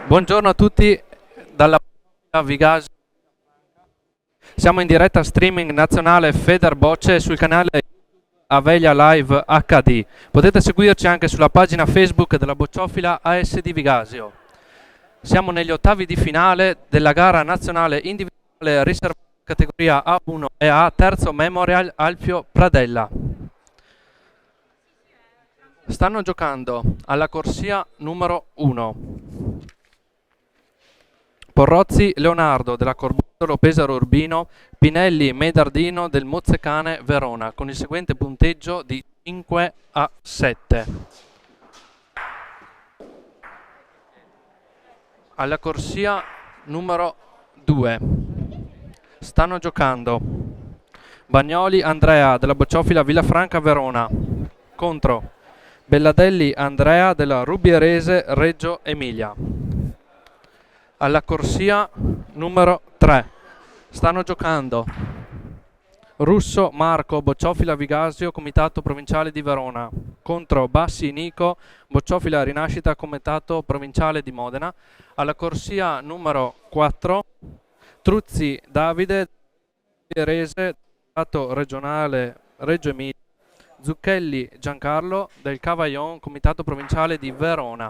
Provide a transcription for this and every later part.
Buongiorno a tutti dalla Vigasio. Siamo in diretta streaming nazionale Federbocce sul canale Avelia Live HD. Potete seguirci anche sulla pagina Facebook della Bocciofila AS di Vigasio. Siamo negli ottavi di finale della gara nazionale individuale riservata categoria A1 e A, terzo Memorial Alfio Pradella. Stanno giocando alla corsia numero 1. Porrozzi Leonardo della Corbuzzolo Pesaro Urbino, Pinelli Medardino del Mozzecane Verona, con il seguente punteggio di 5-7. Alla corsia numero 2 stanno giocando Bagnoli Andrea della Bocciofila Villafranca Verona contro Belladelli Andrea della Rubierese Reggio Emilia. Alla corsia numero 3 stanno giocando Russo Marco Bocciofila Vigasio Comitato Provinciale di Verona contro Bassi Nico Bocciofila Rinascita Comitato Provinciale di Modena. Alla corsia numero 4 Truzzi Davide Rubierese Comitato Regionale Reggio Emilia, Zucchelli Giancarlo del Cavaillon Comitato Provinciale di Verona.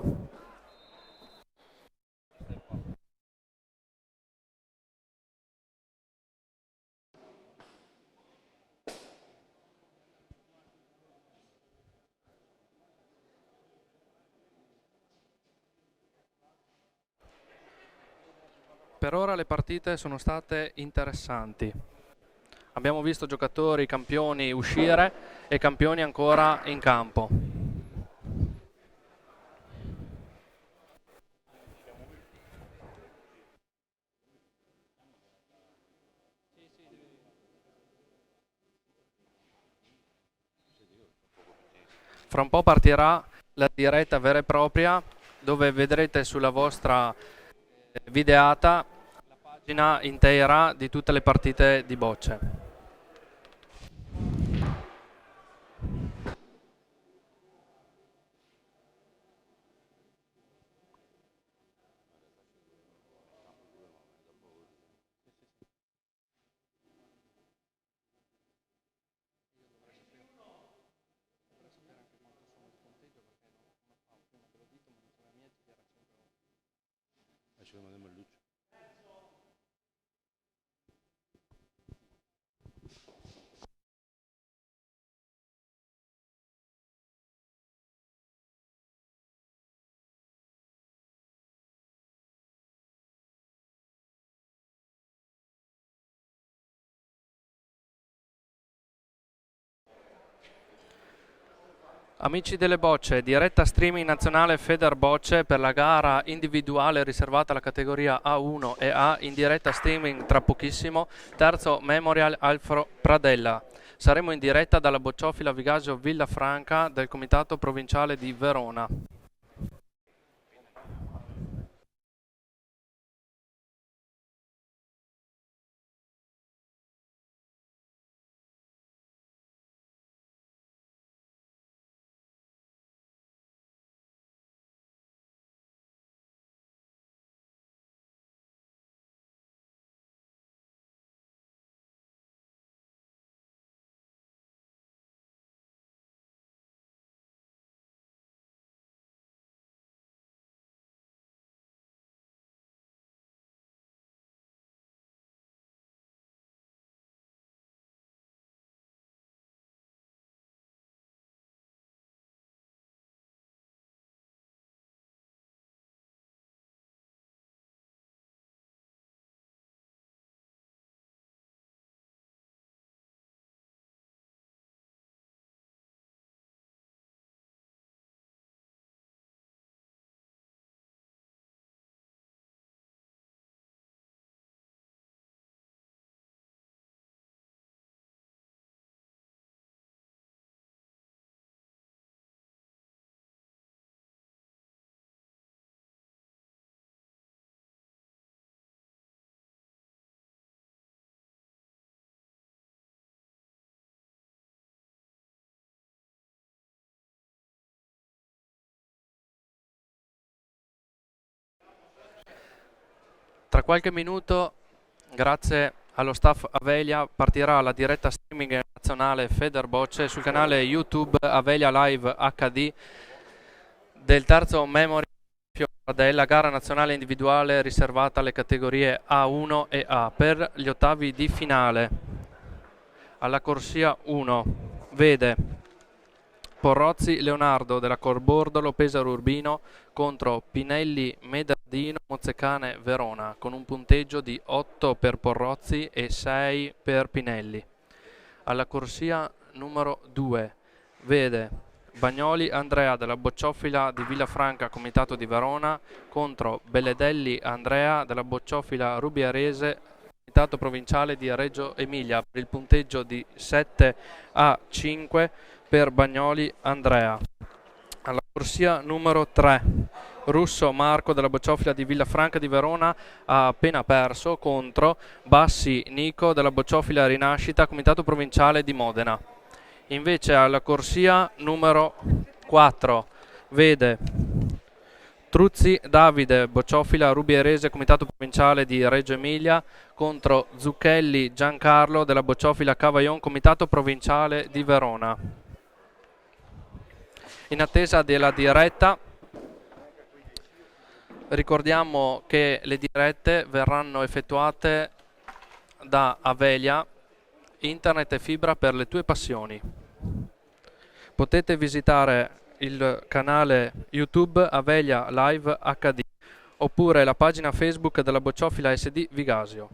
Per ora le partite sono state interessanti. Abbiamo visto giocatori campioni uscire e campioni ancora in campo. Fra un po' partirà la diretta vera e propria dove vedrete sulla vostra videata la pagina intera di tutte le partite di bocce. Amici delle bocce, diretta streaming nazionale Federbocce per la gara individuale riservata alla categoria A1 e A, in diretta streaming tra pochissimo, terzo Memorial Alfro Pradella. Saremo in diretta dalla Bocciofila Vigasio Villafranca del Comitato Provinciale di Verona. Tra qualche minuto, grazie allo staff Avelia, partirà la diretta streaming nazionale Federbocce sul canale YouTube Avelia Live HD del terzo Memory della gara nazionale individuale riservata alle categorie A1 e A per gli ottavi di finale. Alla corsia 1 vede Porrozzi Leonardo della Corbordolo Pesaro Urbino contro Pinelli Medardino Mozzecane Verona con un punteggio di 8 per Porrozzi e 6 per Pinelli. Alla corsia numero 2 vede Bagnoli Andrea della Bocciofila di Villafranca Comitato di Verona contro Belledelli Andrea della Bocciofila Rubiarese Comitato Provinciale di Reggio Emilia per il punteggio di 7 a 5 per Bagnoli Andrea. Alla corsia numero 3 Russo Marco della Bocciofila di Villafranca di Verona ha appena perso contro Bassi Nico della Bocciofila Rinascita Comitato Provinciale di Modena. Invece alla corsia numero 4 vede Truzzi Davide Bocciofila Rubierese Comitato Provinciale di Reggio Emilia contro Zucchelli Giancarlo della Bocciofila Cavaillon Comitato Provinciale di Verona. In attesa della diretta, ricordiamo che le dirette verranno effettuate da Avelia, internet e fibra per le tue passioni. Potete visitare il canale YouTube Avelia Live HD oppure la pagina Facebook della Bocciofila SD Vigasio.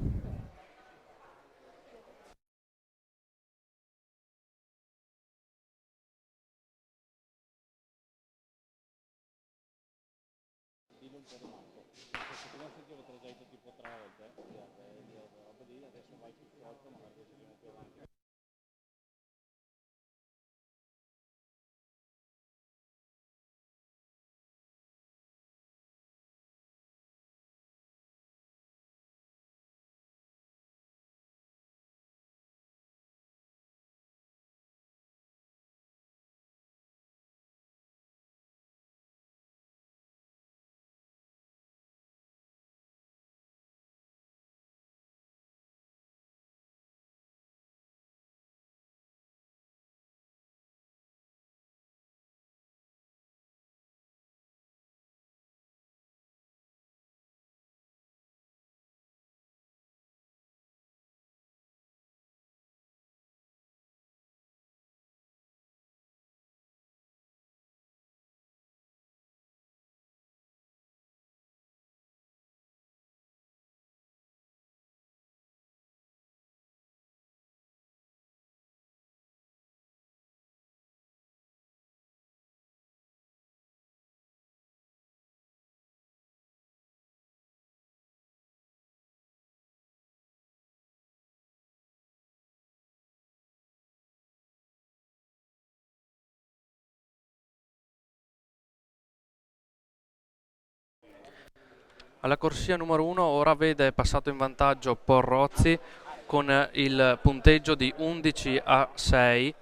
Alla corsia numero 1 ora vede passato in vantaggio Porrozzi con il punteggio di 11 a 6.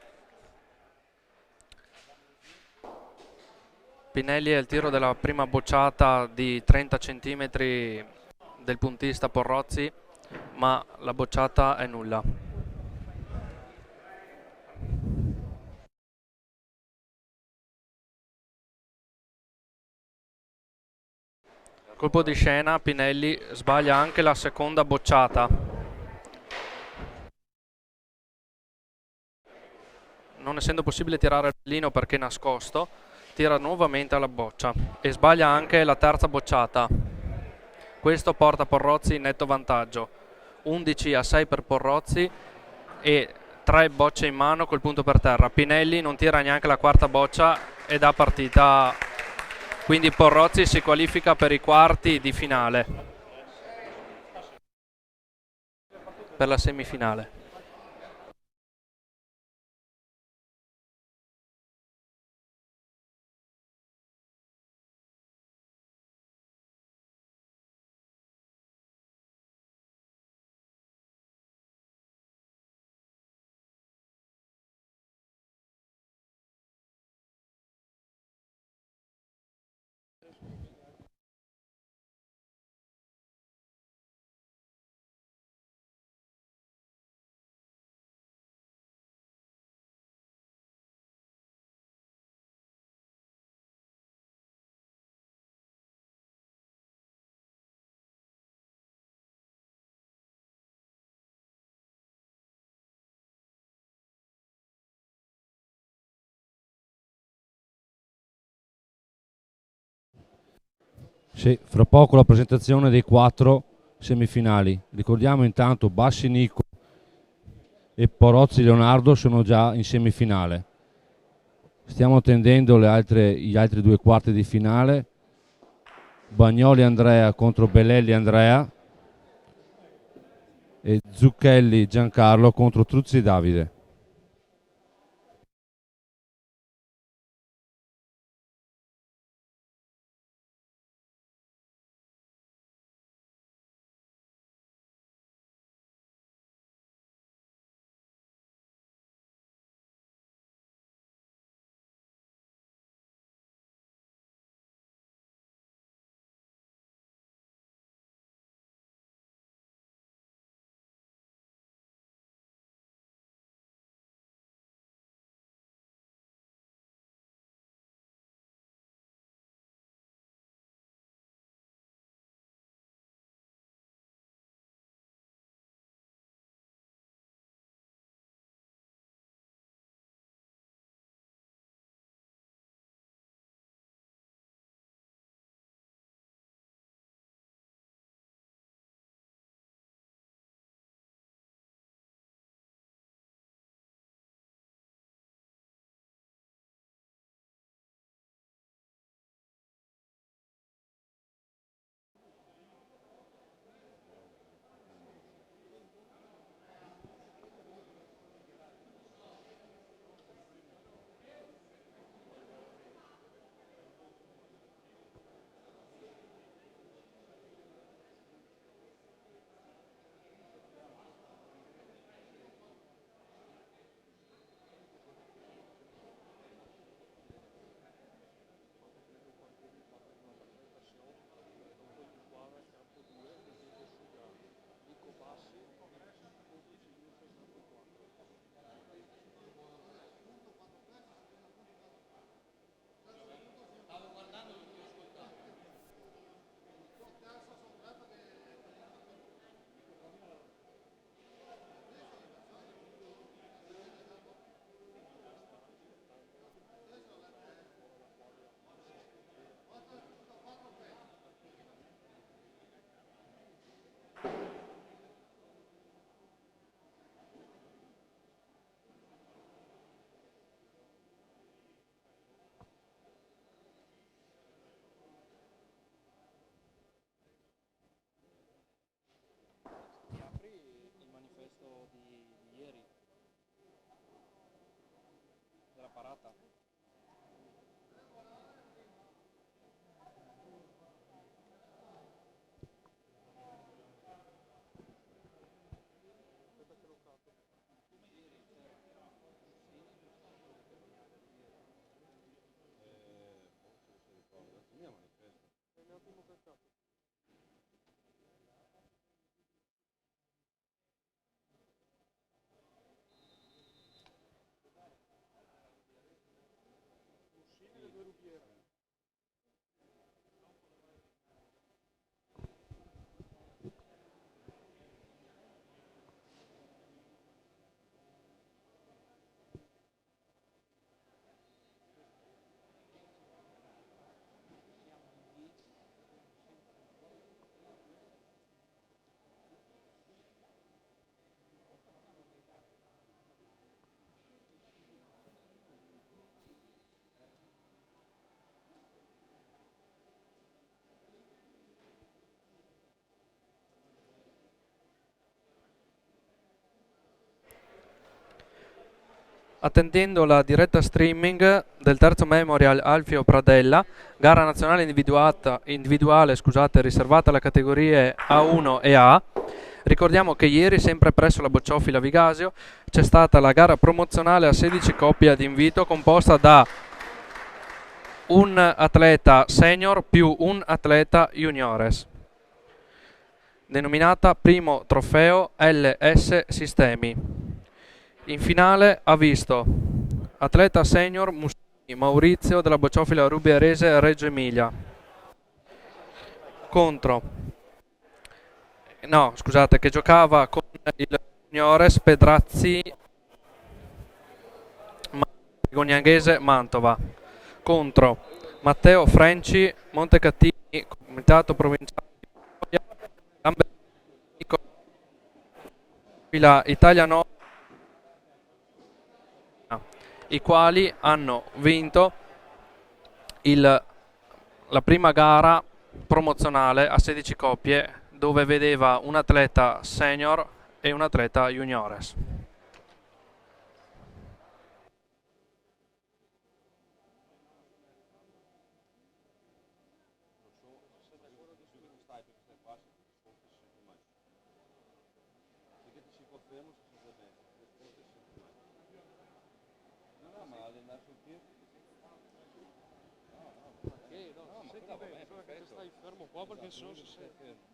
Pinelli è il tiro della prima bocciata di 30 cm del puntista Porrozzi, ma la bocciata è nulla. Colpo di scena, Pinelli sbaglia anche la seconda bocciata. Non essendo possibile tirare il pallino perché nascosto, tira nuovamente alla boccia e sbaglia anche la terza bocciata. Questo porta Porrozzi in netto vantaggio, 11 a 6 per Porrozzi e 3 bocce in mano col punto per terra. Pinelli non tira neanche la quarta boccia e dà partita, quindi Porrozzi si qualifica per i quarti di finale, per la semifinale. Sì, fra poco la presentazione dei 4 semifinali. Ricordiamo intanto Bassi Nico e Porozzi Leonardo sono già in semifinale. Stiamo attendendo gli altri 2 quarti di finale. Bagnoli Andrea contro Bellelli Andrea e Zucchelli Giancarlo contro Truzzi Davide. Attendendo la diretta streaming del terzo Memorial Alfio Pradella, gara nazionale individuale, riservata alle categorie A1 e A. Ricordiamo che ieri, sempre presso la Bocciofila Vigasio, c'è stata la gara promozionale a 16 coppie ad invito, composta da un atleta senior più un atleta juniores, denominata Primo Trofeo LS Sistemi. In finale ha visto atleta senior Maurizio della Bocciofila Rubierese Reggio Emilia che giocava con il juniores Pedrazzi Gognanghese Mantova, contro Matteo Frenci Montecatini Comitato Provinciale di Puglia, Lambertico, la Italia Nord, i quali hanno vinto la prima gara promozionale a 16 coppie dove vedeva un atleta senior e un atleta juniores. Stai fermo qua perché sennò si sente.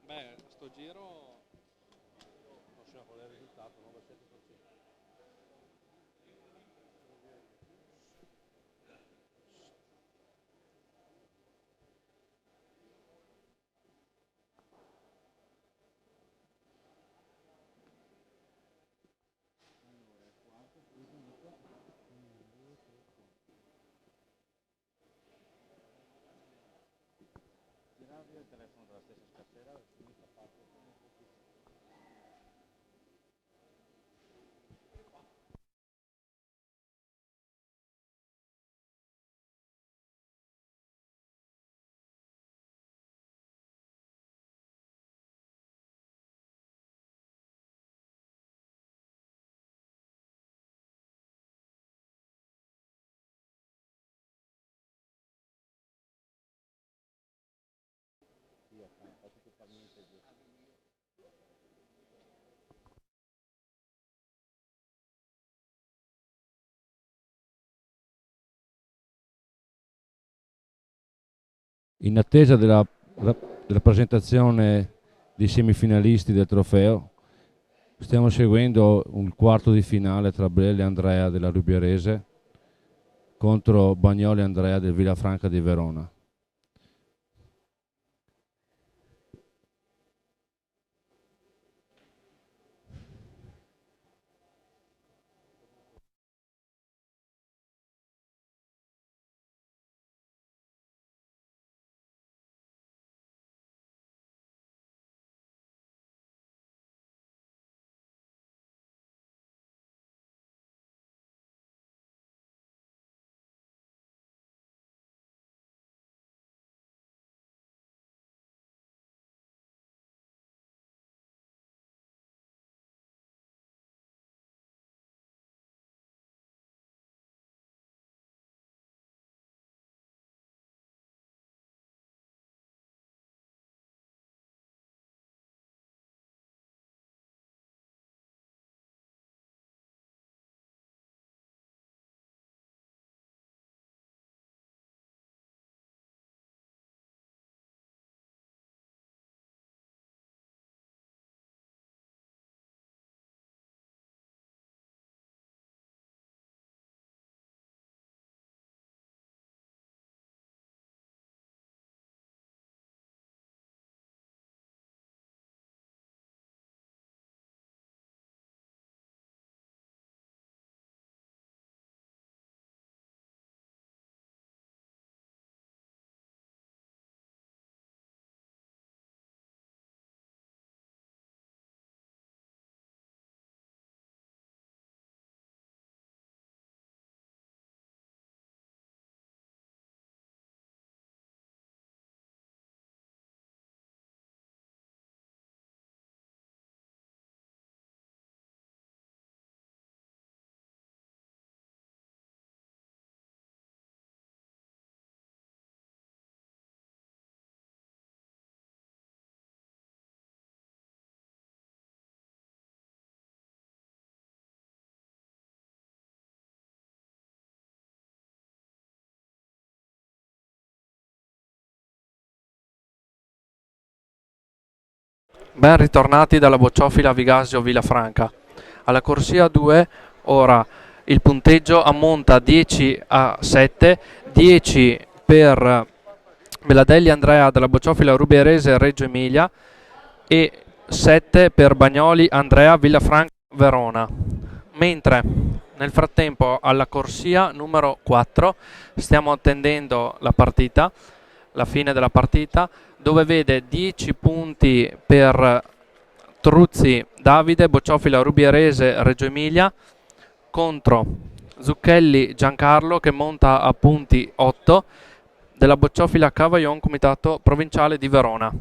Beh, sto giro non so qual è il risultato, 97%. In attesa della presentazione dei semifinalisti del trofeo, stiamo seguendo un quarto di finale tra Brelli Andrea della Rubierese contro Bagnoli Andrea del Villafranca di Verona. Ben ritornati dalla bocciofila Vigasio Villafranca. Alla corsia 2 ora il punteggio ammonta 10-7, 10 per Beladelli Andrea della bocciofila Rubierese Reggio Emilia e 7 per Bagnoli Andrea Villafranca Verona. Mentre nel frattempo alla corsia numero 4 stiamo attendendo la partita, la fine della partita, dove vede 10 punti per Truzzi Davide, bocciofila Rubierese Reggio Emilia, contro Zucchelli Giancarlo che monta a punti 8 della bocciofila Cavaillon Comitato Provinciale di Verona.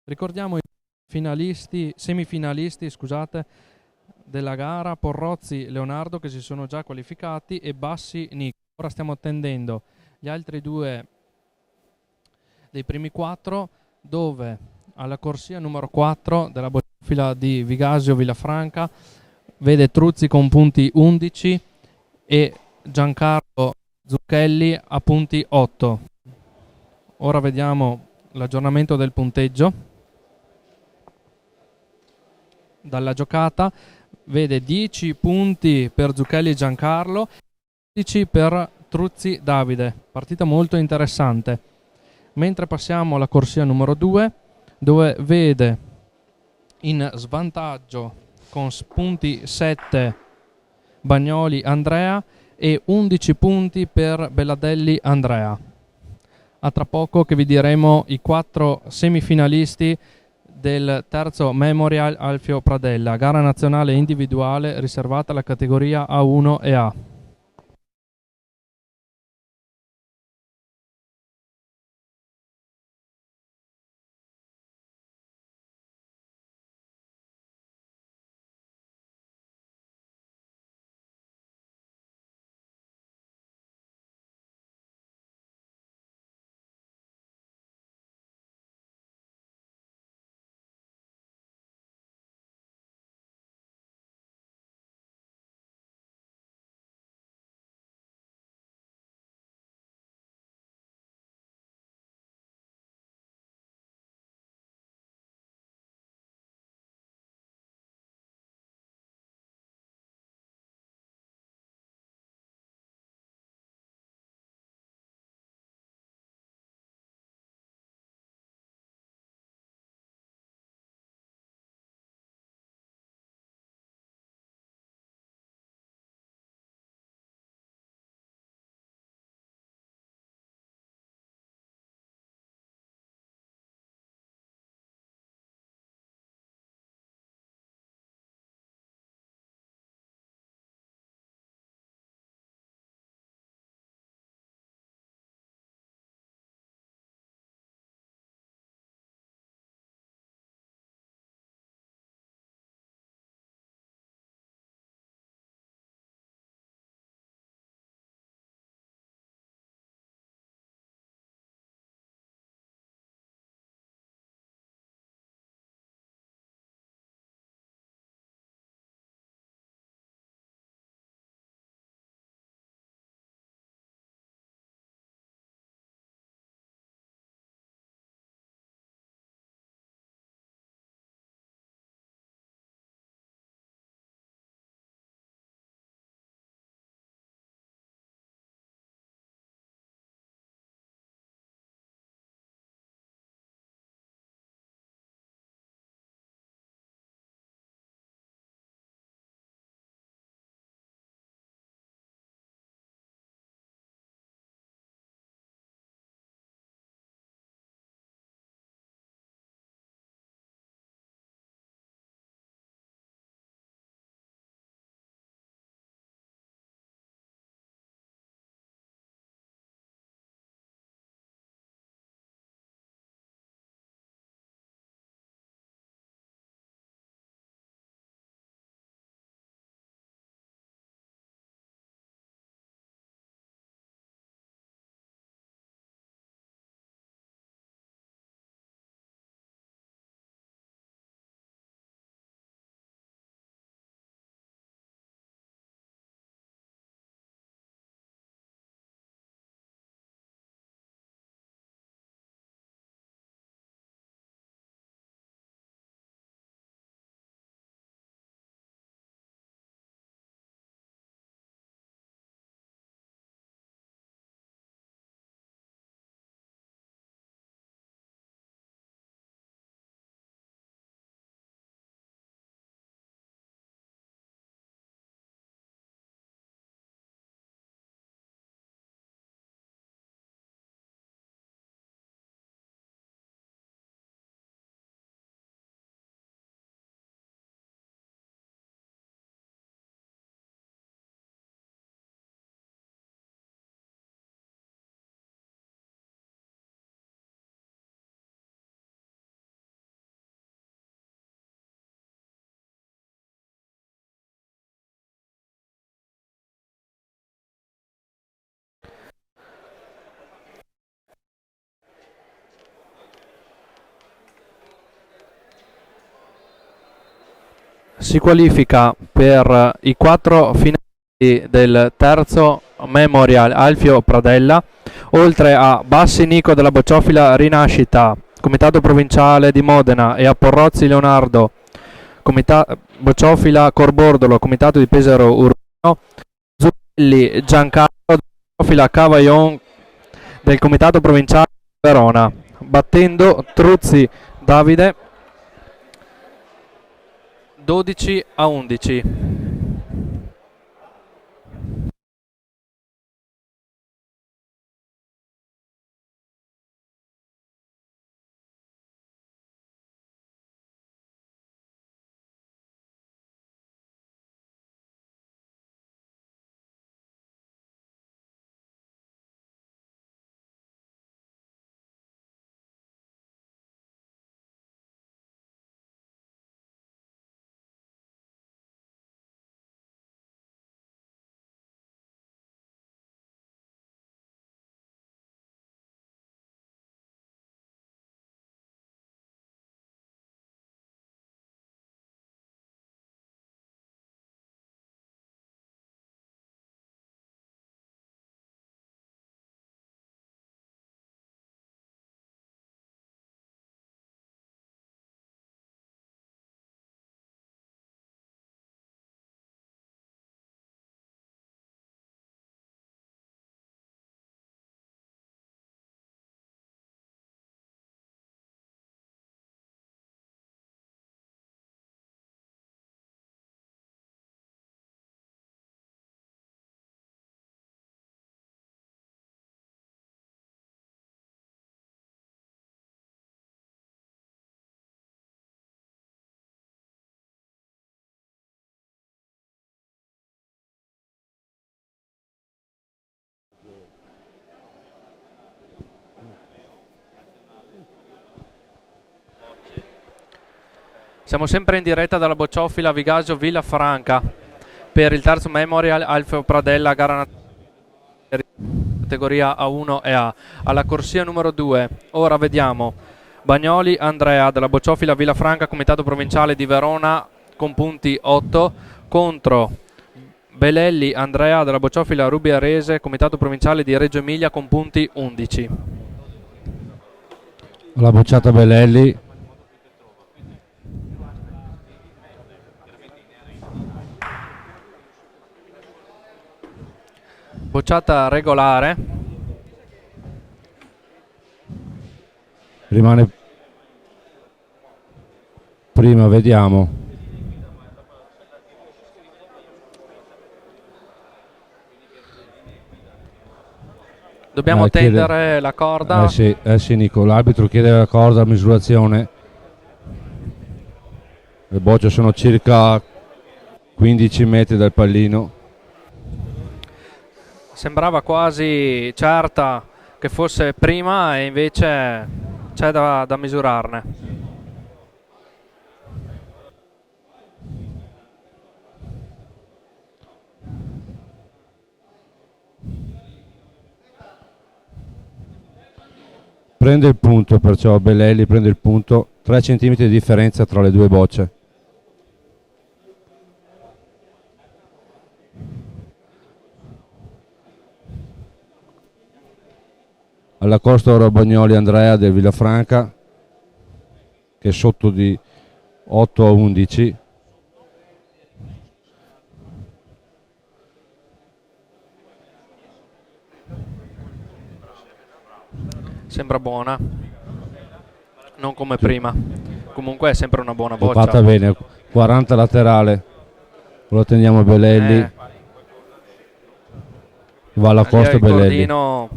Ricordiamo i semifinalisti, scusate, della gara, Porrozzi Leonardo che si sono già qualificati e Bassi Nico. Ora stiamo attendendo gli altri due dei primi 4, dove alla corsia numero 4 della bocciofila di Vigasio Villafranca vede Truzzi con punti 11 e Giancarlo Zucchelli a punti 8. Ora vediamo l'aggiornamento del punteggio dalla giocata. vede 10 punti per Zucchelli Giancarlo, 10 per Truzzi Davide. Partita molto interessante. Mentre passiamo alla corsia numero 2, dove vede in svantaggio con punti 7 Bagnoli Andrea e 11 punti per Belladelli Andrea. A tra poco che vi diremo i 4 semifinalisti del terzo Memorial Alfio Pradella, gara nazionale individuale riservata alla categoria A1 e A. Si qualifica per i 4 finalisti del terzo Memorial Alfio Pradella, oltre a Bassi Nico della Bocciofila Rinascita, Comitato Provinciale di Modena, e a Porrozzi Leonardo, Bocciofila Corbordolo, Comitato di Pesaro Urbano, Zucchelli Giancarlo, Bocciofila Cavaillon del Comitato Provinciale di Verona. Battendo Truzzi Davide 12-11. Siamo sempre in diretta dalla Bocciofila Vigasio Villafranca per il terzo Memorial Alfio Pradella, gara categoria A1 e A. Alla corsia numero 2, ora vediamo Bagnoli Andrea della Bocciofila Villafranca, Comitato Provinciale di Verona con punti 8, contro Belelli Andrea della Bocciofila Rubiarese, Comitato Provinciale di Reggio Emilia con punti 11. La bocciata Belelli. Bocciata regolare. Rimane prima, vediamo. Dobbiamo tendere la corda. Sì, Nico, l'arbitro chiede la corda a misurazione. Le bocce sono circa 15 metri dal pallino. Sembrava quasi certa che fosse prima e invece c'è da misurarne. Prende il punto, perciò Belelli prende il punto, 3 cm di differenza tra le due bocce. Alla costa ora Bagnoli Andrea del Villafranca, che è sotto di 8-11. Sembra buona, non come prima, comunque è sempre una buona boccia. Fatta bene, 40 laterale, lo teniamo a Belelli, va alla costa Belelli.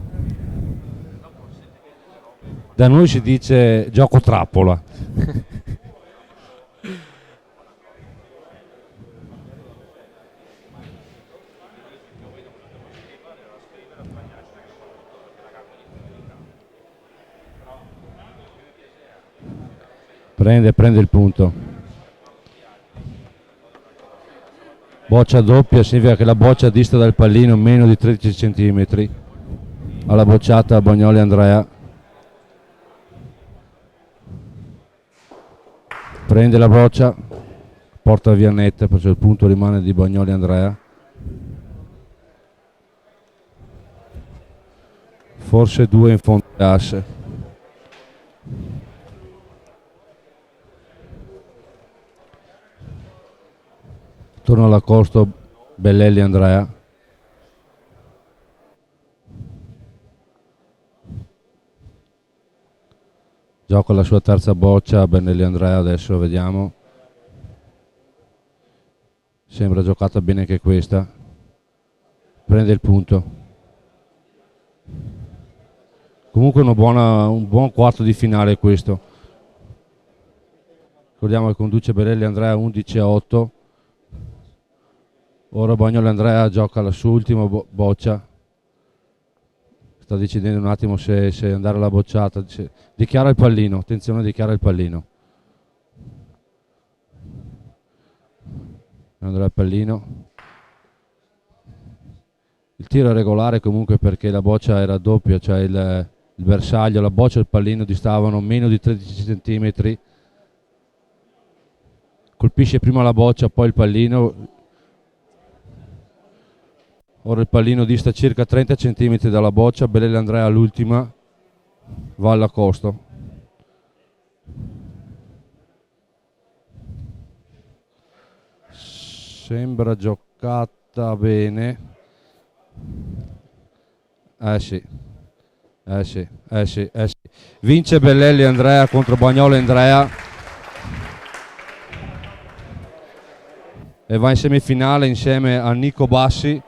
Da noi si dice gioco trappola. Prende il punto. Boccia doppia significa che la boccia dista dal pallino meno di 13 cm. Alla bocciata Bagnoli Andrea. Prende la boccia, porta via netta, perciò il punto rimane di Bagnoli Andrea. Forse 2 in fondo asse. Torno all'accosto Bellelli Andrea. Gioca la sua terza boccia Bellelli Andrea, adesso vediamo. Sembra giocata bene anche questa. Prende il punto. Comunque un buon quarto di finale questo. Ricordiamo che conduce Bellelli Andrea 11-8. Ora Bagnoli Andrea gioca la sua ultima boccia. Sta decidendo un attimo se andare alla bocciata. Dichiara il pallino, attenzione, dichiara il pallino. Andrea il pallino. Il tiro è regolare comunque perché la boccia era doppia, cioè il bersaglio, la boccia e il pallino distavano meno di 13 cm. Colpisce prima la boccia, poi il pallino. Ora il pallino dista circa 30 cm dalla boccia. Bellelli Andrea all'ultima va all'accosto. Sembra giocata bene. Sì. Vince Bellelli Andrea contro Bagnoli Andrea e va in semifinale insieme a Nico Bassi,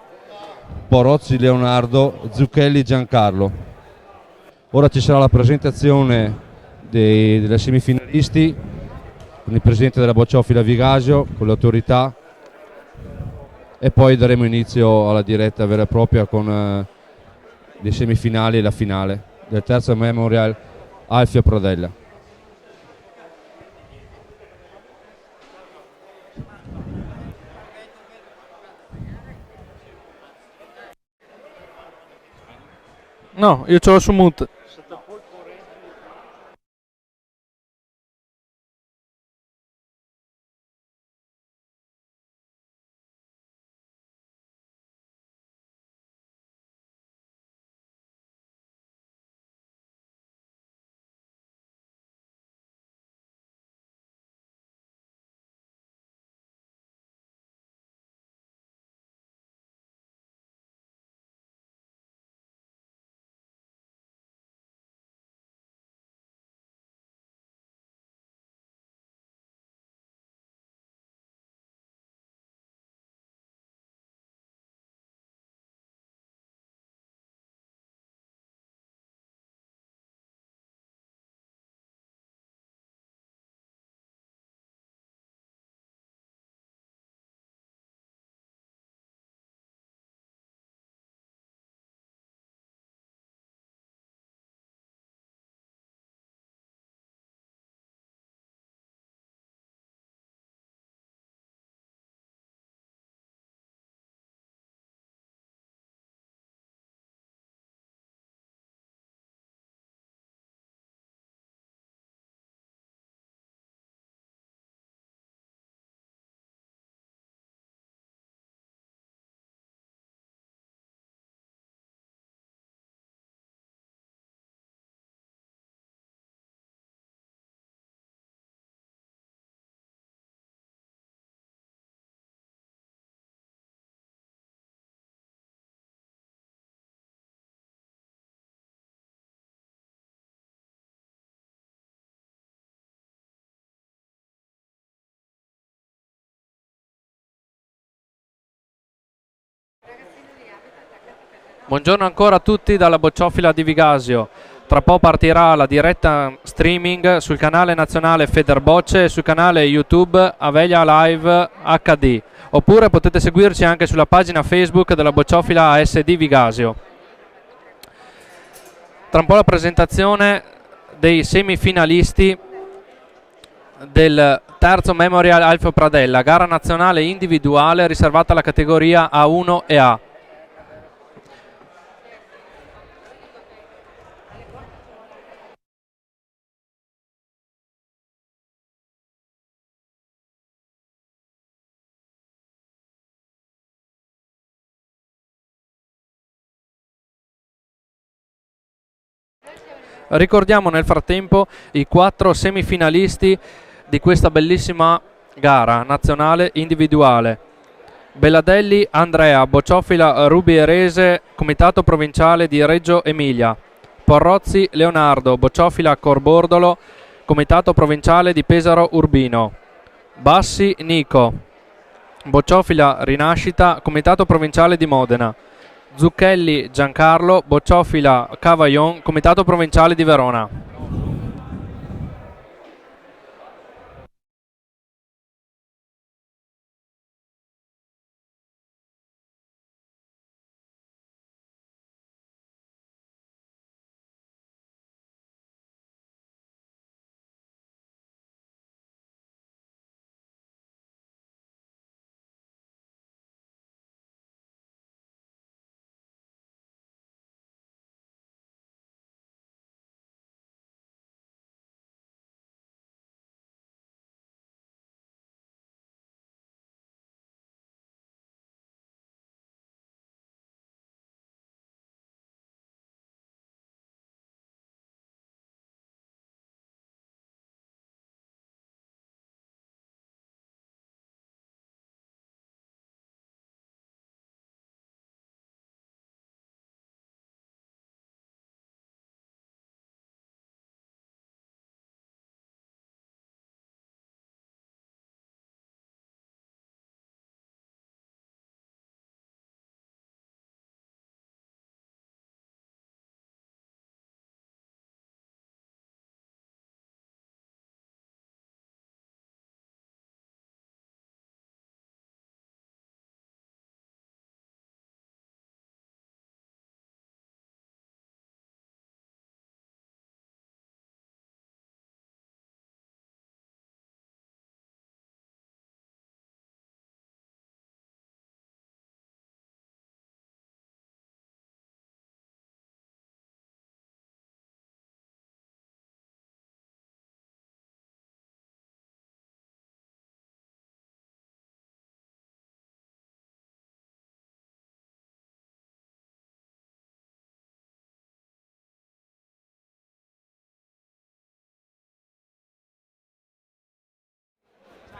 Porozzi Leonardo, Zucchelli Giancarlo. Ora ci sarà la presentazione dei semifinalisti con il presidente della Bocciofila Vigasio, con le autorità, e poi daremo inizio alla diretta vera e propria con le semifinali e la finale del terzo Memorial Alfio Pradella. No, io ce l'ho su mute. Buongiorno ancora a tutti dalla Bocciofila di Vigasio. Tra poco partirà la diretta streaming sul canale nazionale Federbocce e sul canale YouTube Avelia Live HD. Oppure potete seguirci anche sulla pagina Facebook della Bocciofila ASD Vigasio. Tra un po' la presentazione dei semifinalisti del terzo Memorial Alfio Pradella, gara nazionale individuale riservata alla categoria A1 e A. Ricordiamo nel frattempo i 4 semifinalisti di questa bellissima gara nazionale individuale. Belladelli Andrea, Bocciofila Rubierese, Comitato Provinciale di Reggio Emilia. Porrozzi Leonardo, Bocciofila Corbordolo, Comitato Provinciale di Pesaro Urbino. Bassi Nico, Bocciofila Rinascita, Comitato Provinciale di Modena. Zucchelli Giancarlo, Bocciofila Cavaillon, Comitato Provinciale di Verona.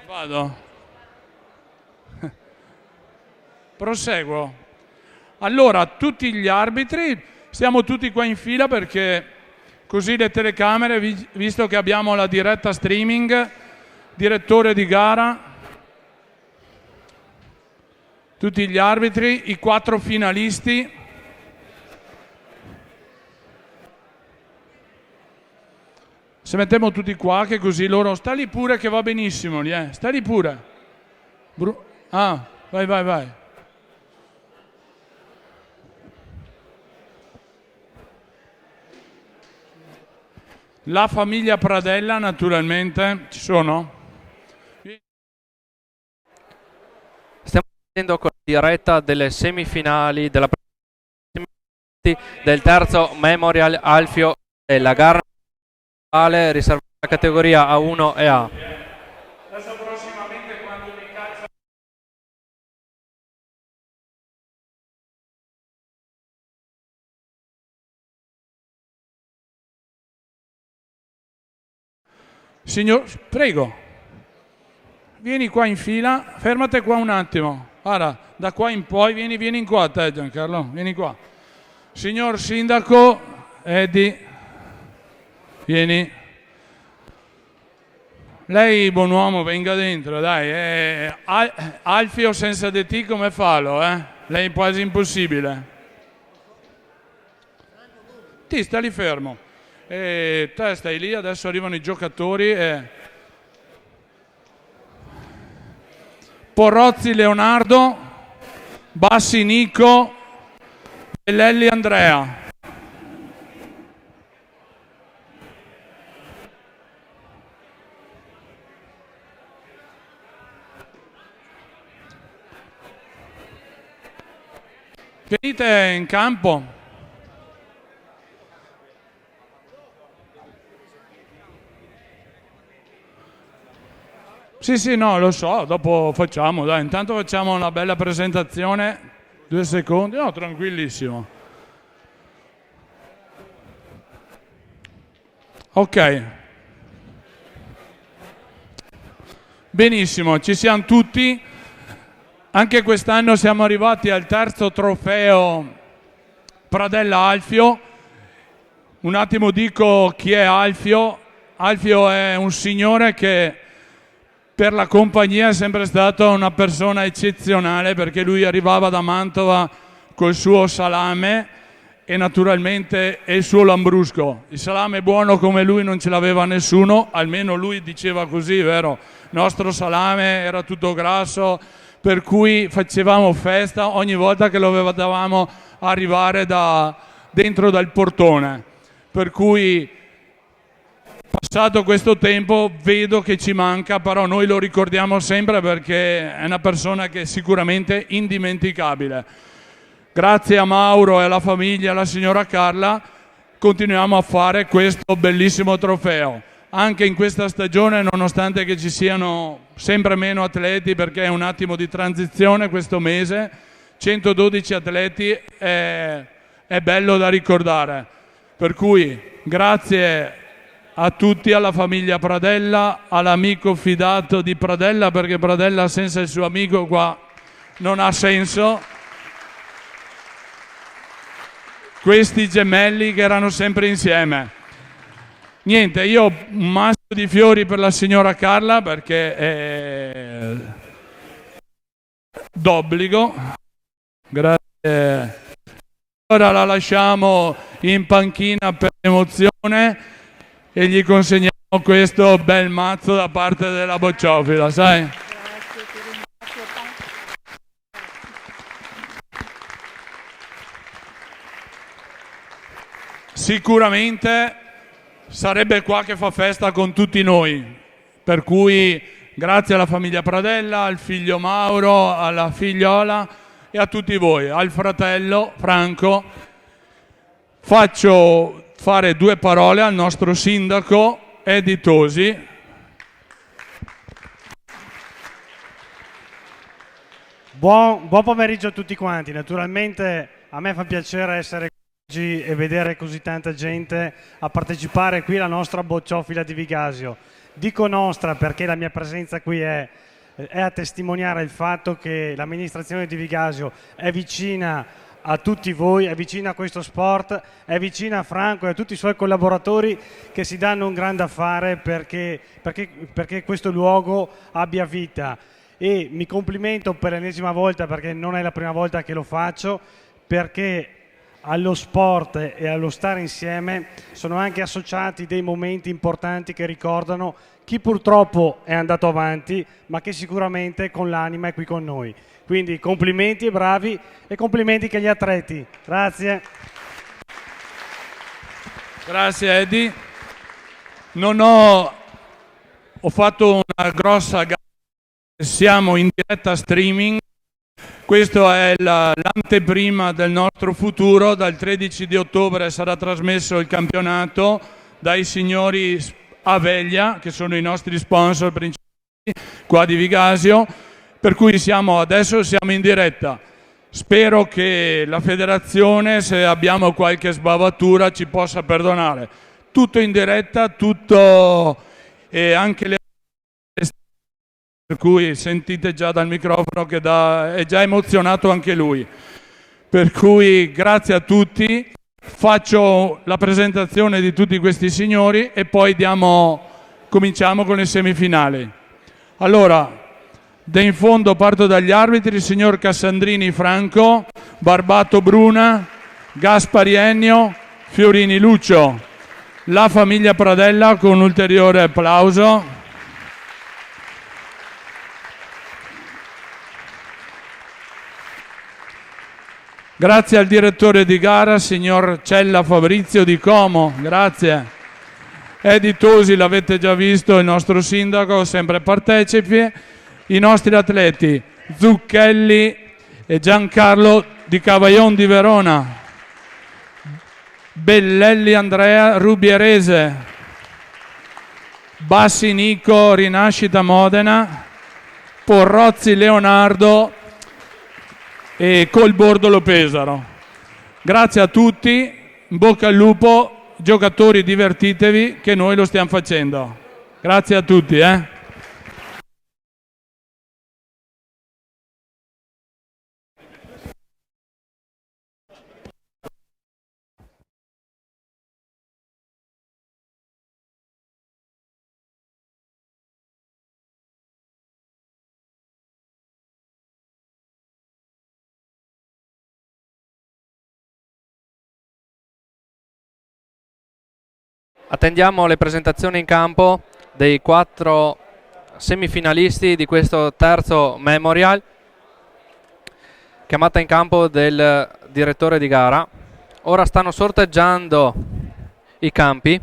Vado. Proseguo. Allora, tutti gli arbitri, stiamo tutti qua in fila perché così le telecamere, visto che abbiamo la diretta streaming, direttore di gara, tutti gli arbitri, i 4 finalisti. Se mettiamo tutti qua, che così loro... Sta lì pure che va benissimo, lì, sta lì pure. Vai. La famiglia Pradella, naturalmente, ci sono? Stiamo vedendo con la diretta delle semifinali del terzo Memorial Alfio e la gara riservata alla categoria A1 e A. Adesso prossimamente quando mi calcio... Signor, prego, vieni qua in fila, fermate qua un attimo. Guarda, da qua in poi, vieni qua te Giancarlo, vieni qua. Signor Sindaco, Eddie, vieni. Lei, buon uomo, venga dentro, dai. Alfio senza di te come fallo, Lei è quasi impossibile. Ti sta lì fermo. Te stai lì, adesso arrivano i giocatori. Porrozzi Leonardo, Bassi Nico, Bellelli Andrea. Venite in campo. Sì, no, lo so, dopo facciamo, dai, intanto facciamo una bella presentazione, 2 secondi, no, tranquillissimo. Ok. Benissimo, ci siamo tutti. Anche quest'anno siamo arrivati al terzo trofeo Pradella Alfio. Un attimo dico chi è Alfio. Alfio è un signore che per la compagnia è sempre stato una persona eccezionale, perché lui arrivava da Mantova col suo salame e naturalmente il suo lambrusco. Il salame buono come lui non ce l'aveva nessuno, almeno lui diceva così, vero? Il nostro salame era tutto grasso, per cui facevamo festa ogni volta che lo vedevamo arrivare dentro dal portone. Per cui, passato questo tempo, vedo che ci manca, però noi lo ricordiamo sempre perché è una persona che è sicuramente indimenticabile. Grazie a Mauro e alla famiglia, alla signora Carla, continuiamo a fare questo bellissimo trofeo. Anche in questa stagione, nonostante che ci siano sempre meno atleti, perché è un attimo di transizione questo mese, 112 atleti è bello da ricordare. Per cui grazie a tutti, alla famiglia Pradella, all'amico fidato di Pradella, perché Pradella senza il suo amico qua non ha senso. Questi gemelli che erano sempre insieme. Niente, io un masso di fiori per la signora Carla perché è d'obbligo. Grazie. Ora la lasciamo in panchina per emozione e gli consegniamo questo bel mazzo da parte della bocciofila, sai? Grazie, ti ringrazio tanto. Sicuramente sarebbe qua che fa festa con tutti noi, per cui grazie alla famiglia Pradella, al figlio Mauro, alla figliola e a tutti voi, al fratello Franco. Faccio fare due parole al nostro sindaco Edi Tosi. Buon pomeriggio a tutti quanti. Naturalmente a me fa piacere essere qui oggi e vedere così tanta gente a partecipare qui alla nostra bocciofila di Vigasio. Dico nostra perché la mia presenza qui è a testimoniare il fatto che l'amministrazione di Vigasio è vicina a tutti voi, è vicina a questo sport, è vicina a Franco e a tutti i suoi collaboratori che si danno un grande affare perché questo luogo abbia vita. E mi complimento per l'ennesima volta, perché non è la prima volta che lo faccio, perché allo sport e allo stare insieme sono anche associati dei momenti importanti che ricordano chi purtroppo è andato avanti, ma che sicuramente con l'anima è qui con noi. Quindi complimenti e bravi, e complimenti anche agli atleti. Grazie. Grazie Edi. Ho fatto una grossa gara, siamo in diretta streaming. Questo è l'anteprima del nostro futuro. Dal 13 di ottobre sarà trasmesso il campionato dai signori Aveglia, che sono i nostri sponsor principali qua di Vigasio, per cui adesso siamo in diretta. Spero che la federazione, se abbiamo qualche sbavatura, ci possa perdonare. Tutto in diretta, tutto, e anche le, per cui sentite già dal microfono che è già emozionato anche lui. Per cui grazie a tutti, faccio la presentazione di tutti questi signori e poi cominciamo con le semifinali. Allora, da in fondo parto dagli arbitri: il signor Cassandrini Franco, Barbato Bruna, Gaspari Ennio, Fiorini Lucio. La famiglia Pradella con ulteriore applauso. Grazie al direttore di gara, signor Cella Fabrizio di Como, grazie. Edi Tosi, l'avete già visto, il nostro sindaco, sempre partecipi. I nostri atleti Zucchelli e Giancarlo di Cavaillon di Verona, Bellelli Andrea Rubierese, Bassi Nico Rinascita Modena, Porrozzi Leonardo e Colbordolo Pesaro. Grazie a tutti, in bocca al lupo, giocatori, divertitevi che noi lo stiamo facendo. Grazie a tutti. Attendiamo le presentazioni in campo dei 4 semifinalisti di questo terzo Memorial. Chiamata in campo del direttore di gara. Ora stanno sorteggiando i campi.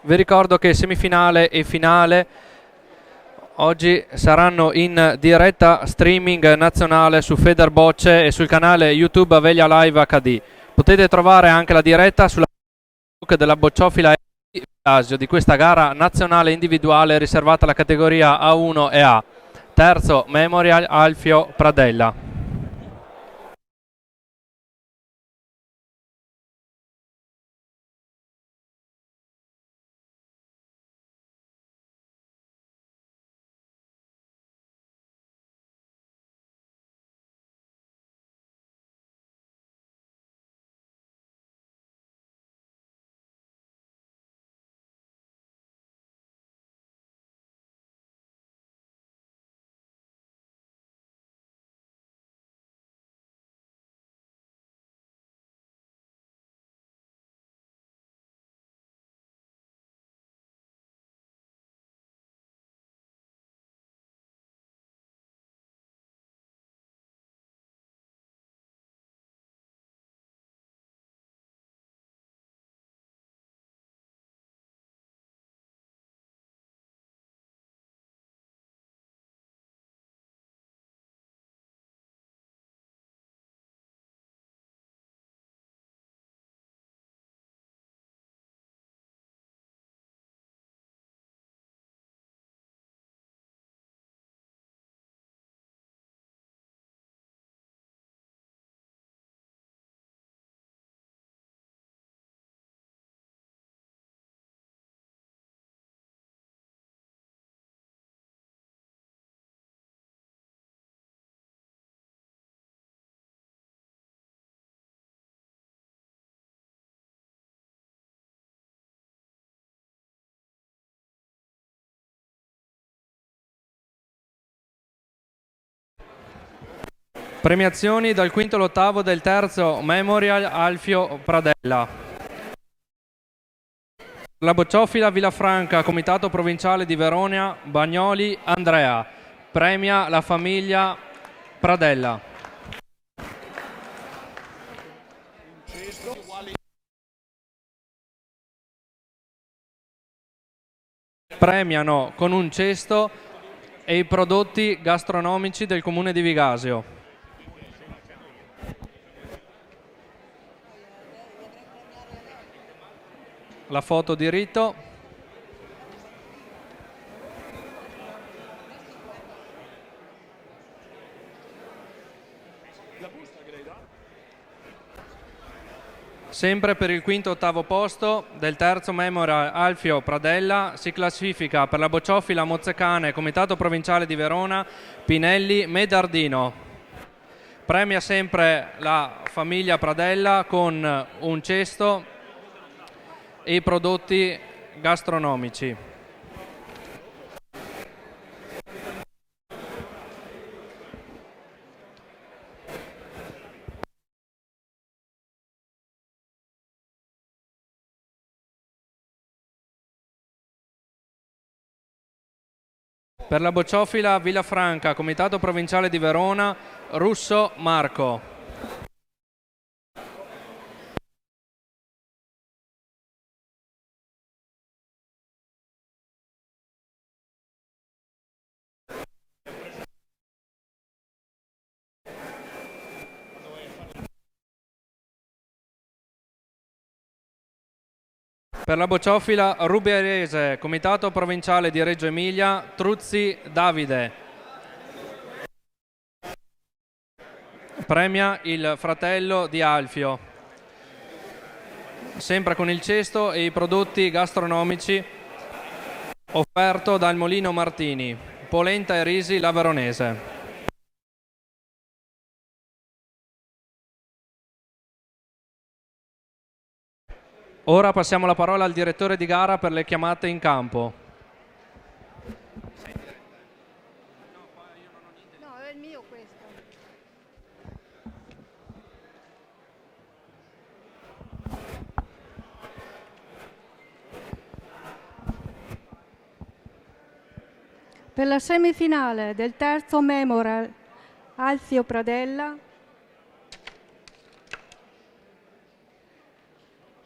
Vi ricordo che semifinale e finale oggi saranno in diretta streaming nazionale su Federbocce e sul canale YouTube Avelia Live HD. Potete trovare anche la diretta sulla Facebook della Bocciofila Vigasio di questa gara nazionale individuale riservata alla categoria A1 e A. Terzo Memorial Alfio Pradella. Premiazioni dal quinto all'ottavo del terzo Memorial Alfio Pradella. La Bocciofila Villafranca, Comitato Provinciale di Verona, Bagnoli Andrea. Premia la famiglia Pradella. Premiano con un cesto e i prodotti gastronomici del comune di Vigasio. La foto di rito. Sempre per il quinto e ottavo posto del terzo Memorial Alfio Pradella si classifica per la Bocciofila Mozzecane, Comitato Provinciale di Verona, Pinelli Medardino. Premia sempre la famiglia Pradella con un cesto e i prodotti gastronomici. Per la Bocciofila Villafranca, Comitato Provinciale di Verona, Russo Marco. Per la Bocciofila Ruberese, Comitato Provinciale di Reggio Emilia, Truzzi Davide. Premia il fratello di Alfio. Sempre con il cesto e i prodotti gastronomici offerto dal Molino Martini, polenta e risi La Veronese. Ora passiamo la parola al direttore di gara per le chiamate in campo. No, è il mio questo. Per la semifinale del terzo Memorial Alfio Pradella,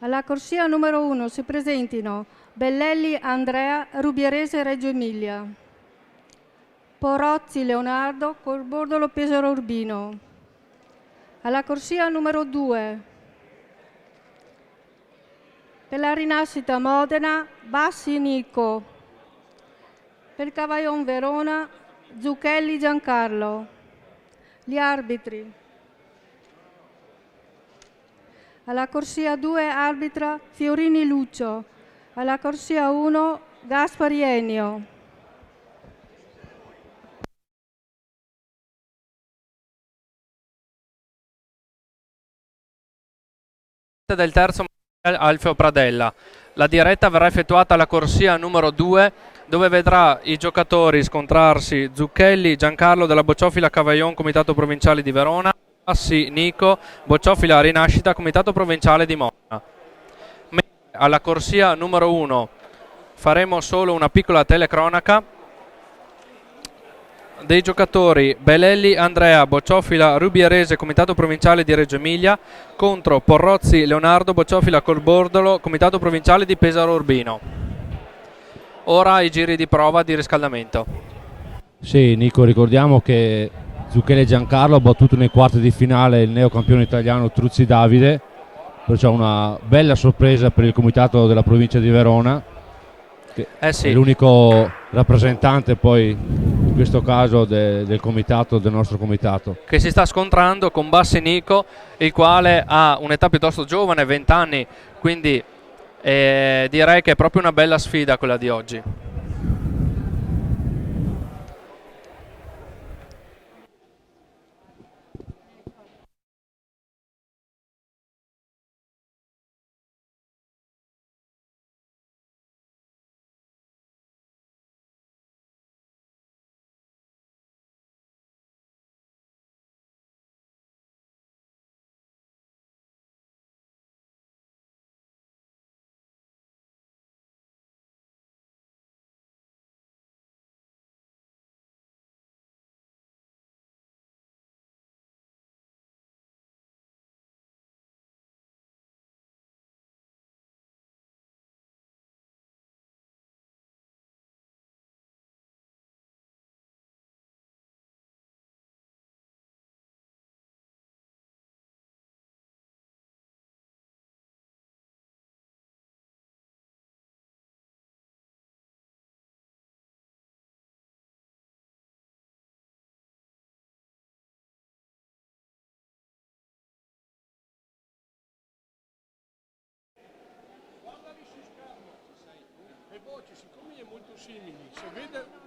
alla corsia numero 1 si presentino Bellelli Andrea, Rubierese Reggio Emilia, Porozzi Leonardo, Corbordolo Pesaro Urbino. Alla corsia numero 2 per la Rinascita Modena, Bassi Nico, per Cavaillon Verona, Zucchelli Giancarlo. Gli arbitri: alla corsia 2 arbitra Fiorini Lucio, alla corsia 1 Gaspari Ennio. Del terzo Alfio Pradella. La diretta verrà effettuata alla corsia numero 2, dove vedrà i giocatori scontrarsi Zucchelli Giancarlo della Bocciofila Cavaillon Comitato Provinciale di Verona, Bassi Nico Bocciofila Rinascita Comitato Provinciale di Modena. Alla corsia numero 1 faremo solo una piccola telecronaca dei giocatori Belelli Andrea, Bocciofila Rubierese, Comitato Provinciale di Reggio Emilia, contro Porrozzi Leonardo, Bocciofila Colbordolo, Comitato Provinciale di Pesaro Urbino. Ora i giri di prova di riscaldamento. Sì, Nico, ricordiamo che Zucchelli Giancarlo ha battuto nei quarti di finale il neocampione italiano Truzzi Davide, perciò una bella sorpresa per il Comitato della Provincia di Verona, che Sì. è l'unico rappresentante poi in questo caso del comitato, del nostro comitato. Che si sta scontrando con Bassi Nico, il quale ha un'età piuttosto giovane, 20 anni, quindi direi che è proprio una bella sfida quella di oggi. Le voci, siccome è molto simili, se vede...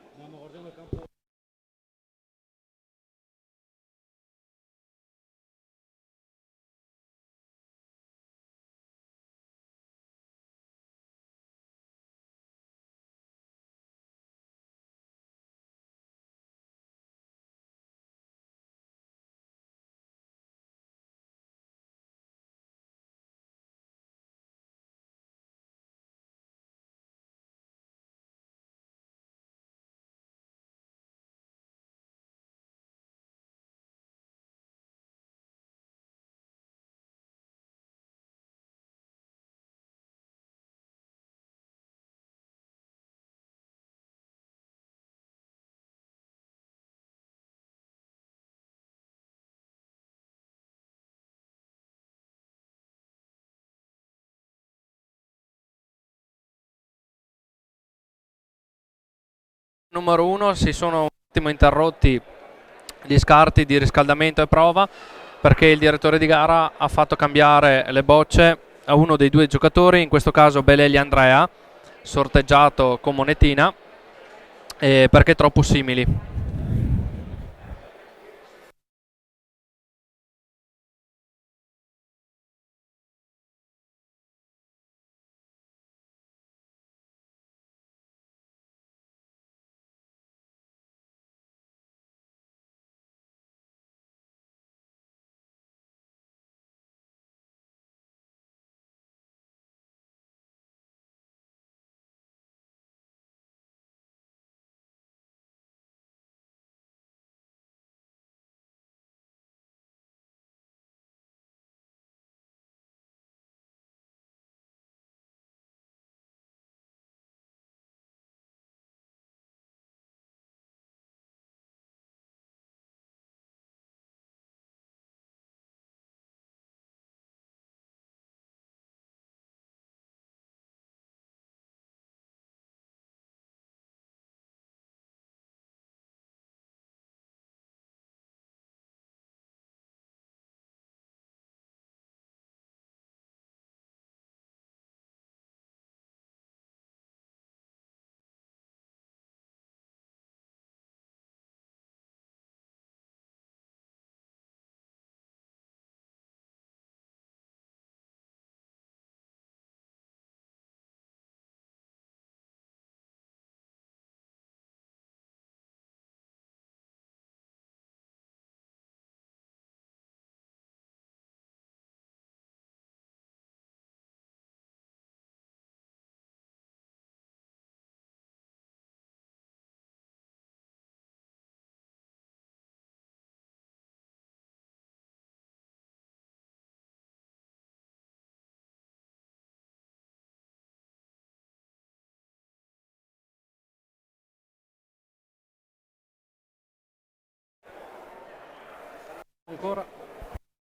Numero 1 si sono un attimo interrotti gli scarti di riscaldamento e prova perché il direttore di gara ha fatto cambiare le bocce a uno dei due giocatori, in questo caso Belelli Andrea, sorteggiato con monetina, perché troppo simili.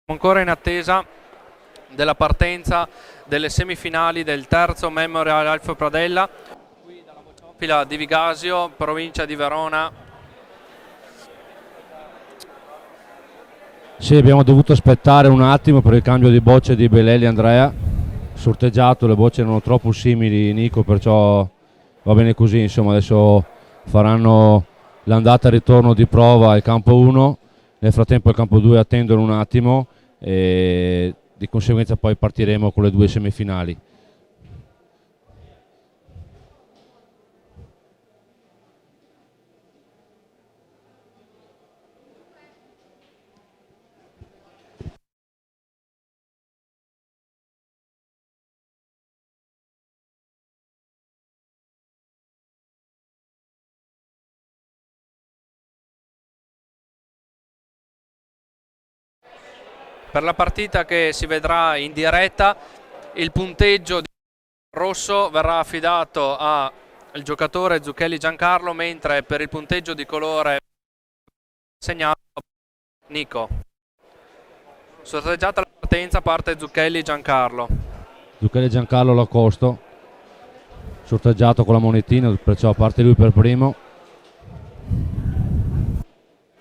Ancora in attesa della partenza delle semifinali del terzo Memorial Alfio Pradella, qui dalla bocciofila di Vigasio, provincia di Verona. Sì, abbiamo dovuto aspettare un attimo per il cambio di bocce di Belelli Andrea, sorteggiato, le bocce erano troppo simili Nico, perciò va bene così, insomma adesso faranno l'andata e ritorno di prova al campo 1, nel frattempo al campo 2 attendono un attimo e di conseguenza poi partiremo con le due semifinali. Per la partita che si vedrà in diretta, il punteggio di rosso verrà affidato al giocatore Zucchelli Giancarlo, mentre per il punteggio di colore segnato Nico. Sorteggiata la partenza, parte Zucchelli Giancarlo. Zucchelli Giancarlo Lacosto, sorteggiato con la monetina, perciò parte lui per primo.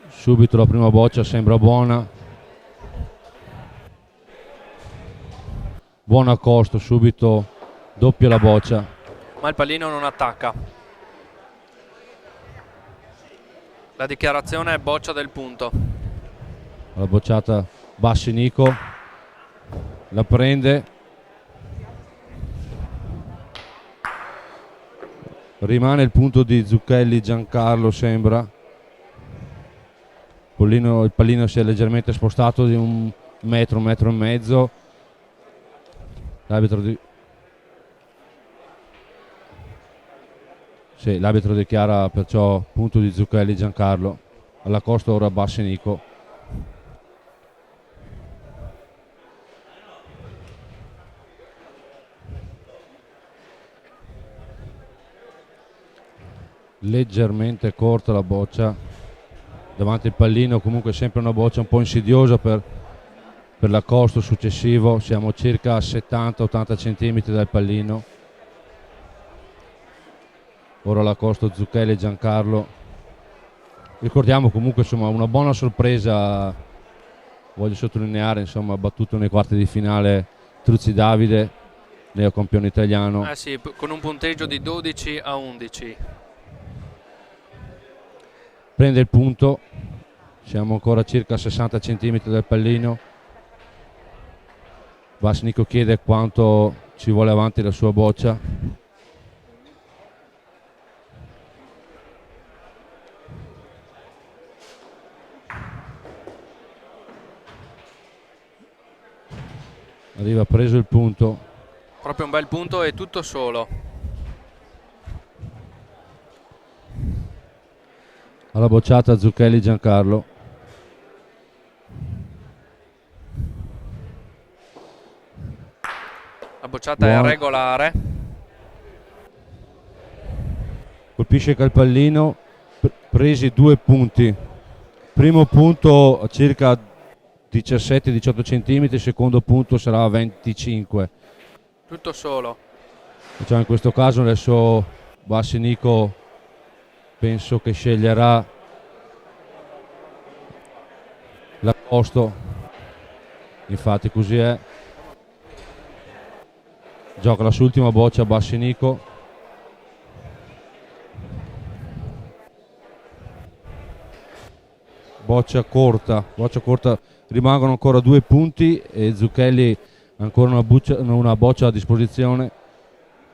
Subito la prima boccia sembra buona. Buon accosto, subito doppia la boccia. Ma il pallino non attacca. La dichiarazione è boccia del punto. La bocciata Bassi Nico, la prende. Rimane il punto di Zucchelli Giancarlo, sembra. Il pallino si è leggermente spostato di un metro e mezzo. L'arbitro dichiara perciò punto di Zucchelli Giancarlo. Alla costa ora Bassi Nico. Leggermente corta la boccia davanti al pallino, comunque sempre una boccia un po' insidiosa per l'accosto successivo. Siamo circa a 70-80 cm dal pallino. Ora l'accosto Zucchelli Giancarlo. Ricordiamo comunque insomma una buona sorpresa, voglio sottolineare, insomma, battuto nei quarti di finale Truzzi Davide, neocampione italiano. Sì, con un punteggio di 12-11. Prende il punto, siamo ancora a circa 60 cm dal pallino. Bassi Nico chiede quanto ci vuole avanti la sua boccia. Arriva preso il punto. Proprio un bel punto e tutto solo. Alla bocciata Zucchelli Giancarlo. La bocciata è regolare. Colpisce il pallino, presi 2 punti. Primo punto a circa 17-18 cm, secondo punto sarà a 25. Tutto solo. Diciamo in questo caso adesso Bassi Nico penso che sceglierà l'accosto, infatti così è. Gioca la sua ultima boccia Bassi Nico. Boccia corta, rimangono ancora 2 punti e Zucchelli ancora una boccia a disposizione.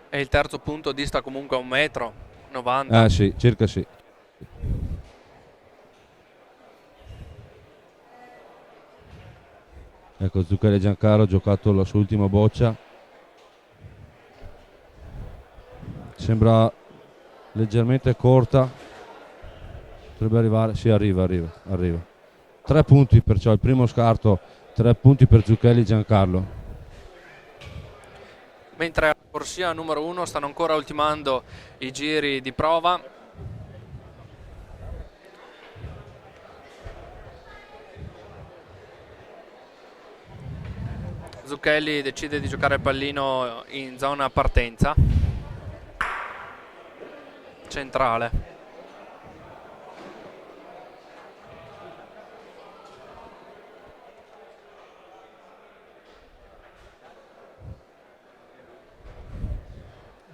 E il terzo punto dista comunque a 1,90 m. Sì, circa sì. Ecco, Zucchelli Giancarlo ha giocato la sua ultima boccia. Sembra leggermente corta. Potrebbe arrivare, sì, arriva. 3 punti perciò, il primo scarto, 3 punti per Zucchelli Giancarlo. Mentre alla corsia numero 1 stanno ancora ultimando i giri di prova. Zucchelli decide di giocare il pallino in zona partenza centrale.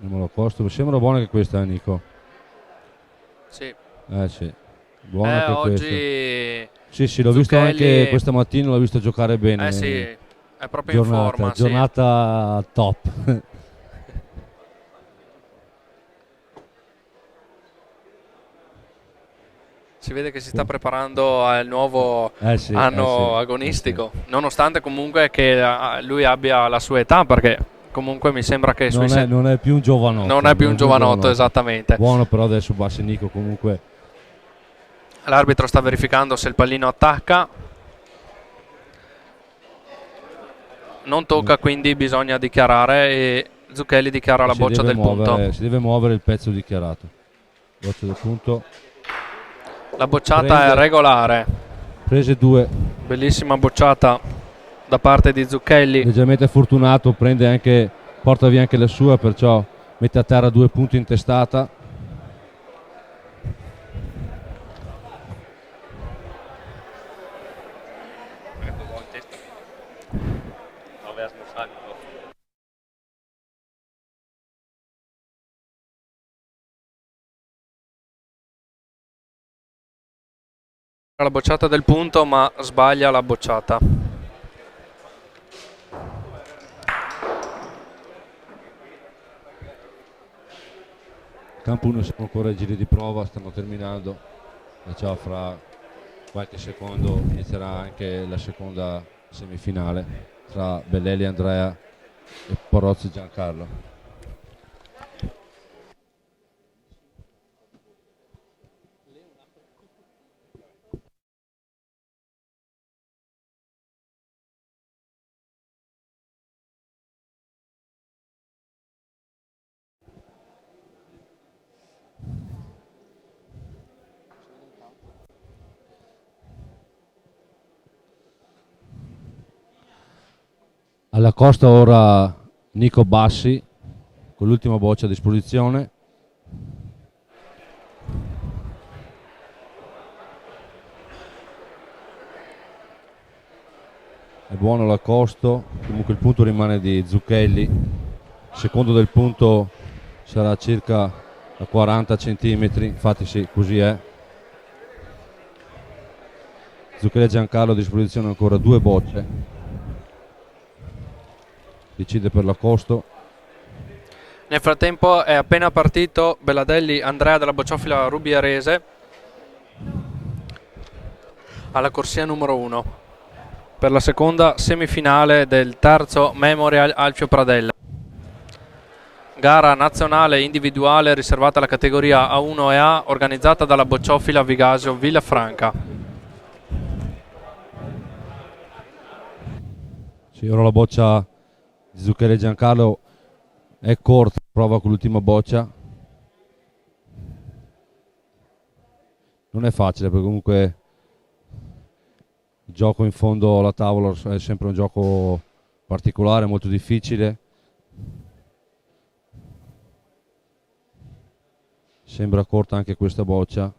Non lo costo. Mi sembra buona anche questa, Nico. Sì. Sì. Buona anche questa. Oggi Sì, l'ho visto Zucchelli- anche questa mattina, l'ho visto giocare bene. sì, è proprio in forma, sì. Giornata top. Si vede che si sta preparando al nuovo Sì, anno sì, agonistico, nonostante comunque che lui abbia la sua età, perché comunque mi sembra che non è più un giovanotto. non è più un giovanotto, esattamente. Buono, però adesso Bassinico comunque. L'arbitro sta verificando se il pallino attacca. Non tocca, quindi bisogna dichiarare e Zucchelli dichiara la boccia del punto. Si deve muovere il pezzo dichiarato. Boccia del punto. La bocciata è regolare. Prese 2. Bellissima bocciata da parte di Zucchelli. Leggermente fortunato, porta via anche la sua, perciò mette a terra 2 punti in testata. La bocciata del punto, ma sbaglia la bocciata. Campo 1 siamo ancora ai giri di prova, stiamo terminando. Perciò fra qualche secondo inizierà anche la seconda semifinale tra Bellelli Andrea e Porozzi Giancarlo. Alla costa ora Nico Bassi con l'ultima boccia a disposizione. È buono l'accosto, comunque il punto rimane di Zucchelli. Il secondo del punto sarà circa a 40 cm, infatti sì, così è. Zucchelli e Giancarlo a disposizione ancora 2 bocce. Decide per l'accosto. Nel frattempo è appena partito Beladelli Andrea della bocciofila rubierese alla corsia numero 1 per la seconda semifinale del terzo Memorial Alfio Pradella. Gara nazionale individuale riservata alla categoria A1 e A, organizzata dalla bocciofila Vigasio Villafranca. Sì, ora la boccia di Zucchelli e Giancarlo è corta, prova con l'ultima boccia. Non è facile perché comunque il gioco in fondo alla tavola è sempre un gioco particolare, molto difficile. Sembra corta anche questa boccia.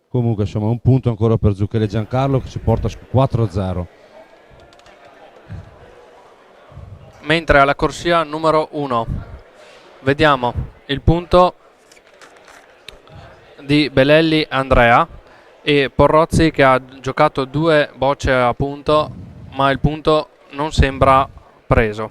Comunque insomma un punto ancora per Zucchelli e Giancarlo che si porta su 4-0. Mentre alla corsia numero 1 vediamo il punto di Bellelli Andrea e Porrozzi che ha giocato 2 bocce a punto, ma il punto non sembra preso.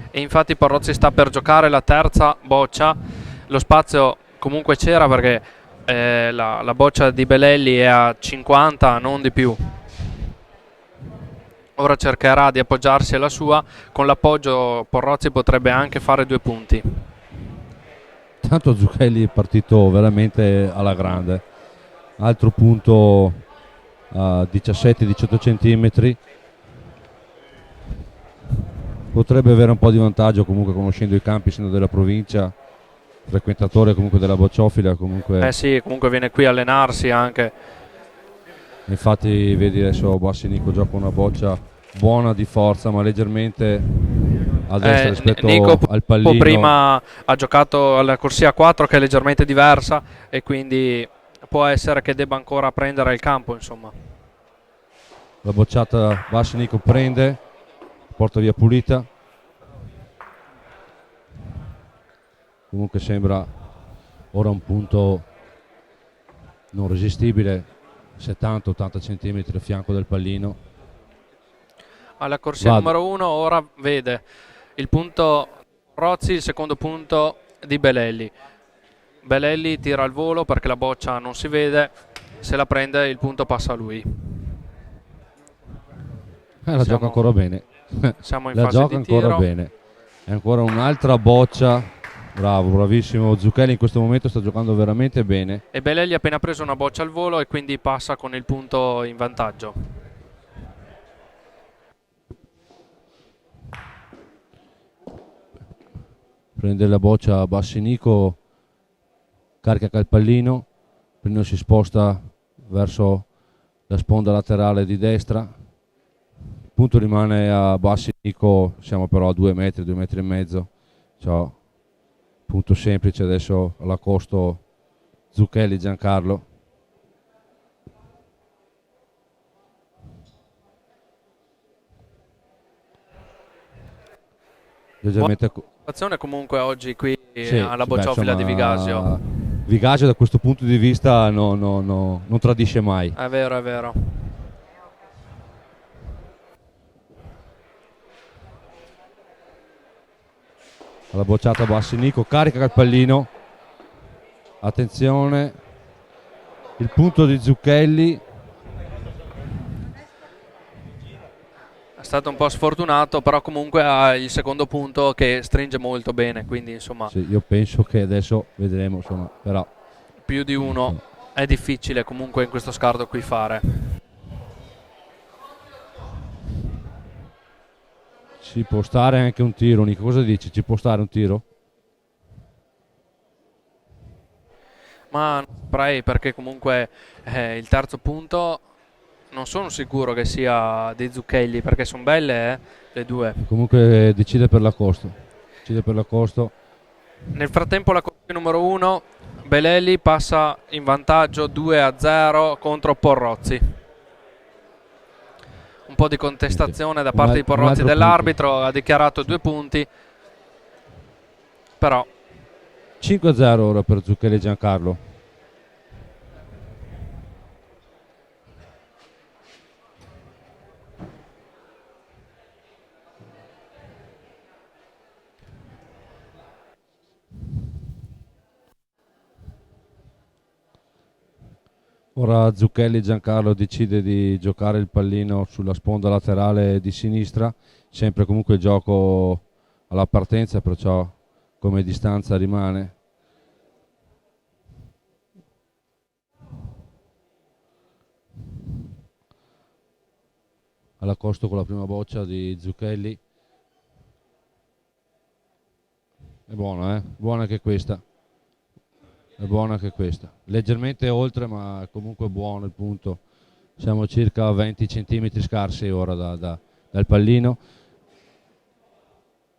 E infatti Porrozzi sta per giocare la terza boccia. Lo spazio comunque c'era perché la boccia di Bellelli è a 50, non di più. Ora cercherà di appoggiarsi alla sua. Con l'appoggio Porrozzi potrebbe anche fare 2 punti. Tanto Zucchelli è partito veramente alla grande. Altro punto a 17-18 cm. Potrebbe avere un po' di vantaggio comunque conoscendo i campi, essendo della provincia. frequentatore comunque della bocciofila, comunque. Sì, comunque viene qui a allenarsi anche. Infatti vedi adesso Bassinico gioca una boccia buona di forza, ma leggermente a destra rispetto Nico al pallino. prima ha giocato alla corsia 4 che è leggermente diversa e quindi può essere che debba ancora prendere il campo, insomma. La bocciata Bassinico prende, porta via pulita. Comunque sembra ora un punto non resistibile, 70-80 cm a fianco del pallino. Alla corsia numero 1 ora vede il punto Rozzi, il secondo punto di Belelli. Belelli tira al volo perché la boccia non si vede, se la prende il punto passa a lui. La gioca ancora bene. Siamo in la fase gioca di tiro. ancora bene. È ancora un'altra boccia. Bravo, bravissimo. Zucchelli in questo momento sta giocando veramente bene. E Belelli ha appena preso una boccia al volo e quindi passa con il punto in vantaggio. Prende la boccia Bassinico, carica il pallino, il pallino si sposta verso la sponda laterale di destra, il punto rimane a Bassinico, siamo però a 2 metri, 2 metri e mezzo, cioè, punto semplice adesso all'accosto Zucchelli Giancarlo. Leggermente Azione comunque oggi qui alla bocciofila di Vigasio. Vigasio da questo punto di vista non tradisce mai. È vero, è vero. Alla bocciata Bassinico, carica il pallino. Attenzione. Il punto di Zucchelli. È stato un po' sfortunato, però comunque ha il secondo punto che stringe molto bene, quindi insomma Sì, io penso che adesso vedremo, insomma, però più di uno è difficile comunque in questo scarto qui fare. ci può stare anche un tiro. Nico, cosa dici? Ci può stare un tiro? Ma non saprei, perché comunque il terzo punto non sono sicuro che sia dei Zucchelli, perché sono belle le due. Comunque decide per l'accosto. Decide per l'accosto. Nel frattempo la corsia numero 1, Belelli passa in vantaggio 2-0 contro Porrozzi. Un po' di contestazione da parte di Porrozzi dell'arbitro, ha dichiarato 2 punti, però 5-0 ora per Zucchelli Giancarlo. Ora Zucchelli Giancarlo decide di giocare il pallino sulla sponda laterale di sinistra, sempre comunque il gioco alla partenza, perciò come distanza rimane. All'accosto con la prima boccia di Zucchelli. È buona, buona anche questa. È buona anche questa. Leggermente oltre, ma comunque buono il punto. Siamo circa a 20 cm scarsi ora dal pallino.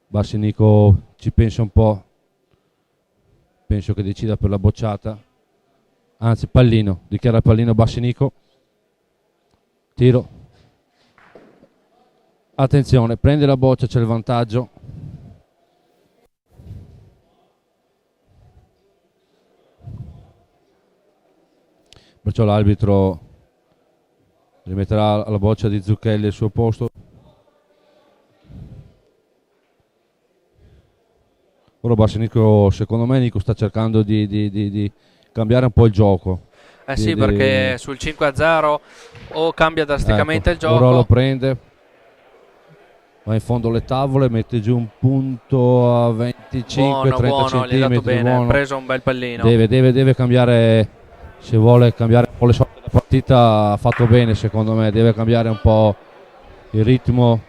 Bassinico ci pensa un po'. Penso che decida per la bocciata. Anzi, pallino. Dichiara il pallino Bassinico. Tiro. Attenzione, prende la boccia, c'è il vantaggio. Perciò l'arbitro rimetterà la boccia di Zucchelli al suo posto. Ora Bassinico, secondo me Nico sta cercando di cambiare un po' il gioco. sì, perché sul 5-0 o cambia drasticamente il gioco. Ora lo prende, va in fondo alle tavole, mette giù un punto a 25-30 cm. Gli ha dato bene, ha preso un bel pallino. Deve cambiare. Se vuole cambiare un po' le sorti della partita, ha fatto bene secondo me, deve cambiare un po' il ritmo.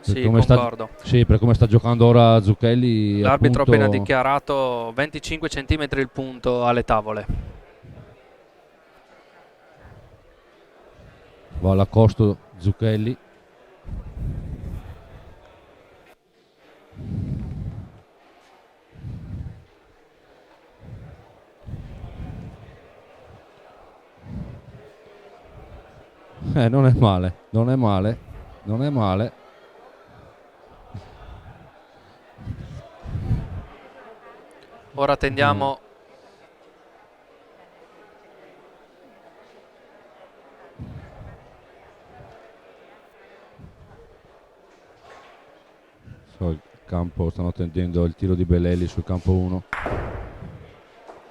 Sì, come concordo. sì, per come sta giocando ora Zucchelli, L'arbitro ha appunto, appena dichiarato 25 cm il punto alle tavole. va all'accosto Zucchelli. Non è male, non è male, non è male. Ora tendiamo Il campo, stanno tendendo il tiro di Belelli sul campo 1.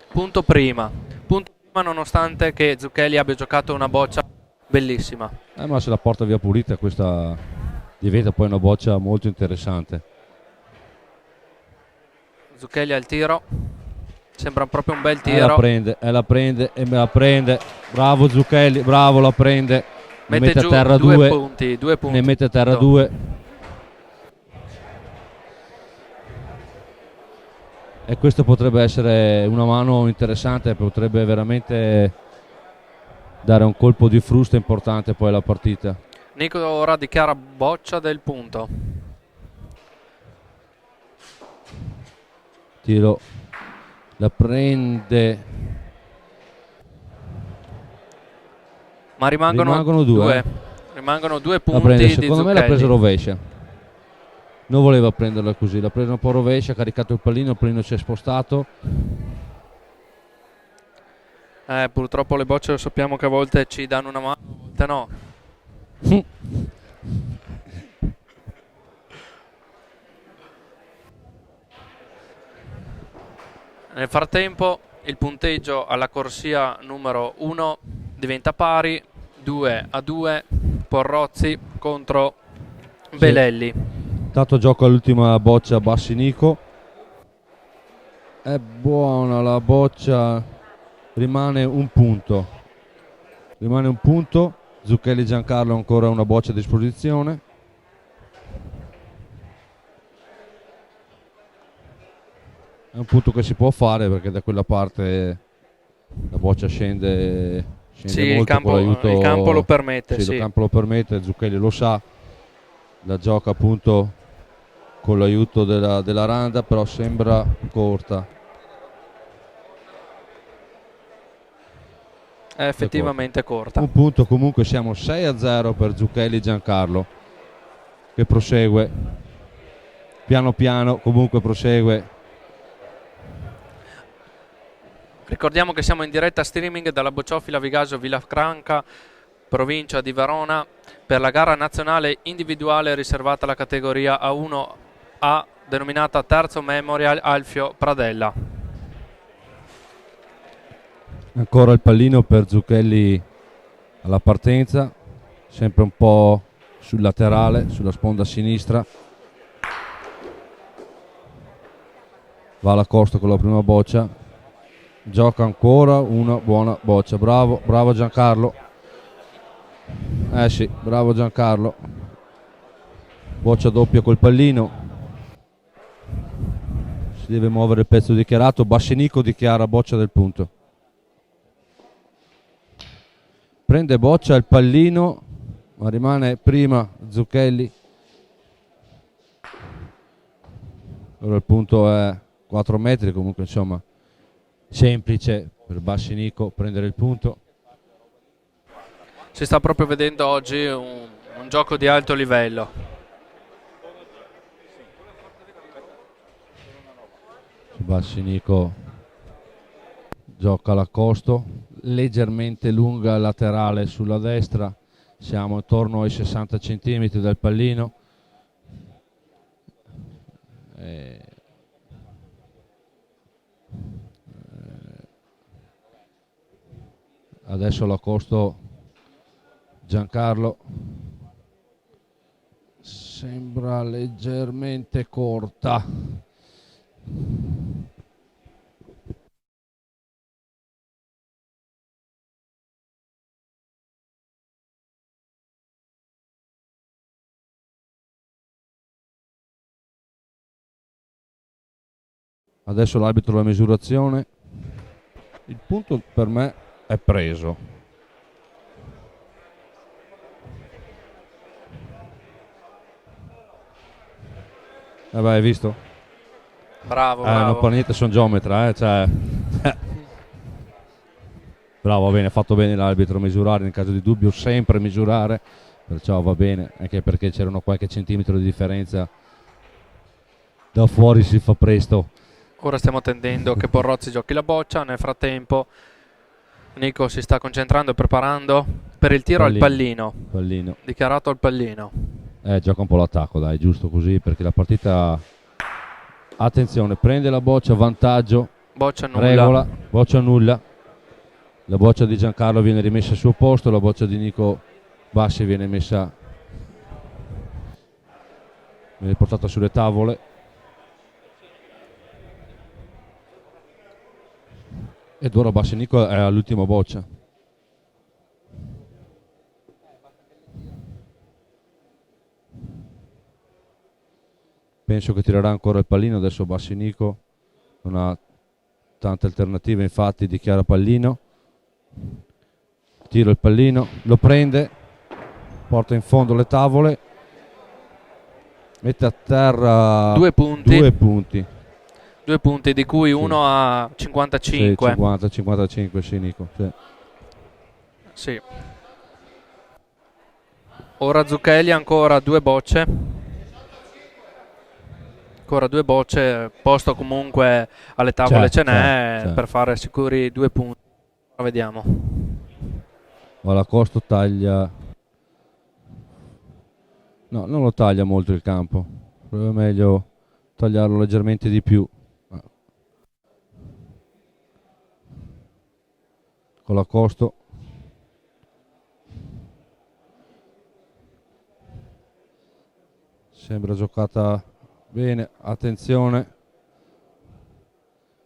punto prima. Punto prima nonostante che Zucchelli abbia giocato una boccia bellissima. Ma se la porta via pulita questa diventa poi una boccia molto interessante. Zucchelli al tiro. Sembra proprio un bel La tiro. prende, la prende e me la prende. Bravo Zucchelli, bravo, la prende. Ne mette a giù terra due 2. punti, 2 punti. Ne mette a terra 2. E questo potrebbe essere una mano interessante, potrebbe veramente dare un colpo di frusta importante poi alla partita. Nico ora dichiara boccia del punto. Tiro, la prende. Ma rimangono due. Rimangono 2 La punti prende, di secondo me l'ha Zucchelli. presa rovescia. Non voleva prenderla così, l'ha presa un po' rovescia, ha caricato il pallino si è spostato. Purtroppo le bocce lo sappiamo che a volte ci danno una mano, a volte no. Nel frattempo il punteggio alla corsia numero 1 diventa pari, 2-2, Porrozzi contro Belelli. Intanto gioca l'ultima boccia Bassinico. È buona la boccia, rimane un punto. Rimane un punto. Zucchelli Giancarlo ancora una boccia a disposizione. È un punto che si può fare perché da quella parte la boccia scende Sì, molto con l'aiuto. il campo lo permette. Sì, Sì. il campo lo permette, Zucchelli lo sa. La gioca appunto con l'aiuto della randa, però sembra corta. È effettivamente corta. Un punto, comunque siamo 6-0 per Zucchelli Giancarlo, che prosegue piano piano, comunque prosegue. Ricordiamo che siamo in diretta streaming dalla Bocciofila Vigasio Villafranca, provincia di Verona, per la gara nazionale individuale riservata alla categoria A1A, denominata Terzo Memorial Alfio Pradella. Ancora il pallino per Zucchelli alla partenza, sempre un po' sul laterale, sulla sponda sinistra. Va alla costa con la prima boccia, gioca ancora una buona boccia. Bravo, bravo Giancarlo. Sì, bravo Giancarlo. Boccia doppia col pallino. Si deve muovere il pezzo dichiarato. Bassinico dichiara boccia del punto. Prende boccia il pallino, ma rimane prima Zucchelli. Ora il punto è 4 metri, comunque insomma semplice per Bassinico prendere il punto. Si sta proprio vedendo oggi un gioco di alto livello. Bassinico gioca l'accosto, leggermente lunga laterale sulla destra, siamo intorno ai 60 cm dal pallino. Adesso l'accosto Giancarlo, sembra leggermente corta. Adesso l'arbitro la misurazione. Il punto per me è preso. Hai visto? Bravo, Non bravo. fa niente, sono geometra, cioè. Bravo, va bene, ha fatto bene l'arbitro a misurare, in caso di dubbio sempre misurare, perciò va bene, anche perché c'erano qualche centimetro di differenza. Da fuori si fa presto. Ora stiamo attendendo che Porrozzi giochi la boccia. Nel frattempo Nico si sta concentrando e preparando per il tiro al pallino. Pallino. Dichiarato al pallino. Gioca un po' l'attacco, dai, giusto così, perché la partita... Attenzione, prende la boccia, vantaggio. Boccia nulla. Regola, boccia nulla. La boccia di Giancarlo viene rimessa al suo posto, la boccia di Nico Bassi viene portata sulle tavole. Ed ora Bassi Nico è all'ultima boccia. Penso che tirerà ancora il pallino, adesso Bassi Nico non ha tante alternative, infatti dichiara pallino. Tiro il pallino, lo prende, porta in fondo le tavole, mette a terra 2 punti. 2 punti. 2 punti di cui uno a 55. 50-55, sì Nico. Sì. Sì. Ora Zucchelli ancora 2 bocce. Ancora 2 bocce, posto comunque alle tavole ce n'è certo. per fare sicuri 2 punti. Ora vediamo. Valacosto taglia. No, non lo taglia molto il campo. È meglio tagliarlo leggermente di più. Valacosto. Sembra giocata bene, attenzione.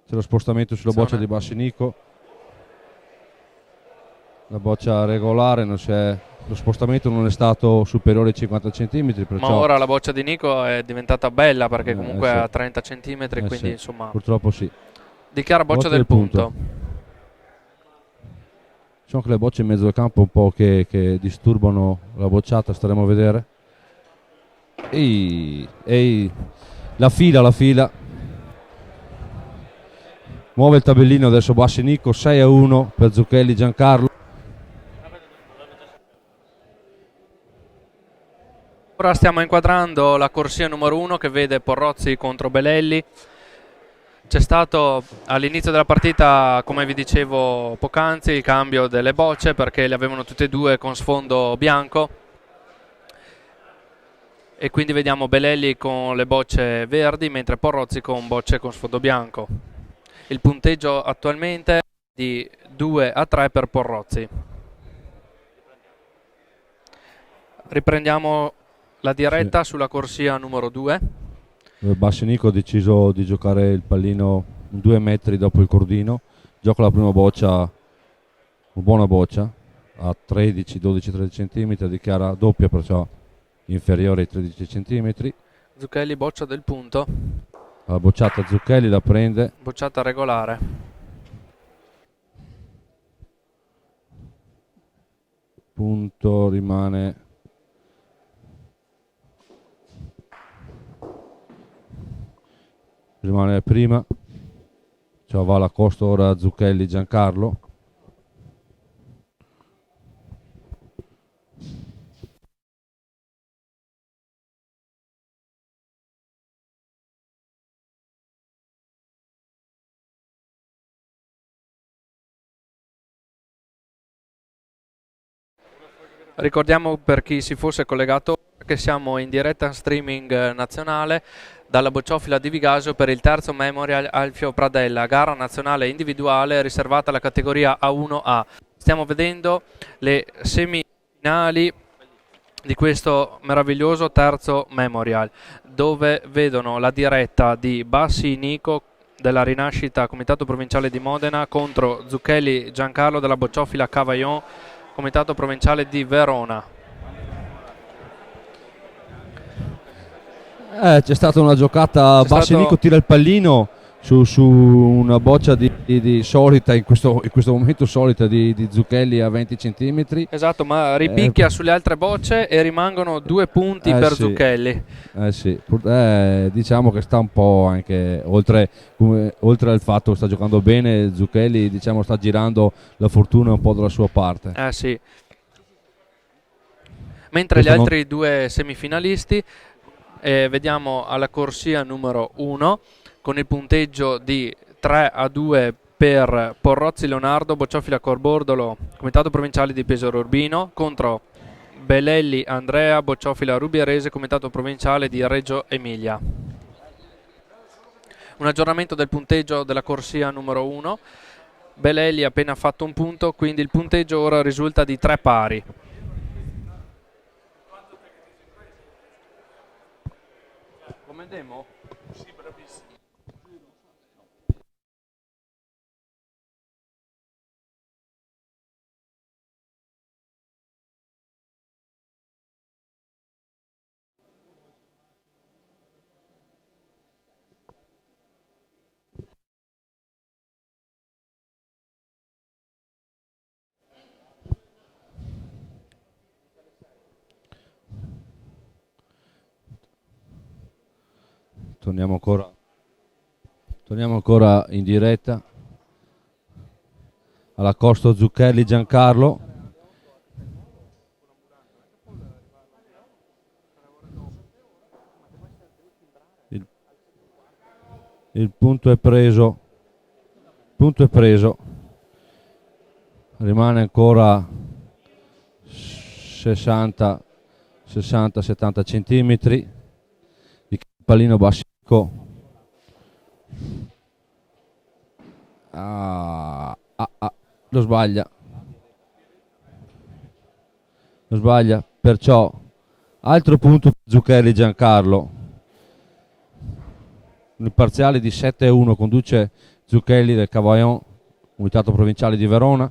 C'è lo spostamento sulla boccia di Bassi Nico. La boccia regolare, lo spostamento non è stato superiore ai 50 cm. Ma ora la boccia di Nico è diventata bella perché comunque sì. è a 30 cm, quindi sì. insomma... Purtroppo sì. Dichiara boccia del punto. Ci sono anche le bocce in mezzo al campo un po' che disturbano la bocciata, staremo a vedere. Ehi, la fila. Muove il tabellino adesso Bassi Nico, 6-1 per Zucchelli Giancarlo. Ora stiamo inquadrando la corsia numero 1 che vede Porrozzi contro Belelli. C'è stato all'inizio della partita, come vi dicevo poc'anzi, il cambio delle bocce perché le avevano tutte e due con sfondo bianco. E quindi vediamo Belelli con le bocce verdi mentre Porrozzi con bocce con sfondo bianco. Il punteggio attualmente è di 2-3 per Porrozzi. Riprendiamo la diretta sulla corsia numero 2. Bassi Nico ha deciso di giocare il pallino 2 metri dopo il cordino. Gioca la prima boccia, una buona boccia, a 12-13 cm, dichiara doppia, perciò inferiore ai 13 cm. Zucchelli boccia del punto. La bocciata Zucchelli la prende. Bocciata regolare. Punto rimane prima. Cioè va la costa ora Zucchelli Giancarlo. Ricordiamo per chi si fosse collegato che siamo in diretta streaming nazionale dalla bocciofila di Vigasio per il terzo Memorial Alfio Pradella, gara nazionale individuale riservata alla categoria A1A. Stiamo vedendo le semifinali di questo meraviglioso terzo Memorial, dove vedono la diretta di Bassi Nico della Rinascita Comitato Provinciale di Modena contro Zucchelli Giancarlo della bocciofila Cavaillon Comitato Provinciale di Verona. C'è stata una giocata, Bassi Nico tira il pallino su una boccia di solita, in questo momento solita di Zucchelli a 20 centimetri. Esatto, ma ripicchia sulle altre bocce e rimangono 2 punti per sì. Zucchelli. Sì, diciamo che sta un po' anche oltre al fatto che sta giocando bene, Zucchelli diciamo sta girando la fortuna un po' dalla sua parte. Sì. Mentre gli altri due semifinalisti vediamo alla corsia numero 1 con il punteggio di 3-2 per Porrozzi Leonardo, Bocciofila Corbordolo, Comitato Provinciale di Pesaro Urbino, contro Belelli Andrea, Bocciofila Rubierese, Comitato Provinciale di Reggio Emilia. Un aggiornamento del punteggio della corsia numero 1. Belelli ha appena fatto un punto, quindi il punteggio ora risulta di 3 pari. Come demo? Sì, bravissimo. Torniamo ancora in diretta alla Costo Zucchelli Giancarlo. Il punto è preso. Rimane ancora 60-70 centimetri di pallino bassico. Lo sbaglia, perciò altro punto per Zucchelli Giancarlo. Il parziale di 7-1 conduce Zucchelli del Cavaillon, Comitato Provinciale di Verona.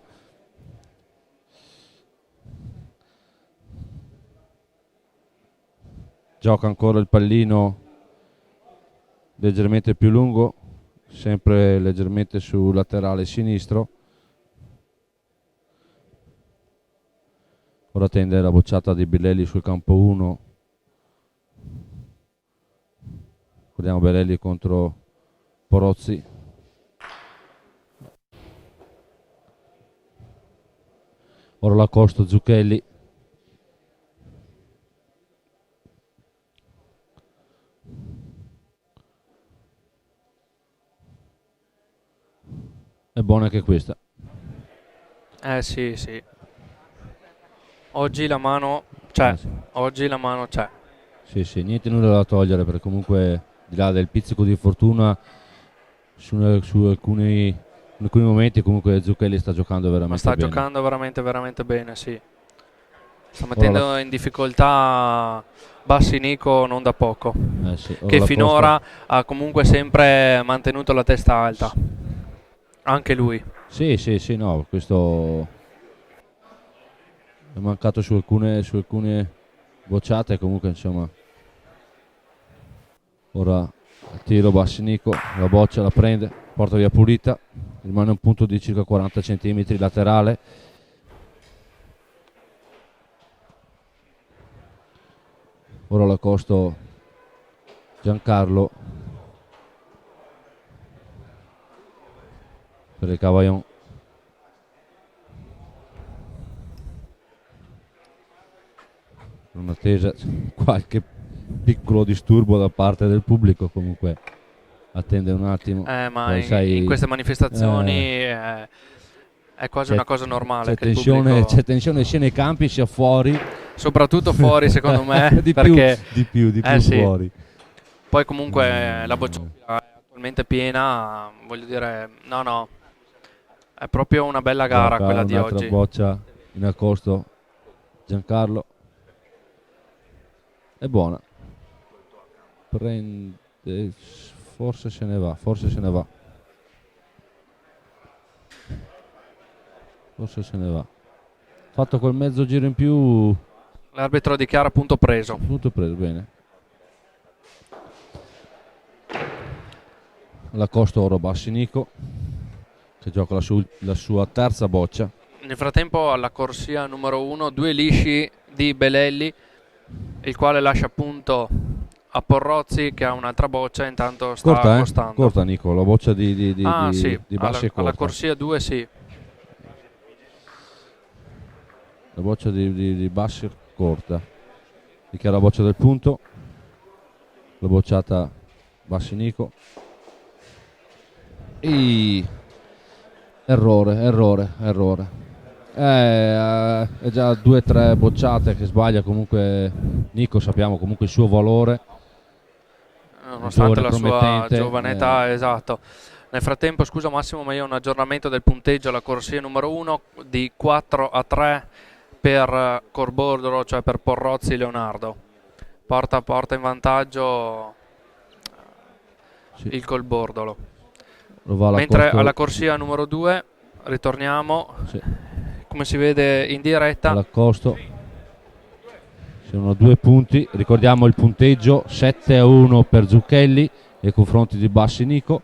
Gioca ancora il pallino leggermente più lungo, sempre leggermente sul laterale sinistro. Ora tende la bocciata di Belelli sul campo 1. Guardiamo Belelli contro Porozzi. Ora la Costo Zucchelli. È buona anche questa. Sì. Oggi la mano c'è. Sì. Oggi la mano c'è. Sì, niente nulla da togliere, perché comunque di là del pizzico di fortuna su alcuni momenti comunque Zucchelli sta giocando veramente bene. Giocando veramente bene, sì. Sta mettendo in difficoltà Bassinico non da poco, Sì. che finora ha comunque sempre mantenuto la testa alta. Anche lui. Sì, no, questo è mancato su alcune bocciate, comunque insomma. Ora il tiro Bassinico, la boccia la prende, porta via pulita, rimane un punto di circa 40 cm laterale. Ora la Costo Giancarlo per il Cavaillon. In attesa qualche piccolo disturbo da parte del pubblico, comunque attende un attimo. Ma in queste manifestazioni è quasi una cosa normale. C'è tensione sia nei campi sia fuori. Soprattutto fuori, secondo me. di più sì. Fuori. Poi comunque la bocciofila è attualmente piena, voglio dire, no, è proprio una bella gara quella di oggi. Boccia in accosto Giancarlo. È buona. Prende, forse se ne va. Fatto quel mezzo giro in più. L'arbitro dichiara punto preso. Punto preso, bene. alla costa ora Bassi Nico, che gioca la sua terza boccia. Nel frattempo alla corsia numero 1 2 lisci di Belelli, il quale lascia appunto a Porrozzi che ha un'altra boccia, intanto sta accostando. Corta Nico, la boccia di sì, Bassi è corta. alla corsia 2 sì. La boccia di Bassi è corta. Dichiara la boccia del punto. La bocciata Bassi Nico. Errore. È già 2-3 bocciate che sbaglia comunque Nico, sappiamo comunque il suo valore. Nonostante la sua giovane età, esatto. Nel frattempo, scusa Massimo, ma io ho un aggiornamento del punteggio alla corsia numero 1 di 4-3 per Corbordolo, cioè per Porrozzi Leonardo. Porta in vantaggio il Colbordolo. Mentre alla corsia numero 2 ritorniamo, come si vede in diretta, all'accosto sono 2 punti, ricordiamo il punteggio 7-1 per Zucchelli nei confronti di Bassi Nico.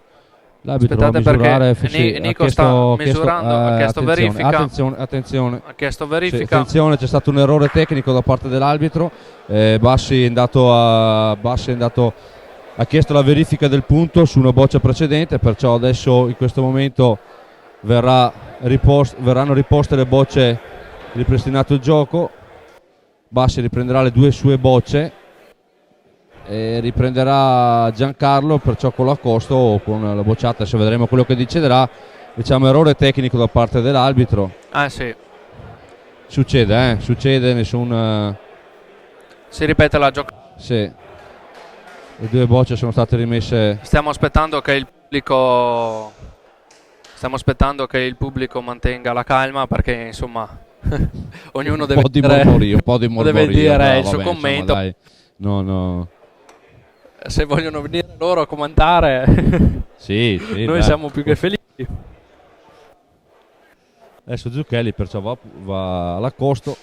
L'arbitro va a misurare, Nico sta misurando, ha chiesto verifica. Attenzione. Ha chiesto verifica. Attenzione, c'è stato un errore tecnico da parte dell'arbitro. Bassi è andato ha chiesto la verifica del punto su una boccia precedente, perciò adesso in questo momento verranno riposte le bocce, ripristinato il gioco. Bassi riprenderà le 2 sue bocce e riprenderà Giancarlo, perciò con l'accosto o con la bocciata, adesso vedremo quello che deciderà. Diciamo errore tecnico da parte dell'arbitro. Sì. Succede, nessun... Si ripete la giocata. Sì. Le 2 bocce sono state rimesse. Stiamo aspettando che il pubblico mantenga la calma, perché insomma ognuno deve dire il suo commento. Insomma, dai. No. Se vogliono venire loro a commentare, sì, noi siamo più che felici. Adesso Zucchelli perciò va all'accosto.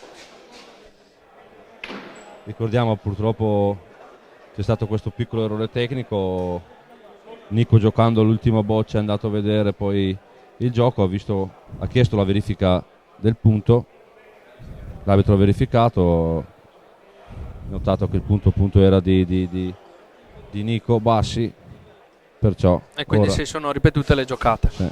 Ricordiamo, purtroppo c'è stato questo piccolo errore tecnico. Nico, giocando l'ultima boccia, è andato a vedere poi il gioco, ha chiesto la verifica del punto. L'arbitro ha verificato, ha notato che il punto era di Nico Bassi, perciò e quindi ora si sono ripetute le giocate. Sì.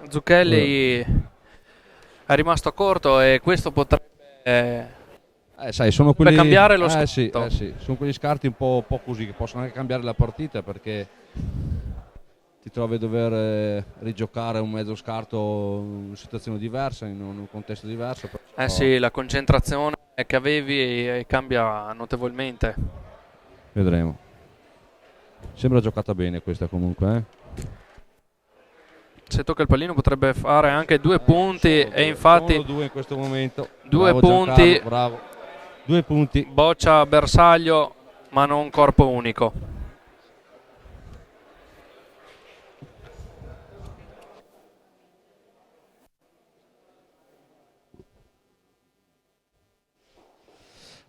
Zucchelli è rimasto corto e questo potrebbe sono quelli, cambiare lo scarto. Sì. Sono quegli scarti un po' così che possono anche cambiare la partita, perché ti trovi a dover rigiocare un mezzo scarto in una situazione diversa, in un contesto diverso. Sì, la concentrazione che avevi cambia notevolmente. Vedremo. Sembra giocata bene questa comunque. Se tocca il pallino potrebbe fare anche 2 punti e infatti sono 2 in questo momento. 2 punti. Bravo. 2 punti. Boccia bersaglio, ma non corpo unico.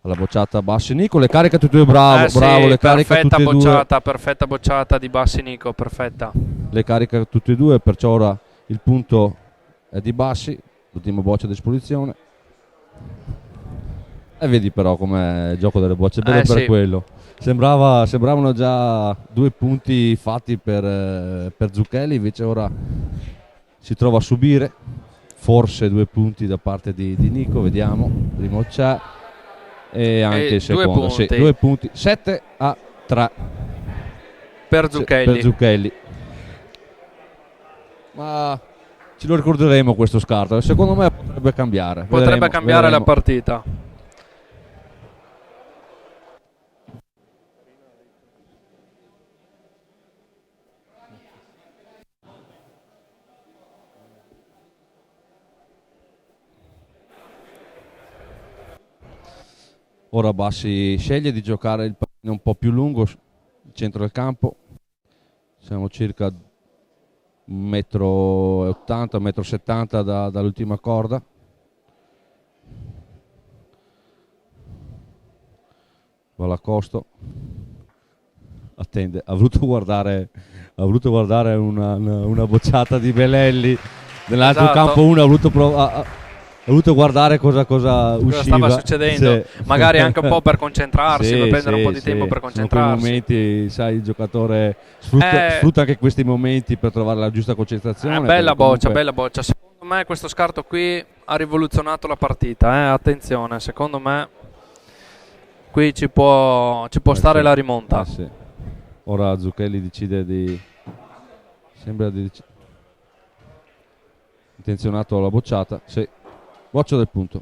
Alla bocciata Bassi Nico, le carica tutte e due, bravo, le carica tutte e due. Perfetta bocciata di Bassi Nico, perfetta. Le carica tutte e due, perciò ora il punto è di Bassi, l'ultima boccia a disposizione. E vedi però com'è il gioco delle bocce, bello per quello. Sembravano già 2 punti fatti per Zucchelli, invece ora si trova a subire forse 2 punti da parte di Nico, vediamo, primo c'è. E anche il secondo, 2 punti, 7-3 per Zucchelli. Ma ce lo ricorderemo questo scarto, secondo me potrebbe cambiare. Vedremo. La partita. Ora Bassi sceglie di giocare il pallino un po' più lungo, il centro del campo. Siamo circa 1,80 m, 1,70 m dall'ultima corda. Palla Costo attende, ha voluto guardare una bocciata di Belelli nell'altro Esatto. campo 1, ha voluto guardare cosa usciva, Cosa stava succedendo, Sì. magari anche un po' per concentrarsi, Sì, per prendere un sì, po' di tempo sì. per Sono concentrarsi. quei momenti, sai, il giocatore sfrutta anche questi momenti per trovare la giusta concentrazione. Bella perché comunque- bella boccia. Secondo me questo scarto qui ha rivoluzionato la partita, attenzione, secondo me qui ci può stare sì. la rimonta. Sì. Ora Zucchelli decide sembra intenzionato alla bocciata. Sì. Boccia del punto.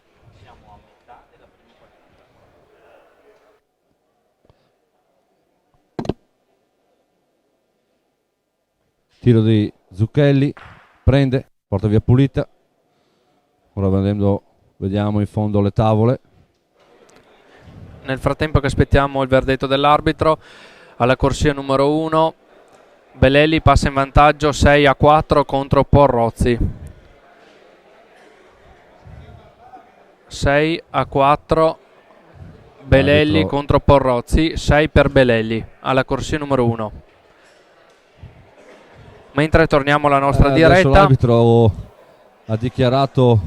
Tiro di Zucchelli, prende, porta via pulita. Ora vediamo in fondo le tavole. Nel frattempo che aspettiamo il verdetto dell'arbitro, alla corsia numero 1 Belelli passa in vantaggio 6-4 contro Porrozzi. 6-4 Belelli Arbitro. contro Porrozzi, 6 per Belelli alla corsia numero 1. Mentre torniamo alla nostra Adesso diretta, l'arbitro ha dichiarato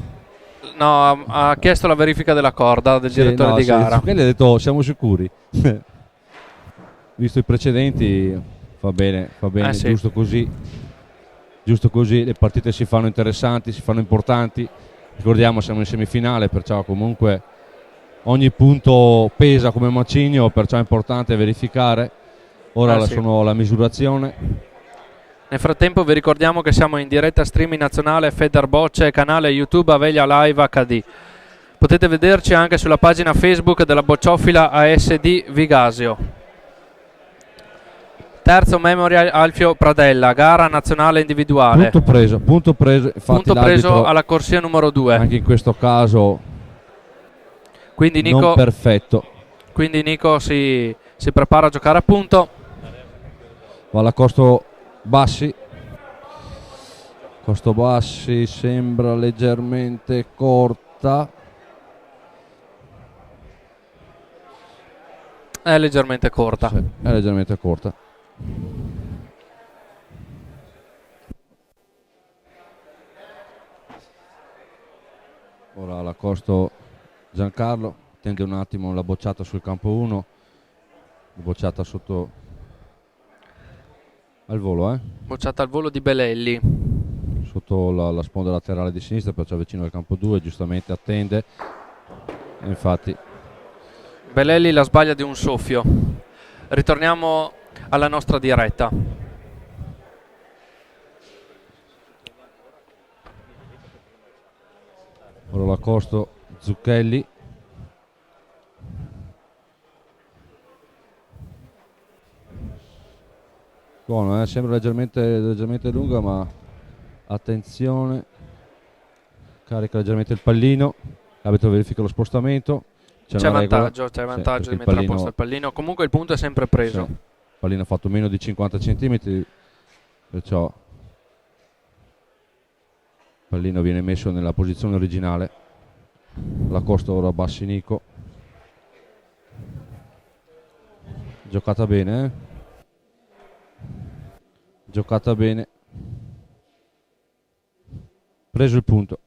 no, ha chiesto la verifica della corda del direttore di gara. Zucchelli ha detto siamo sicuri. Visto i precedenti va bene, Sì. giusto così, le partite si fanno interessanti, si fanno importanti. Ricordiamo siamo in semifinale, perciò comunque ogni punto pesa come macigno, perciò è importante verificare. Ora Sì. sono la misurazione. Nel frattempo vi ricordiamo che siamo in diretta streaming nazionale Federbocce, canale YouTube Avelia Live HD. Potete vederci anche sulla pagina Facebook della Bocciofila ASD Vigasio. Terzo Memorial Alfio Pradella, gara nazionale individuale. Punto preso. Infatti Punto preso l'arbitro alla corsia numero 2. anche in questo caso Quindi non Nico, perfetto. quindi Nico si prepara a giocare a punto. Va alla Costo Bassi. Costo Bassi sembra leggermente corta. È leggermente corta. Sì, è leggermente corta. Ora la Costo Giancarlo tende un attimo la bocciata sul campo 1, la bocciata sotto al volo, Bocciata al volo di Belelli. sotto la sponda laterale di sinistra, perciò vicino al campo 2, giustamente attende. E infatti Belelli la sbaglia di un soffio. Ritorniamo alla nostra diretta. ora la Costo Zucchelli. Buono, sembra leggermente lunga, ma attenzione, carica leggermente il pallino, l'arbitro verifica lo spostamento, C'è una regola. vantaggio, c'è Sì, vantaggio di perché mettere a posto il pallino. Comunque il punto è sempre preso. sì, il pallino ha fatto meno di 50 cm, perciò il pallino viene messo nella posizione originale. La Costa ora Bassi Nico, giocata bene, giocata bene, preso il punto.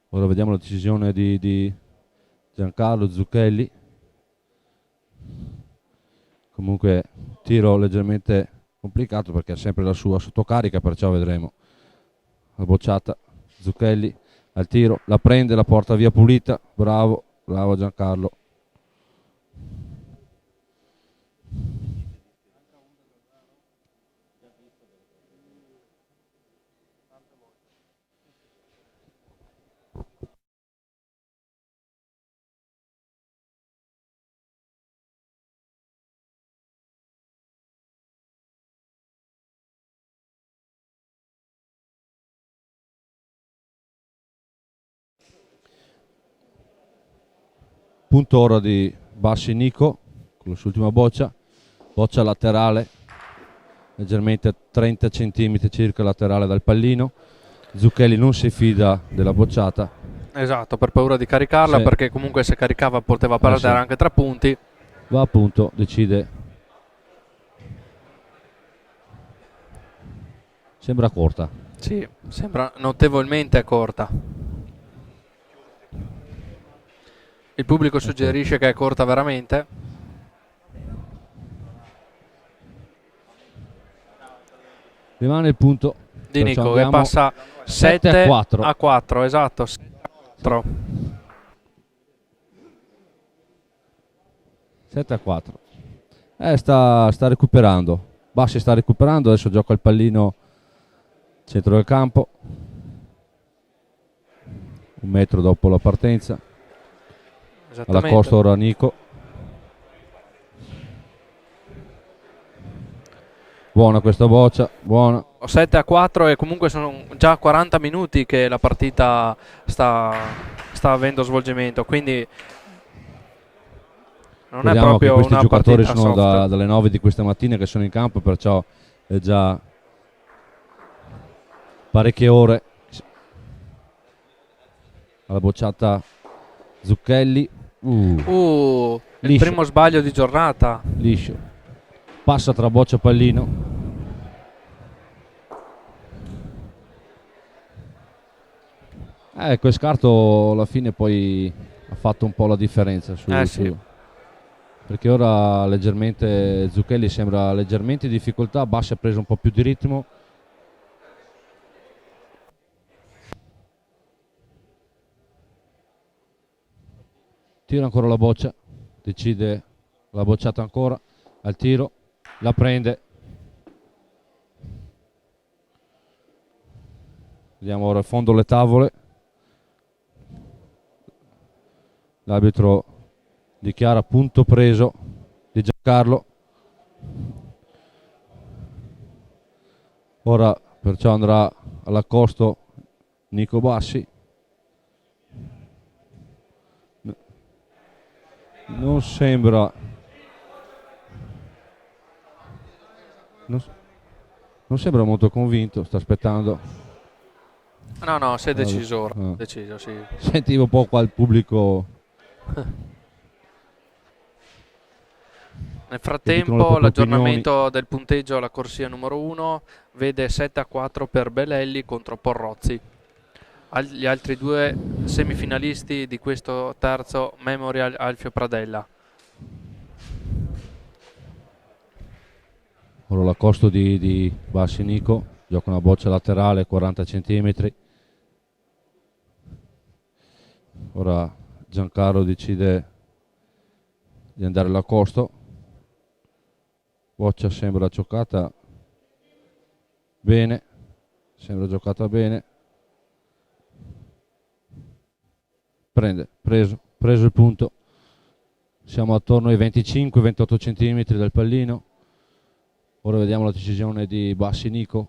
Ora vediamo la decisione di Giancarlo Zucchelli. Comunque tiro leggermente complicato perché ha sempre la sua sottocarica, perciò vedremo. La bocciata, Zucchelli al tiro, la prende, la porta via pulita, bravo Giancarlo. Punto ora di Bassi Nico con la sua ultima boccia laterale, leggermente 30 cm circa laterale dal pallino. Zucchelli non si fida della bocciata, Esatto, per paura di caricarla, Sì. perché comunque se caricava poteva perdere sì. anche 3 punti. Va appunto, decide. Sembra corta. Sì, sembra notevolmente corta. Il pubblico suggerisce che è corta veramente. Rimane il punto Di perciò Nico che andiamo passa 7 7 a 4. a 4, esatto. 7 a 4. 7 a 4. Sta recuperando. Bassi sta recuperando, adesso gioca il pallino centro del campo. 1 metro dopo la partenza. Alla Esattamente. costa ora Nico. Buona questa boccia, buona. 7 a 4 e comunque sono già 40 minuti che la partita sta avendo svolgimento, quindi non è Vediamo che proprio questi una giocatori partita sono soft. dalle 9 di questa mattina che sono in campo, perciò è già parecchie ore. Alla bocciata Zucchelli. Il Liscio. primo sbaglio di giornata. Liscio. Passa tra boccia e pallino. Quel scarto alla fine poi ha fatto un po' la differenza Sì. perché ora leggermente Zucchelli sembra leggermente in difficoltà. Bassi ha preso un po' più di ritmo. Tira ancora la boccia, decide la bocciata ancora al tiro, la prende. Vediamo ora il fondo le tavole. L'arbitro dichiara punto preso di Giancarlo. Ora perciò andrà all'accosto Nico Bassi. Non sembra non sembra molto convinto, sta aspettando. No, si è deciso ora. Deciso, sì. Sentivo un po' qua il pubblico. Nel Che dicono le frattempo proprie l'aggiornamento del punteggio alla corsia numero 1 vede 7 a 4 per Belelli contro Porrozzi. Gli altri due semifinalisti di questo terzo Memorial Alfio Pradella. Ora l'accosto di Bassi Nico, gioca una boccia laterale 40 cm. Ora Giancarlo decide di andare all'accosto. Boccia sembra giocata bene, preso il punto. Siamo attorno ai 25-28 cm del pallino. Ora vediamo la decisione di Bassi Nico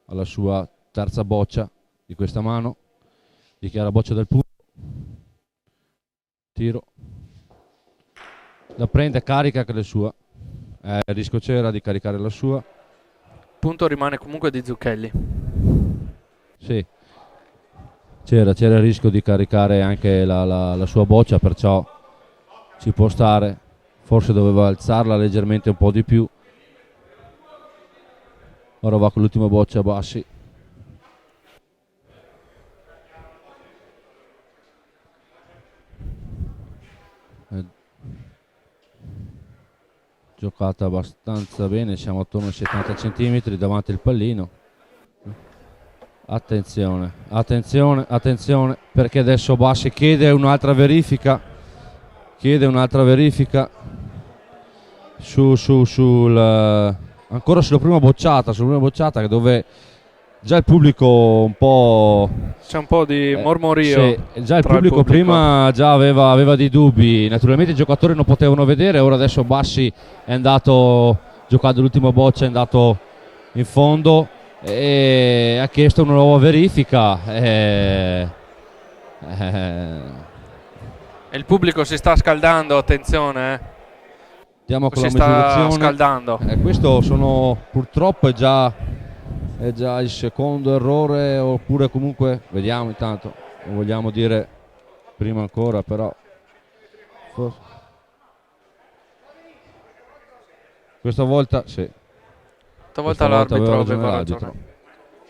alla sua terza boccia di questa mano. Dichiara boccia del punto. Tiro. La prende, carica che è sua. Il rischio c'era di caricare la sua. Punto rimane comunque di Zucchelli. Sì. C'era il rischio di caricare anche la sua boccia, perciò ci può stare. Forse doveva alzarla leggermente un po' di più. Ora va con l'ultima boccia Bassi. Giocata abbastanza bene, siamo attorno ai 70 cm davanti al pallino. Attenzione, perché adesso Bassi chiede un'altra verifica. Ancora sulla prima bocciata, dove già il pubblico un po'. C'è un po' di mormorio. Sì, già il pubblico prima già aveva dei dubbi. Naturalmente i giocatori non potevano vedere. Ora adesso Bassi è andato, giocando l'ultima boccia, è andato in fondo e ha chiesto una nuova verifica. E il pubblico si sta scaldando, attenzione. Andiamo con si la sta misurazione. scaldando. Questo purtroppo è già È già il secondo errore, oppure comunque vediamo intanto, non vogliamo dire prima ancora, però questa volta sì. Stavolta Questa volta aveva l'arbitro ragione aveva l'arbitro. ragione.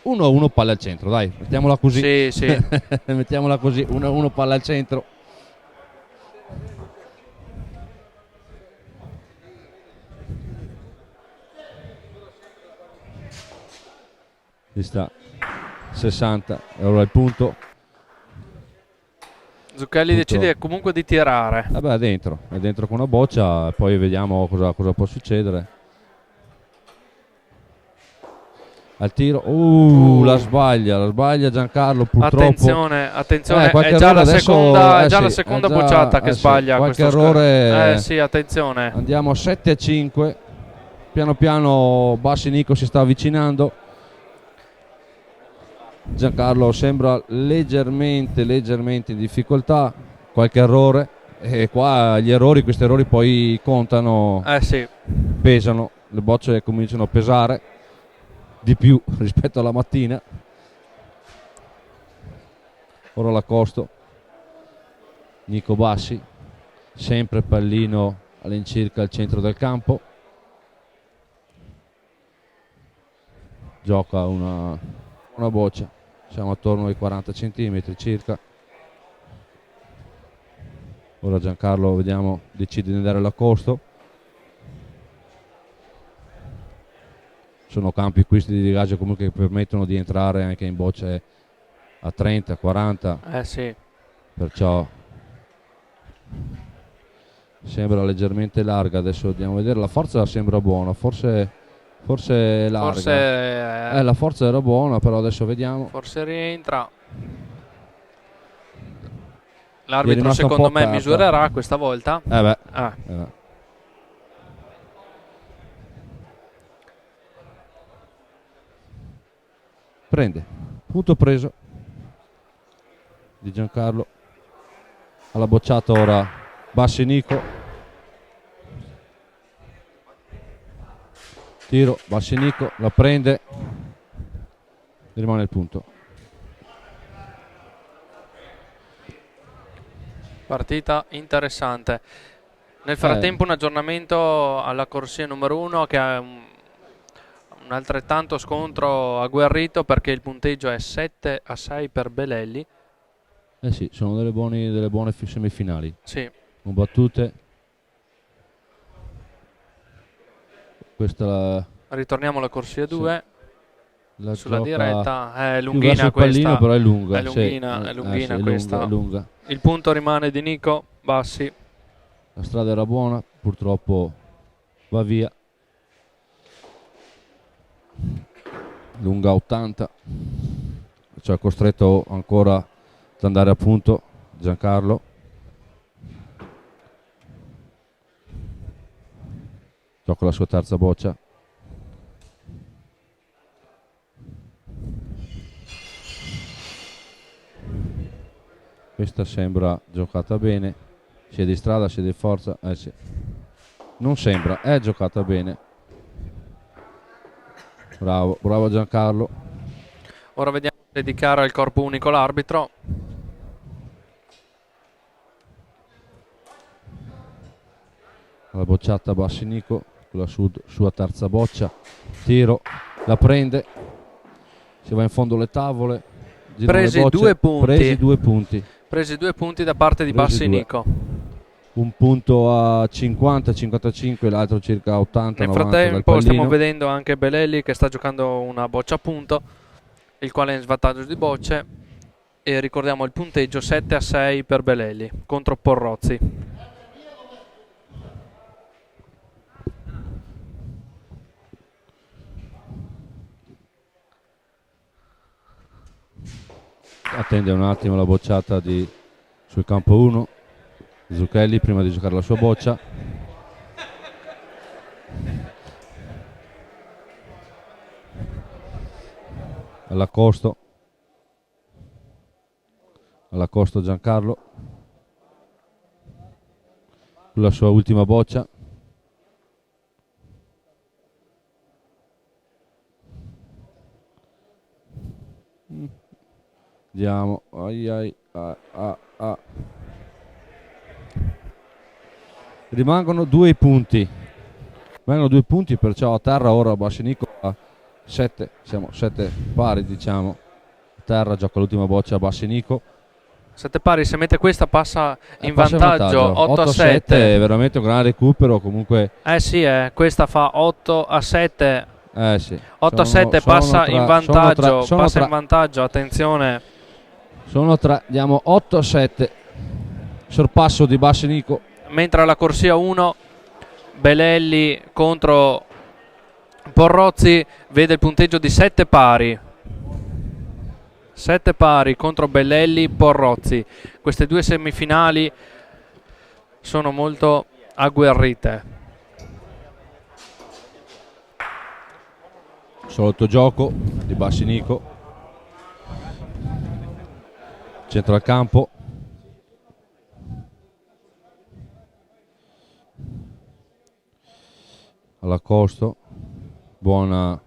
1-1 palla al centro, dai, mettiamola così. Sì, sì. Mettiamola così, 1-1 palla al centro. Ci sta 60, e ora il punto. Zucchelli decide comunque di tirare. Vabbè, è dentro con una boccia, poi vediamo cosa può succedere. Al tiro, la sbaglia Giancarlo, purtroppo. Attenzione, è qualche già la errore seconda, adesso, la seconda bocciata che sbaglia. Qualche questo errore. sì, attenzione. Andiamo a 7-5. Piano piano Bassinico si sta avvicinando. Giancarlo sembra leggermente in difficoltà. Qualche errore. E qua questi errori poi contano, Sì. pesano. Le bocce cominciano a pesare di più rispetto alla mattina. Ora l'accosto, Nico Bassi, sempre pallino all'incirca al centro del campo, gioca una boccia, siamo attorno ai 40 cm circa. Ora Giancarlo, vediamo, decide di andare all'accosto. Sono campi questi di digaggio comunque che permettono di entrare anche in bocce a 30, 40. Sì. Perciò sembra leggermente larga. Adesso andiamo a vedere. La forza sembra buona, forse è larga. La forza era buona, però adesso vediamo. Forse rientra. È L'arbitro rimasta un secondo po' me aperta. misurerà questa volta. Prende, punto preso di Giancarlo. Alla bocciata ora Bassinico. Tiro, Bassinico la prende, rimane il punto. Partita interessante. Nel frattempo un aggiornamento alla corsia numero 1 che ha un altrettanto scontro agguerrito, perché il punteggio è 7-6 per Belelli. Sì, sono delle buone semifinali. Sì. Combattute. Questa Ritorniamo alla corsia 2. La sulla gioca diretta è più lunghina verso il questa, pallino, però è lunga. è lunghina sì, questa. è lunga. Il punto rimane di Nico Bassi. La strada era buona, purtroppo va via. Lunga 80, cioè costretto ancora ad andare a punto Giancarlo. Gioca la sua terza boccia. Questa sembra giocata bene, sia di strada sia di forza. Sì. Non sembra, è giocata bene. Bravo Giancarlo. Ora vediamo se dichiara il corpo unico l'arbitro. La bocciata Bassinico con la sua terza boccia. Tiro, la prende, si va in fondo alle tavole. Presi 2 punti. Presi 2 punti da parte di Bassinico. Un punto a 50-55, l'altro circa a 80. Nel frattempo stiamo vedendo anche Belelli che sta giocando una boccia a punto, il quale è in svantaggio di bocce, e ricordiamo il punteggio 7-6 per Belelli contro Porrozzi. Attende un attimo la bocciata sul campo 1 Zucchelli prima di giocare la sua boccia. All'accosto Giancarlo con la sua ultima boccia. Vediamo. Rimangono 2 punti. Rimangono 2 punti, perciò a terra ora Bassinico a 7. Siamo 7 pari, diciamo. A terra gioca l'ultima boccia Bassinico. 7 pari, se mette questa passa in Passa in vantaggio, 8 a 7. È veramente un gran recupero comunque. Sì, questa fa 8 a 7. Sì. 8 a 7 passa in vantaggio, passa in vantaggio, attenzione. Sono 3, diamo 8 a 7. Sorpasso di Bassinico. Mentre alla corsia 1 Belelli contro Porrozzi vede il punteggio di 7 pari. 7 pari contro Belelli, Porrozzi. Queste due semifinali sono molto agguerrite. Solito gioco di Bassinico. Centro al campo. All'accosto. Buona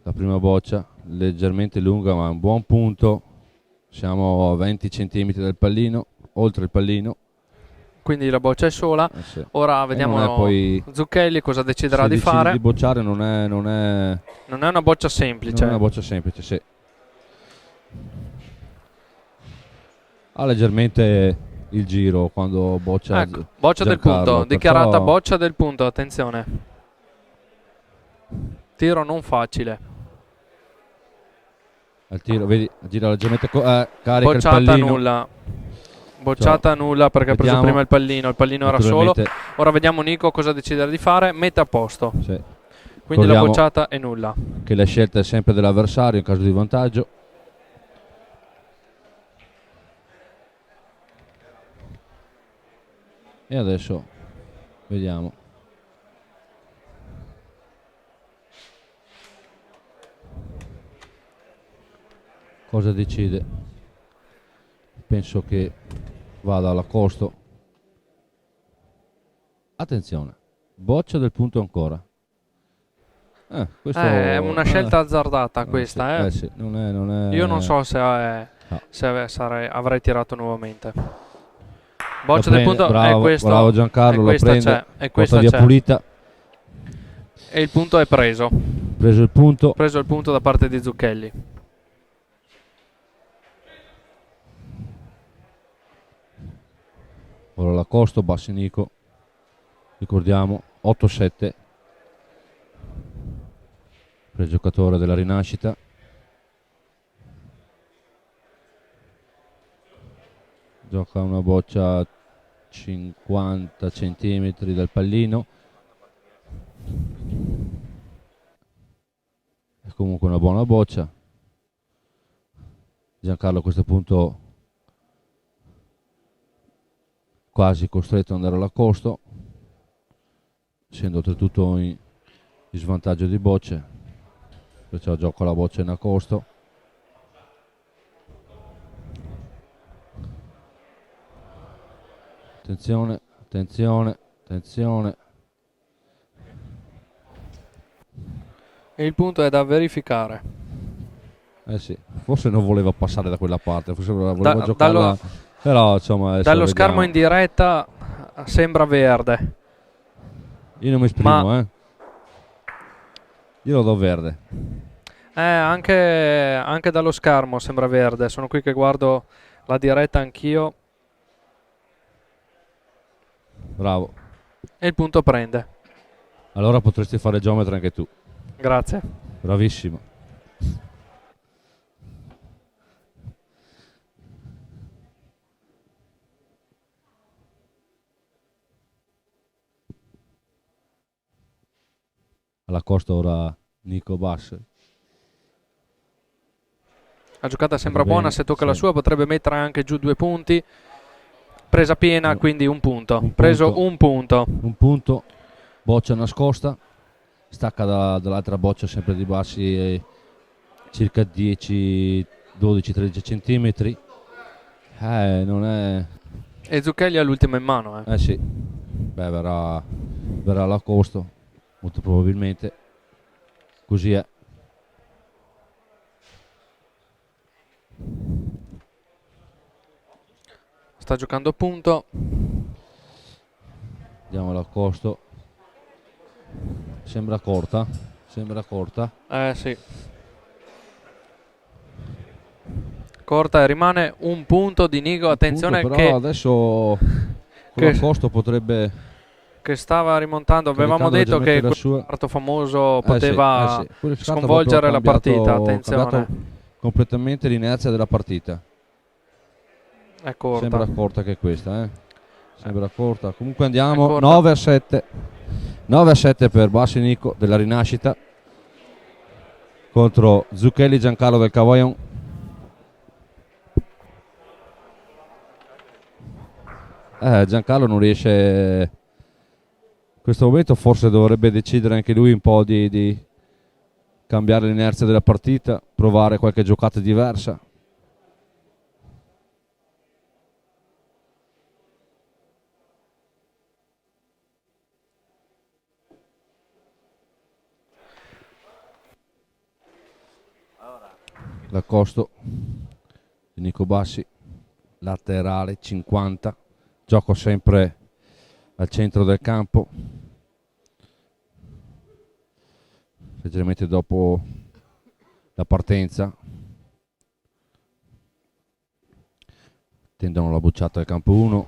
la prima boccia, leggermente lunga ma un buon punto. Siamo a 20 cm dal pallino, oltre il pallino. Quindi la boccia è sola. Sì. Ora vediamo poi, Zucchelli cosa deciderà di fare. Di bocciare non è una boccia semplice. Non è una boccia semplice, sì. Ha leggermente il giro quando boccia. Ecco, boccia del Giancarlo, punto, dichiarata boccia del punto, attenzione. Tiro non facile. Al tiro, vedi, gira leggermente carica Bocciata il pallino. nulla. Bocciata nulla perché ha preso prima il pallino era solo. Ora vediamo Nico cosa decidere di fare, mette a posto. Sì. Quindi la bocciata è nulla. Che la scelta è sempre dell'avversario in caso di vantaggio. E adesso vediamo. Cosa decide? Penso che vada all'accosto. Attenzione, boccia del punto ancora. È una scelta azzardata questa. Sì, non è... Io non so se avrei tirato nuovamente. Boccia del punto bravo, è questo. Bravo Giancarlo, lo prende. E questa via pulita. E il punto è preso. Preso il punto da parte di Zucchelli. Ora l'accosto, Bassinico. Ricordiamo 8-7 per il giocatore della rinascita. Gioca una boccia 50 cm dal pallino. È comunque una buona boccia. Giancarlo a questo punto quasi costretto ad andare all'accosto, essendo oltretutto in svantaggio di bocce, perciò gioco la boccia in accosto. Attenzione, attenzione, attenzione. E il punto è da verificare. Sì, forse non voleva passare da quella parte, forse voleva giocarla, però insomma dallo schermo in diretta sembra verde. Io non mi esprimo, io lo do verde. Anche dallo schermo sembra verde. Sono qui che guardo la diretta anch'io. Bravo. E il punto prende. Allora potresti fare geometra anche tu. Grazie. Bravissimo. Alla costa ora Nico Bass. La giocata sembra buona, se tocca la sua potrebbe mettere anche giù 2 punti. Presa piena, quindi un punto. Preso un punto. Un punto, boccia nascosta, stacca dall'altra boccia sempre di Bassi circa 10, 12, 13 centimetri. Non è... E Zucchelli ha l'ultima in mano. Sì, beh, verrà all'accosto, molto probabilmente. Così è. sta giocando a punto. Diamo la costo. Sembra corta. Sì. Corta e rimane un punto di Nico. Attenzione Punto, però che, adesso con che- la costo potrebbe che stava rimontando. Avevamo Caricando detto che leggermente quel la sua- quarto famoso poteva sì. Pure Scatta sconvolgere la proprio ha partita. cambiato Attenzione, completamente l'inerzia della partita. è corta. Sembra corta che questa, Sembra corta. Comunque È andiamo corta. 9-7. 9-7 per Bassi Nico della Rinascita contro Zucchelli Giancarlo del Cavaillon. Giancarlo non riesce. In questo momento forse dovrebbe decidere anche lui un po' di cambiare l'inerzia della partita, provare qualche giocata diversa. L'accosto di Nico Bassi, laterale 50, gioco sempre al centro del campo, leggermente dopo la partenza. Tendono la bocciata del campo 1.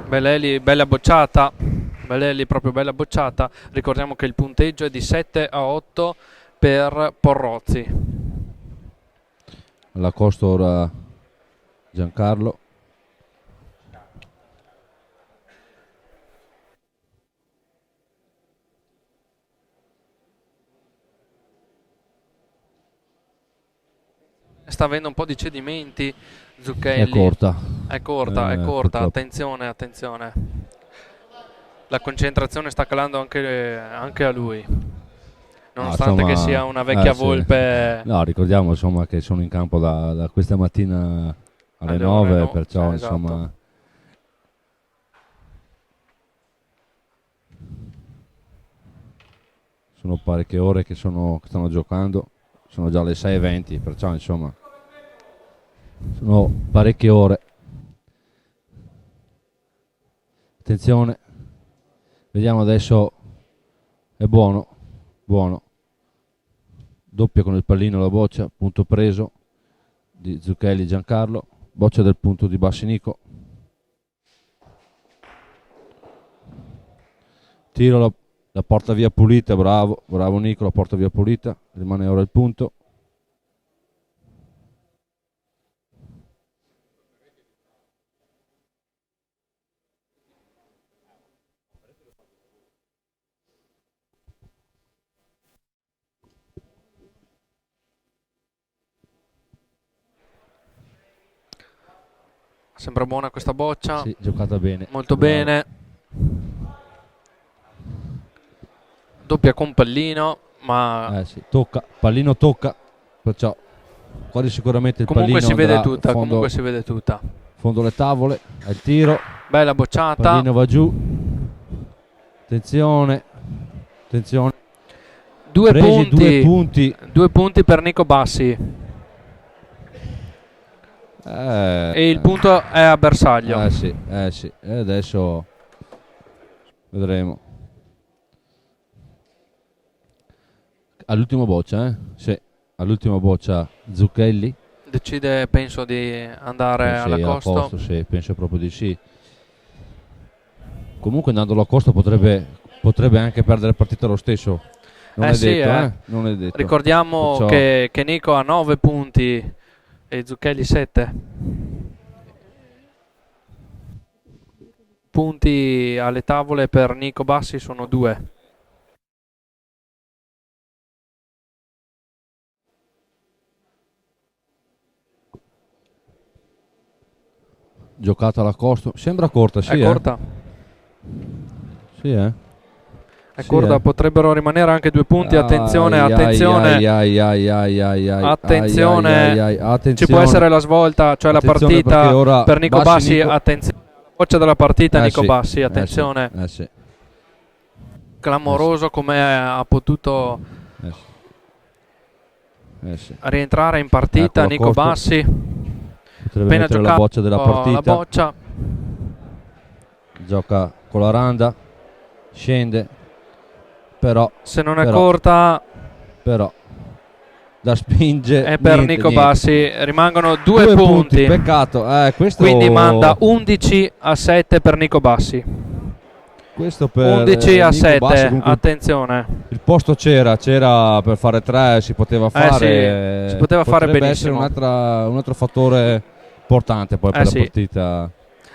Belelli, bella bocciata. Belelli, proprio bella bocciata. Ricordiamo che il punteggio è di 7-8 per Porrozzi. L'accosto ora Giancarlo. Sta avendo un po' di cedimenti Zucchelli. È corta. È corta. Purtroppo. Attenzione. La concentrazione sta calando anche a lui. Nonostante insomma, che sia una vecchia sì. volpe. No, ricordiamo insomma che sono in campo da questa mattina alle 9, no, perciò esatto. insomma sono parecchie ore che stanno giocando, sono già le 6:20, perciò insomma sono parecchie ore. Attenzione, vediamo adesso, è buono, doppia con il pallino la boccia, punto preso di Zucchelli Giancarlo, boccia del punto di Bassi Nico. Tiro, la porta via pulita, bravo Nico, la porta via pulita, rimane ora il punto. Sembra buona questa boccia. Sì, giocata bene. Molto Bravo. bene. Doppia con pallino, ma Sì, pallino tocca, perciò quasi sicuramente il comunque pallino si vede andrà tutta. Comunque si vede tutta. fondo le tavole, al tiro, Bella bocciata. pallino va giù. Attenzione. Due Presi punti. 2 punti. 2 punti per Nico Bassi. E il punto è a bersaglio. Sì. E adesso vedremo. All'ultima boccia, Sì, all'ultima boccia Zucchelli. Decide, penso, di andare Sì, alla a costa. posto, sì, penso proprio di sì. Comunque andando alla costa potrebbe anche perdere partita lo stesso. Non è sì, detto, Non è detto. Ricordiamo Perciò- che Nico ha 9 punti e Zucchelli 7. Punti alle tavole per Nico Bassi sono 2. Giocata alla costa. Sembra corta, sì. È corta. Sì, È Sì, corta, potrebbero rimanere anche 2 punti. Attenzione. Attenzione. Ci può essere la svolta, cioè la Attenzione, perché partita ora per Nico Bassi. Nico- Attenzione. Boccia della partita Nico sì, Bassi. Attenzione. Sì. Clamoroso come ha potuto Sì. rientrare in partita Ecco la Nico costa. Bassi. Potrebbe Appena mettere la giocato boccia della partita. la boccia. Gioca con la randa, scende, però Se non è corta la spinge. è per niente, Nico niente. Bassi. Rimangono 2 punti. Peccato, questo, Quindi manda 11-7 per Nico Bassi. questo per 11-7, Nico Bassi. Comunque attenzione. il posto c'era per fare 3, si poteva fare. sì, si poteva fare Potrebbe benissimo. essere un altro fattore importante poi per sì. la partita.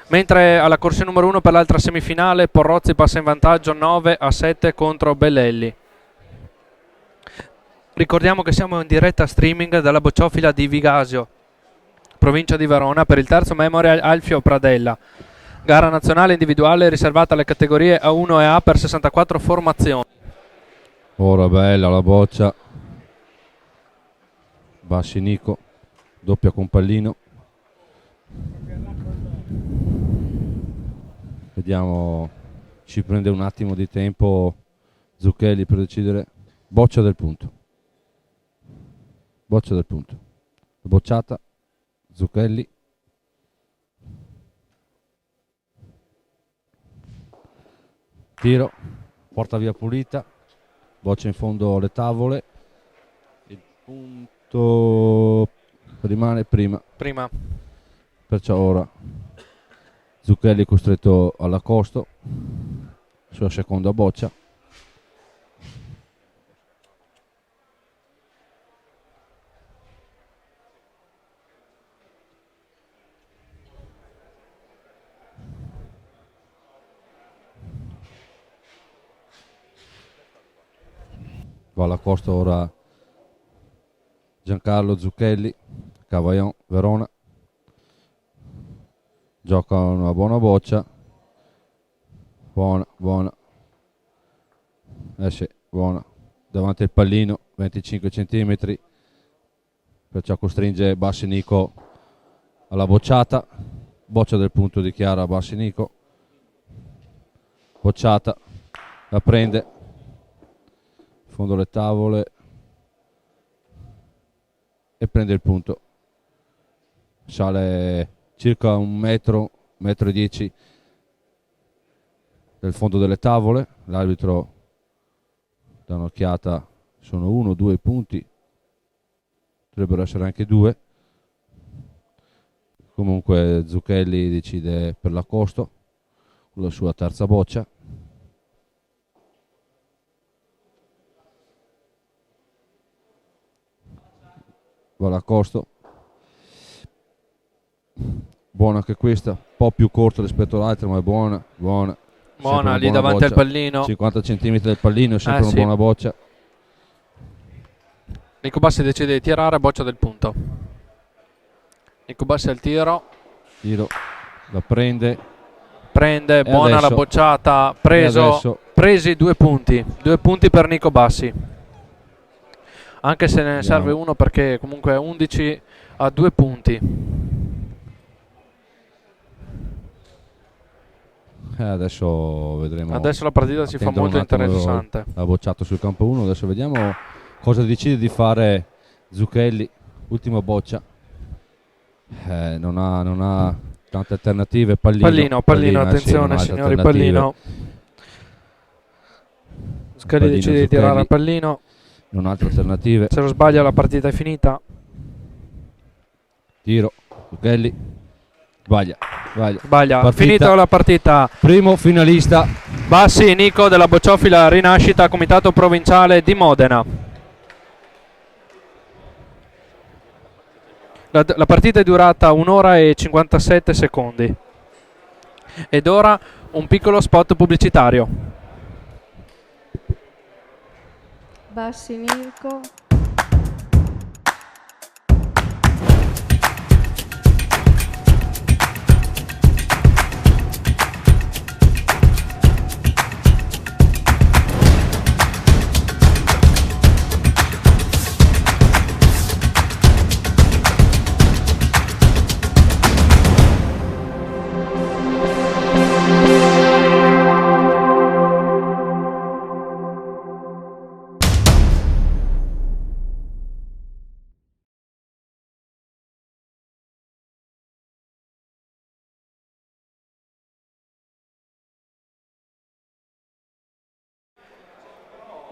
Mentre alla corsia numero 1 per l'altra semifinale Porrozzi passa in vantaggio 9-7 contro Bellelli. Ricordiamo che siamo in diretta streaming dalla bocciofila di Vigasio, provincia di Verona, per il terzo Memorial Alfio Pradella, gara nazionale individuale riservata alle categorie A1 e A per 64 formazioni. Ora bella la boccia. Bassi Nico, doppia con pallino. Vediamo, ci prende un attimo di tempo Zucchelli per decidere. Boccia del punto. Boccia del punto. Bocciata. Zucchelli. Tiro. Porta via pulita. Boccia in fondo alle tavole. Il punto rimane prima. Perciò ora Zucchelli è costretto all'accosto, sua seconda boccia. Va all'accosto ora Giancarlo Zucchelli, Cavaillon, Verona. Gioca una buona boccia. Buona. Sì, buona. Davanti al pallino, 25 cm. Perciò costringe Bassi Nico alla bocciata. Boccia del punto dichiara Bassi Nico. Bocciata. La prende. Fondo le tavole. E prende il punto. Sale circa 1 metro e 10 del fondo delle tavole. L'arbitro dà un'occhiata, sono 1-2 punti, dovrebbero essere anche 2. Comunque Zucchelli decide per l'accosto con la sua terza boccia. Va all'accosto. Buona anche questa, un po' più corta rispetto all'altra, ma è buona. Buona Sempre lì una buona davanti al boccia. pallino. 50 cm del pallino, è sempre una sì. buona boccia. Nico Bassi decide di tirare, boccia del punto. Nico Bassi al tiro. La prende. Prende, buona adesso? la bocciata, adesso? presi 2 punti. 2 punti per Nico Bassi. Anche se ne serve uno perché comunque 11 a 2 punti. Adesso vedremo. Adesso la partita si fa molto interessante. Ha bocciato sul campo 1. Adesso vediamo cosa decide di fare Zucchelli. Ultima boccia. Non ha tante alternative. Pallino, attenzione signori, pallino. Zucchelli decide di tirare al pallino. Non ha altre alternative. Se lo sbaglia la partita è finita. Tiro. Zucchelli. Sbaglia. Finita la partita. Primo finalista Bassi Nico della bocciofila Rinascita Comitato Provinciale di Modena. La partita è durata 1 ora e 57 secondi. Ed ora un piccolo spot pubblicitario. Bassi Nico.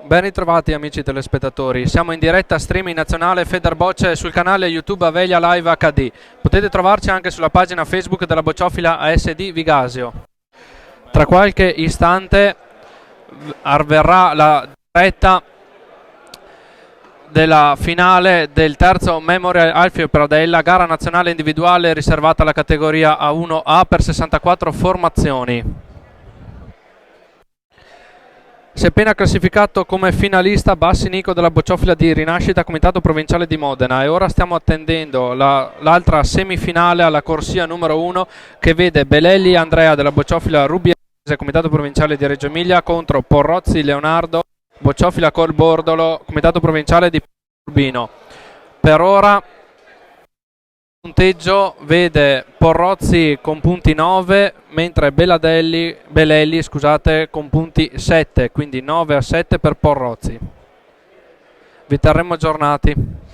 Ben ritrovati amici telespettatori, siamo in diretta streaming nazionale Federbocce sul canale YouTube Avelia Live HD. Potete trovarci anche sulla pagina Facebook della Bocciofila ASD Vigasio. Tra qualche istante avverrà la diretta della finale del terzo Memorial Alfio Pradella, gara nazionale individuale riservata alla categoria A1A per 64 formazioni. Si è appena classificato come finalista Bassi Nico della Bocciofila di Rinascita, Comitato Provinciale di Modena, e ora stiamo attendendo l'altra semifinale alla corsia numero 1 che vede Belelli Andrea della Bocciofila Rubiese, Comitato Provinciale di Reggio Emilia, contro Porrozzi Leonardo, Bocciofila Col Bordolo, Comitato Provinciale di Urbino. Per ora il punteggio vede Porrozzi con punti 9, mentre Belelli con punti 7, quindi 9-7 per Porrozzi. Vi terremo aggiornati.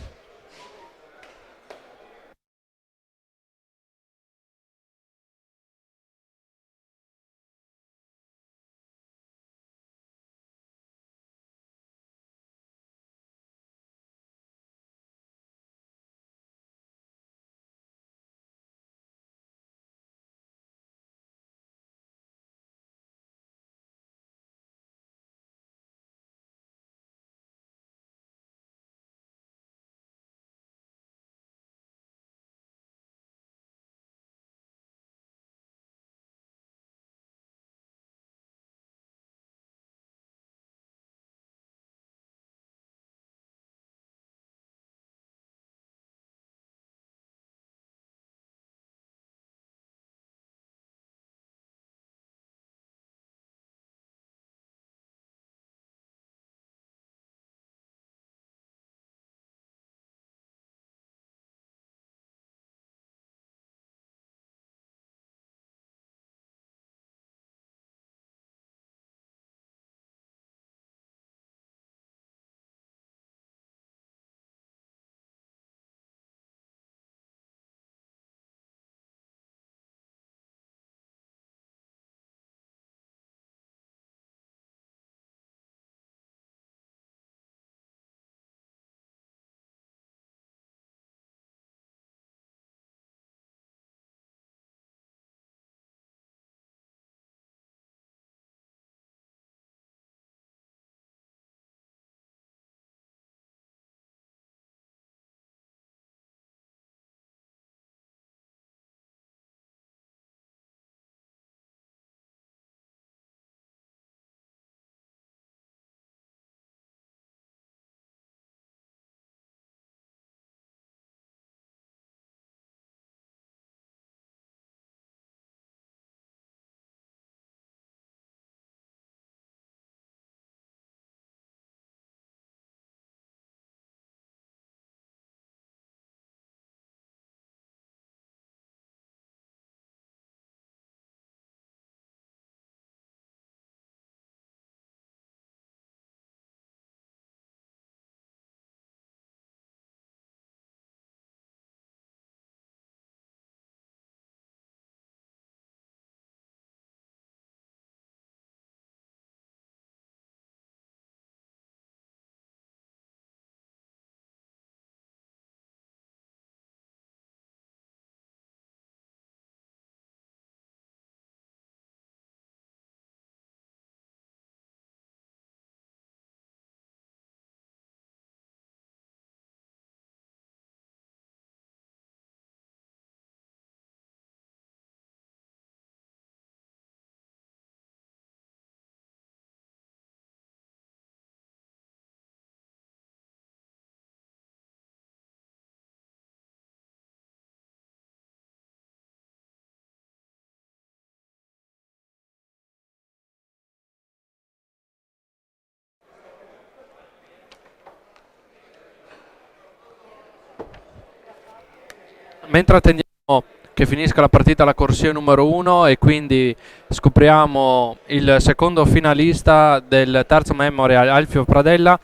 Mentre attendiamo che finisca la partita alla corsia numero 1 e quindi scopriamo il secondo finalista del terzo Memorial Alfio Pradella,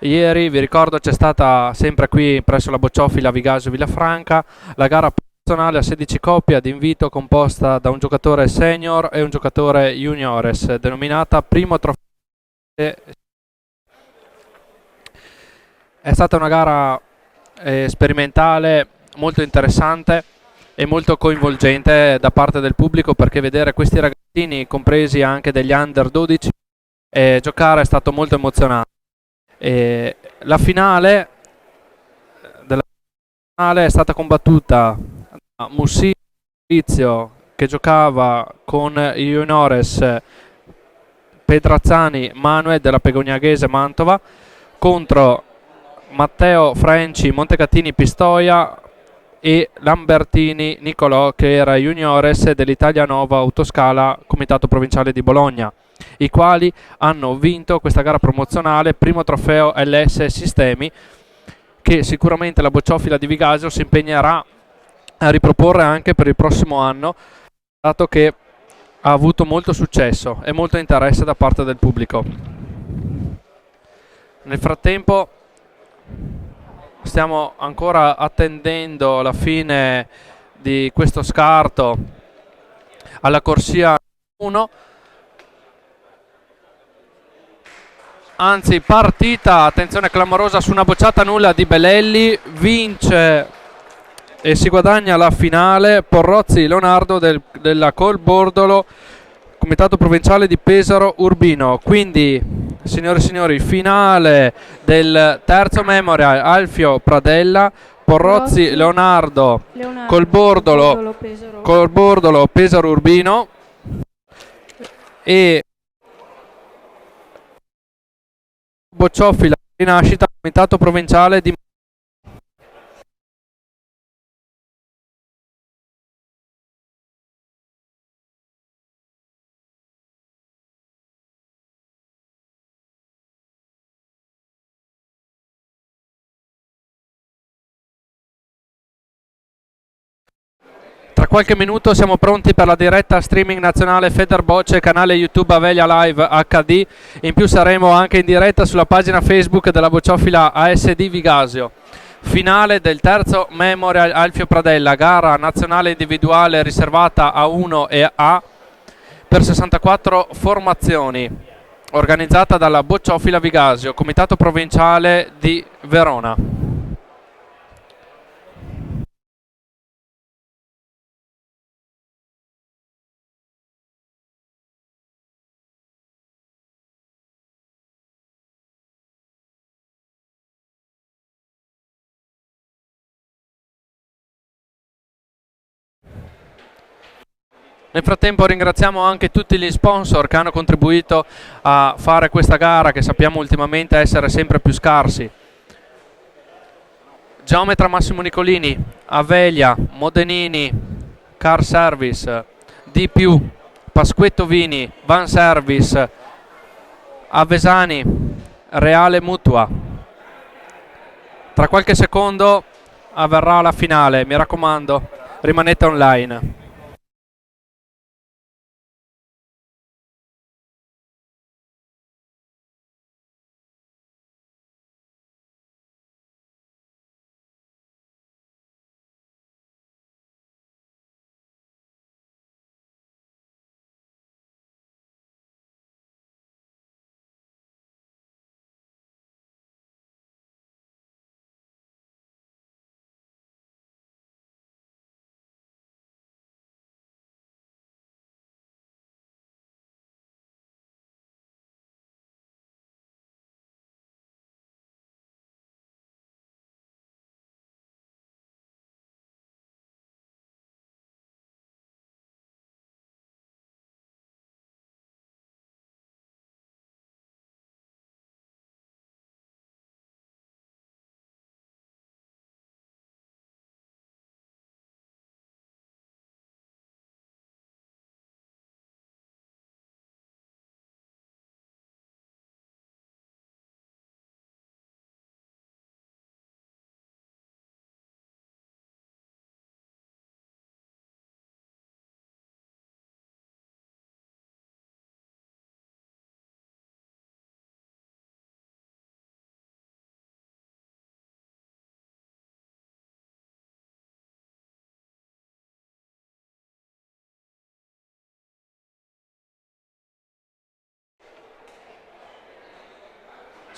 ieri vi ricordo c'è stata sempre qui presso la Bocciofila Vigasio Villafranca la gara personale a 16 coppie ad invito composta da un giocatore senior e un giocatore juniores, denominata Primo Trofeo È stata una gara sperimentale molto interessante e molto coinvolgente da parte del pubblico, perché vedere questi ragazzini, compresi anche degli under 12, giocare è stato molto emozionante. La finale della finale è stata combattuta da Mussino Maurizio, che giocava con i juniores Pedrazzani Manuel della Pegognaghese Mantova, contro Matteo Frenci Montecatini Pistoia e Lambertini Nicolò, che era juniores dell'Italia Nova Autoscala Comitato Provinciale di Bologna, i quali hanno vinto questa gara promozionale, primo trofeo LS Sistemi, che sicuramente la Bocciofila di Vigasio si impegnerà a riproporre anche per il prossimo anno, dato che ha avuto molto successo e molto interesse da parte del pubblico. Nel frattempo stiamo ancora attendendo la fine di questo scarto alla corsia 1, anzi partita, attenzione clamorosa su una bocciata nulla di Belelli, vince e si guadagna la finale Porrozzi Leonardo della Colbordolo Comitato Provinciale di Pesaro Urbino. Quindi, signore e signori, finale del terzo Memorial Alfio Pradella, Porrozzi Leonardo Colbordolo Pesaro Urbino e Bocciofila Rinascita Comitato Provinciale di Tra qualche minuto siamo pronti per la diretta streaming nazionale Federbocce, canale YouTube Avelia Live HD. In più saremo anche in diretta sulla pagina Facebook della Bocciofila ASD Vigasio. Finale del terzo Memorial Alfio Pradella, gara nazionale individuale riservata a 1 e A per 64 formazioni, organizzata dalla Bocciofila Vigasio, Comitato Provinciale di Verona. Nel frattempo ringraziamo anche tutti gli sponsor che hanno contribuito a fare questa gara, che sappiamo ultimamente essere sempre più scarsi. Geometra Massimo Nicolini, Avelia, Modenini, Car Service, D+, Pasquetto Vini, Van Service, Avesani, Reale Mutua. Tra qualche secondo avverrà la finale, mi raccomando, rimanete online.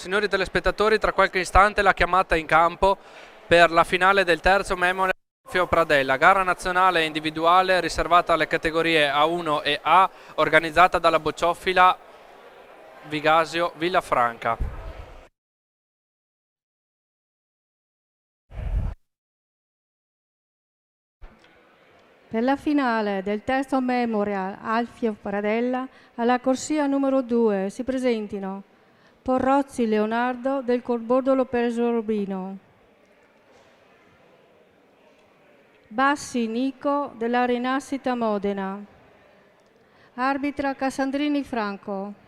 Signori telespettatori, tra qualche istante la chiamata in campo per la finale del terzo Memorial Alfio Pradella, gara nazionale e individuale riservata alle categorie A1 e A, organizzata dalla Bocciofila Vigasio Villafranca. Per la finale del terzo Memorial Alfio Pradella, alla corsia numero 2 si presentino Porrozzi Leonardo del Corbordolo Peso Urbino, Bassi Nico della Rinascita Modena, arbitra Cassandrini Franco.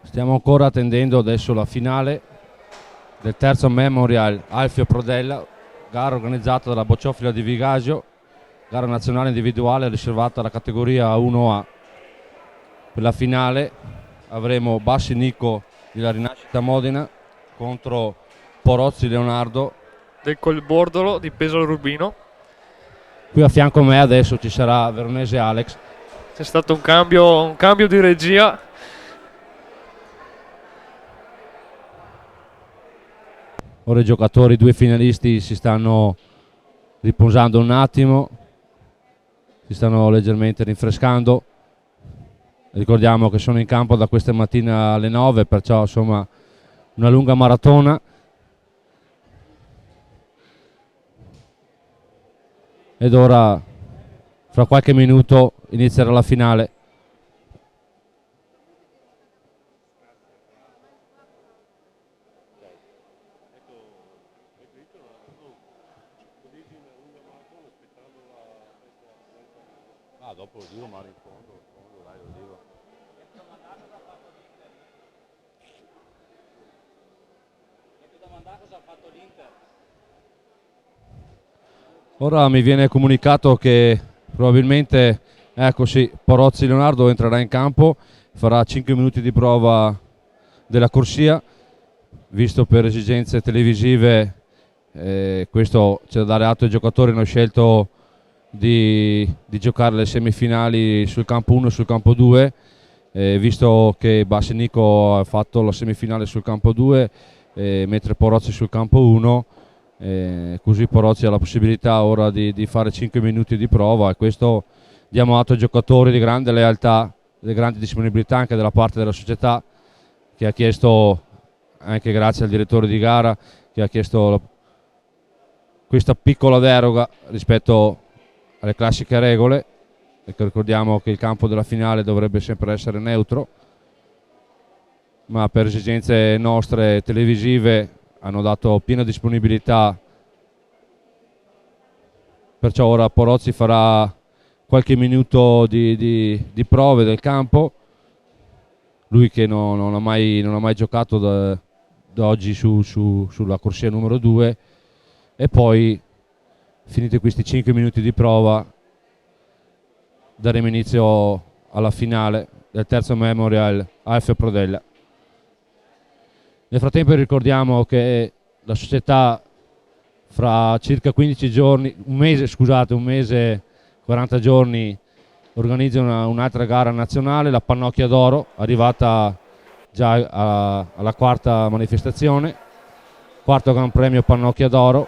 Stiamo ancora attendendo adesso la finale del terzo Memorial Alfio Pradella, gara organizzata dalla Bocciofila di Vigasio, gara nazionale individuale riservata alla categoria A1A. Per la finale avremo Bassi Nico della Rinascita Modena contro Porozzi Leonardo del Colbordolo di Pesaro Rubino. Qui a fianco a me adesso ci sarà Veronese Alex. C'è stato un cambio di regia. Ora i giocatori, i due finalisti, si stanno riposando un attimo, si stanno leggermente rinfrescando. Ricordiamo che sono in campo da questa mattina alle 9, perciò insomma una lunga maratona. Ed ora, fra qualche minuto, inizierà la finale. Dopo lo dico, ma in fondo dai, lo dico. Ora mi viene comunicato che probabilmente, ecco sì, Porozzi Leonardo entrerà in campo, farà 5 minuti di prova della corsia, visto per esigenze televisive, questo c'è da dare atto ai giocatori, hanno scelto di giocare le semifinali sul campo 1 e sul campo 2, visto che Bassinico ha fatto la semifinale sul campo 2 mentre Porozzi sul campo 1, così Porozzi ha la possibilità ora di fare 5 minuti di prova, e questo diamo atto ai giocatori di grande lealtà, di grande disponibilità anche dalla parte della società, che ha chiesto, anche grazie al direttore di gara, che ha chiesto questa piccola deroga rispetto alle classiche regole, perché ricordiamo che il campo della finale dovrebbe sempre essere neutro, ma per esigenze nostre televisive hanno dato piena disponibilità, perciò ora Porozzi farà qualche minuto di prove del campo, lui che non ha mai giocato da oggi sulla corsia numero 2, e poi finiti questi 5 minuti di prova daremo inizio alla finale del terzo Memorial Alfio Prodella. Nel frattempo ricordiamo che la società fra circa 15 giorni, un mese e 40 giorni, organizza un'altra gara nazionale, la Pannocchia d'Oro, arrivata già alla quarta manifestazione, quarto Gran Premio Pannocchia d'Oro,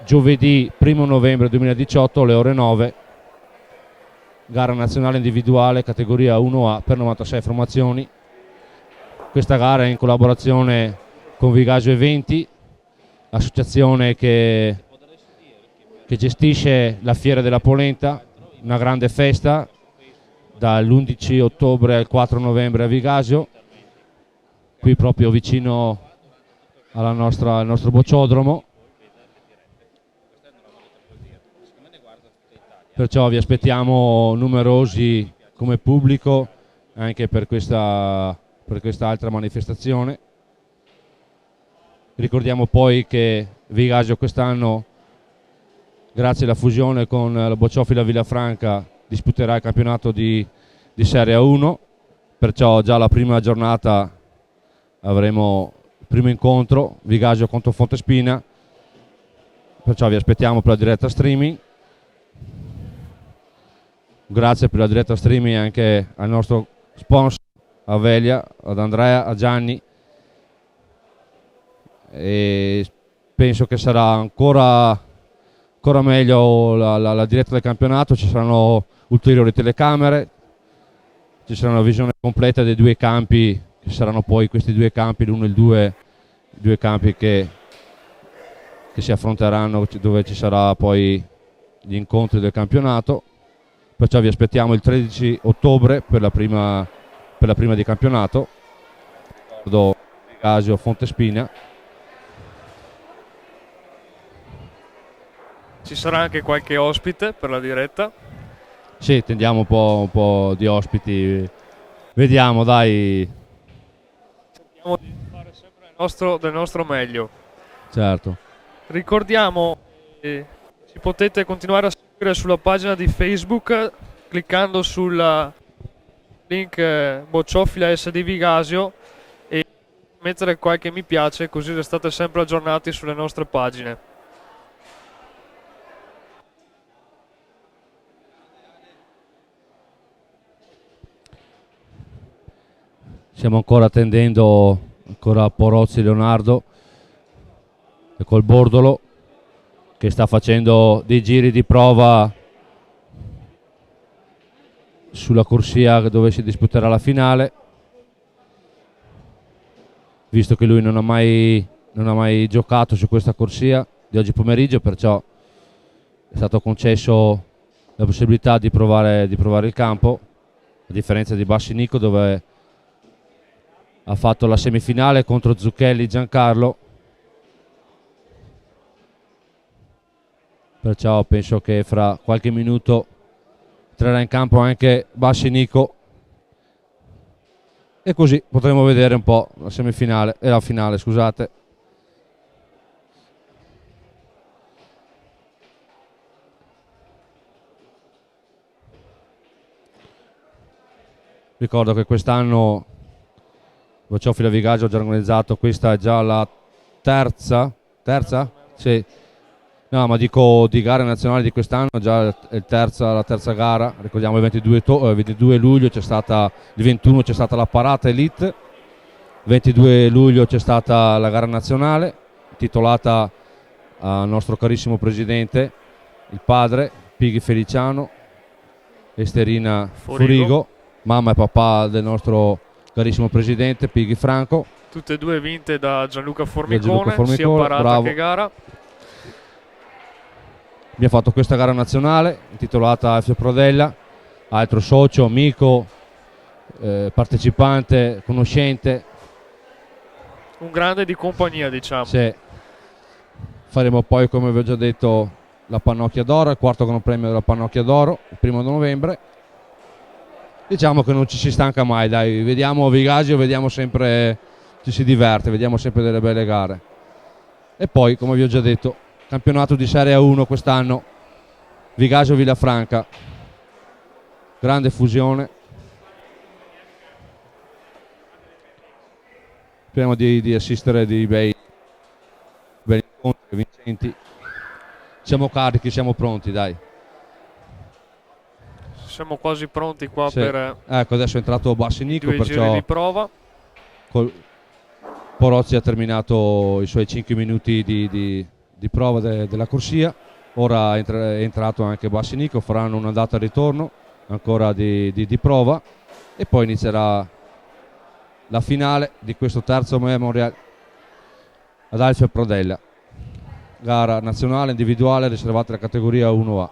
giovedì 1 novembre 2018 alle ore 9, gara nazionale individuale categoria 1A per 96 formazioni. Questa gara è in collaborazione con Vigasio Eventi, associazione che gestisce la Fiera della Polenta, una grande festa dall'11 ottobre al 4 novembre a Vigasio, qui proprio vicino al nostro bocciodromo. Perciò vi aspettiamo numerosi come pubblico anche per questa altra manifestazione. Ricordiamo poi che Vigasio quest'anno, grazie alla fusione con la Bocciofila Villafranca, disputerà il campionato di Serie A1, perciò già la prima giornata avremo il primo incontro, Vigasio contro Fontespina, perciò vi aspettiamo per la diretta streaming. Grazie per la diretta streaming anche al nostro sponsor, a Velia, ad Andrea, a Gianni, e penso che sarà ancora meglio la diretta del campionato. Ci saranno ulteriori telecamere, ci sarà una visione completa dei due campi, che saranno poi questi due campi, l'1 e il 2, i due campi che si affronteranno, dove ci sarà poi gli incontri del campionato. Perciò vi aspettiamo il 13 ottobre per la prima di campionato, ricordo Vigasio Fontespina. Ci sarà anche qualche ospite per la diretta. Sì, tendiamo un po' di ospiti, vediamo, dai. Cerchiamo di fare sempre del nostro meglio. Certo. Ricordiamo che ci potete continuare a seguire sulla pagina di Facebook cliccando sul link Bocciofila SD Vigasio e mettere qualche mi piace, così restate sempre aggiornati sulle nostre pagine. Stiamo ancora attendendo Porozzi Leonardo e col Bordolo, che sta facendo dei giri di prova sulla corsia dove si disputerà la finale, visto che lui non ha mai giocato su questa corsia di oggi pomeriggio, perciò è stato concesso la possibilità di provare il campo, a differenza di Bassinico, dove ha fatto la semifinale contro Zucchelli Giancarlo. Perciò penso che fra qualche minuto entrerà in campo anche Bassinico, e così potremo vedere un po' la semifinale e la finale, scusate. Ricordo che quest'anno Bocciofila Vigasio ha già organizzato, questa è già la terza? Sì. No, ma dico di gare nazionali di quest'anno, già la terza gara, ricordiamo il 22 luglio c'è stata, il 21 c'è stata la parata Elite, il 22 luglio c'è stata la gara nazionale, titolata al nostro carissimo presidente, il padre, Pighi Feliciano, Esterina Furigo, mamma e papà del nostro carissimo presidente, Pighi Franco. Tutte e due vinte da Gianluca Da Formicone, Gianluca sia Formicone, parata bravo. che gara. Abbiamo fatto questa gara nazionale intitolata Alfio Prodella, altro socio, amico, partecipante, conoscente. Un grande di compagnia, diciamo. Sì. Faremo poi, come vi ho già detto, la Pannocchia d'Oro, il quarto Gran Premio della Pannocchia d'Oro, il 1° novembre. Diciamo che non ci si stanca mai, dai, vediamo Vigasio, vediamo sempre, ci si diverte, vediamo sempre delle belle gare. E poi, come vi ho già detto, campionato di Serie A1 quest'anno, Vigasio-Villafranca, grande fusione. Speriamo di assistere dei bei incontri vincenti. Siamo carichi, siamo pronti, dai. Siamo quasi pronti qua Sì. per Ecco, adesso è entrato Bassinico, due giri perciò di prova. Porozzi ha terminato i suoi 5 minuti di prova della corsia. Ora è entrato anche Bassinico, faranno un'andata e ritorno ancora di prova e poi inizierà la finale di questo terzo Memorial ad Alfio Prodella, gara nazionale individuale riservata alla categoria 1A.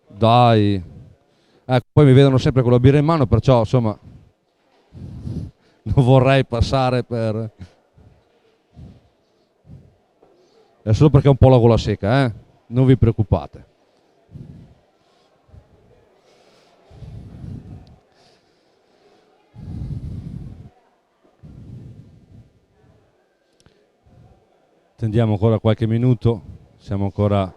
Dai, ecco, poi mi vedono sempre con la birra in mano, perciò insomma non vorrei passare per... È solo perché ho un po' la gola secca, non vi preoccupate. Attendiamo ancora qualche minuto, siamo ancora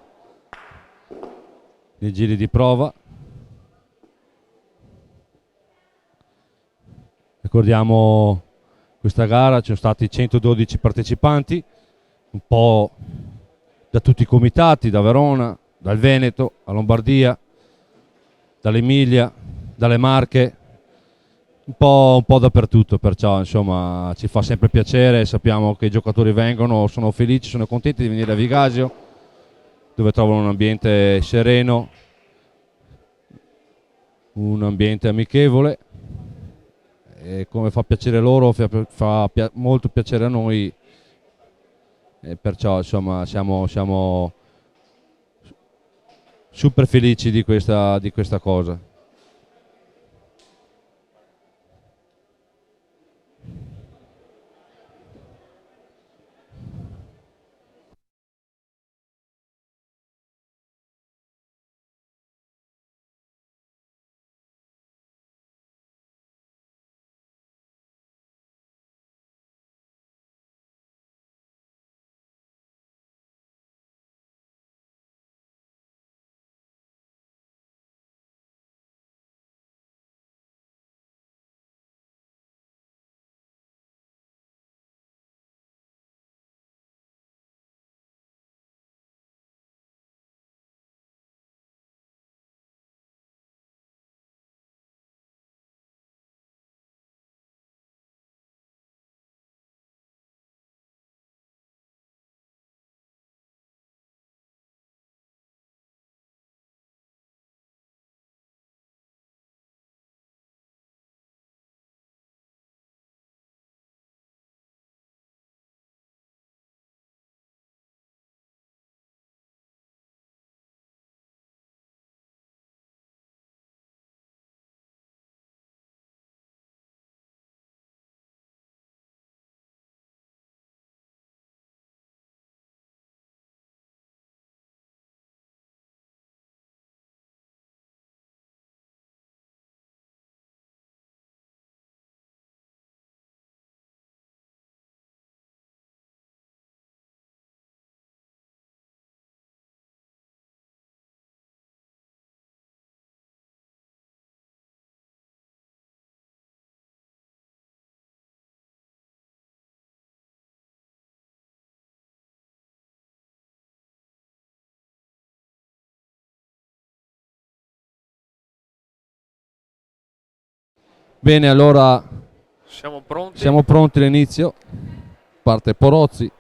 nei giri di prova. Ricordiamo questa gara, ci sono stati 112 partecipanti, un po' da tutti i comitati, da Verona, dal Veneto, a Lombardia, dall'Emilia, dalle Marche, un po' dappertutto, perciò insomma ci fa sempre piacere, sappiamo che i giocatori vengono, sono felici, sono contenti di venire a Vigasio, dove trovano un ambiente sereno, un ambiente amichevole, e come fa piacere loro fa molto piacere a noi, e perciò insomma siamo super felici di questa cosa. Bene, allora Siamo pronti? siamo pronti all'inizio. Parte Porozzi.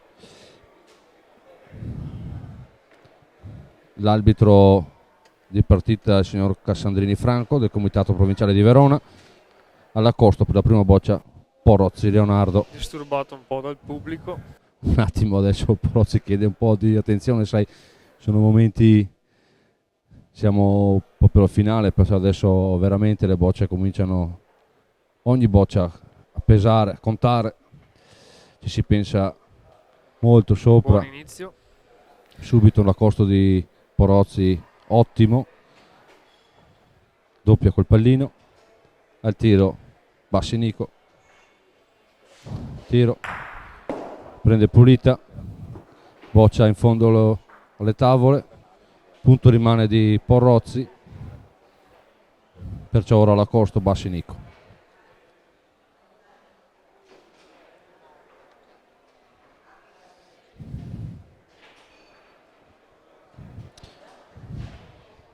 L'arbitro di partita è il signor Cassandrini Franco del Comitato Provinciale di Verona. All'accosto per la prima boccia Porozzi Leonardo. Disturbato un po' dal pubblico. Un attimo, adesso Porozzi chiede un po' di attenzione, sai, sono momenti, siamo proprio al finale, però adesso veramente le bocce cominciano, ogni boccia a pesare, a contare, ci si pensa molto sopra. Buon inizio. Subito l'accosto di Porozzi ottimo, doppia col pallino, al tiro Bassinico, tiro, prende pulita, boccia in fondo alle tavole, punto rimane di Porozzi, perciò ora l'accosto Bassinico.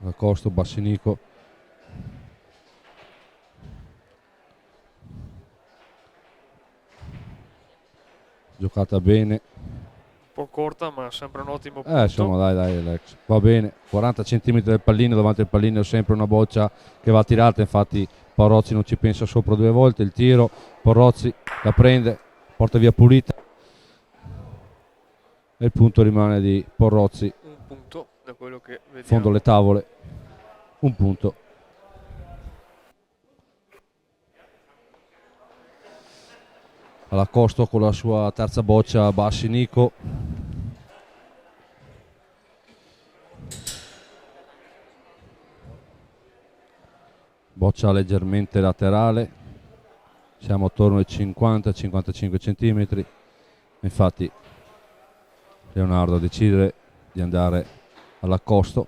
L'accosto Bassinico. Giocata bene. Un po' corta, ma sempre un ottimo punto. Insomma, dai, Alex. Va bene. 40 cm del pallino, davanti al pallino è sempre una boccia che va tirata, infatti Porozzi non ci pensa sopra due volte. Il tiro, Porozzi la prende, porta via pulita. E il punto rimane di Porozzi. Un punto, da quello che vediamo. Fondo alle tavole. Un punto. All'accosto con la sua terza boccia Bassinico. Boccia leggermente laterale, siamo attorno ai 50-55 cm, infatti Leonardo decide di andare all'accosto.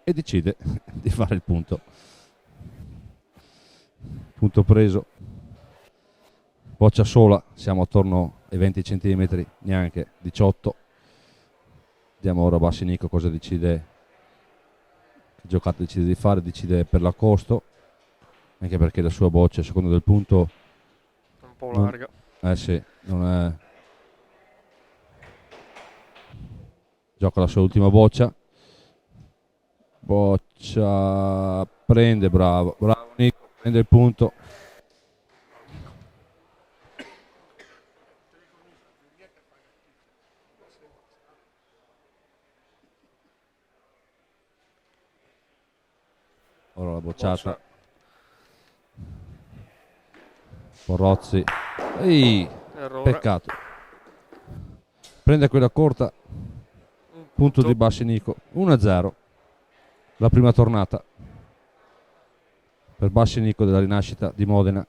E decide di fare il punto. Punto preso. Boccia sola, siamo attorno ai 20 cm, neanche 18. Vediamo ora Bassinico cosa decide, che giocata decide di fare, decide per l'accosto, anche perché la sua boccia, a seconda del punto, Un po' larga. sì, non è... Gioca la sua ultima boccia. Boccia prende, bravo Nico, prende il punto. Ora la bocciata. Porozzi. Ehi, Errore. peccato. Prende quella corta. Punto di Bassinico. 1-0. La prima tornata per Bassinico della Rinascita di Modena.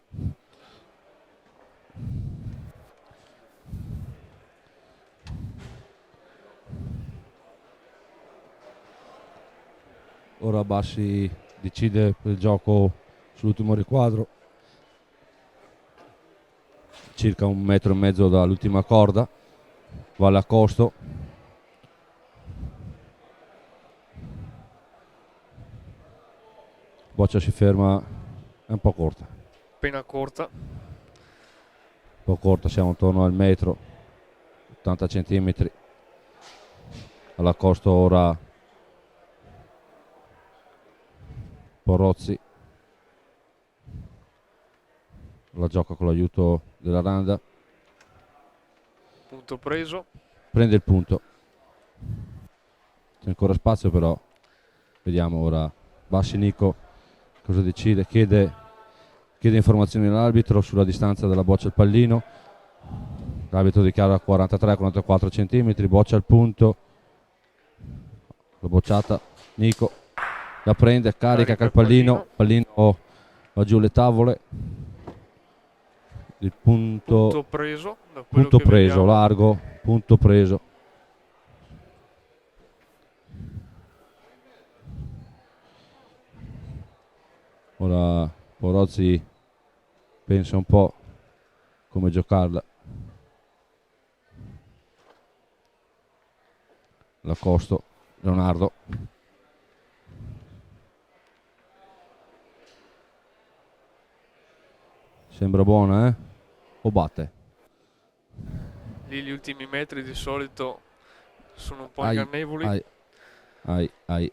Ora Bassi decide per il gioco sull'ultimo riquadro, circa 1,5 metri dall'ultima corda, va all'accosto. Boccia si ferma, è un po' corta. Appena corta. Un po' corta, siamo intorno al metro, 80 centimetri. All'accosto ora Porozzi. La gioca con l'aiuto della Randa. Punto preso. Prende il punto. C'è ancora spazio però. Vediamo ora Bassinico cosa decide, chiede informazioni all'arbitro sulla distanza della boccia al pallino. L'arbitro dichiara 43-44 cm, boccia al punto, la bocciata, Nico la prende, carica col pallino va giù le tavole, il punto preso, da quello punto che preso, vediamo. largo, punto preso. Ora Porozzi pensa un po' come giocarla. L'accosto Leonardo. Sembra buona, o batte? Lì gli ultimi metri di solito sono un po' Ai, ingannevoli. ai.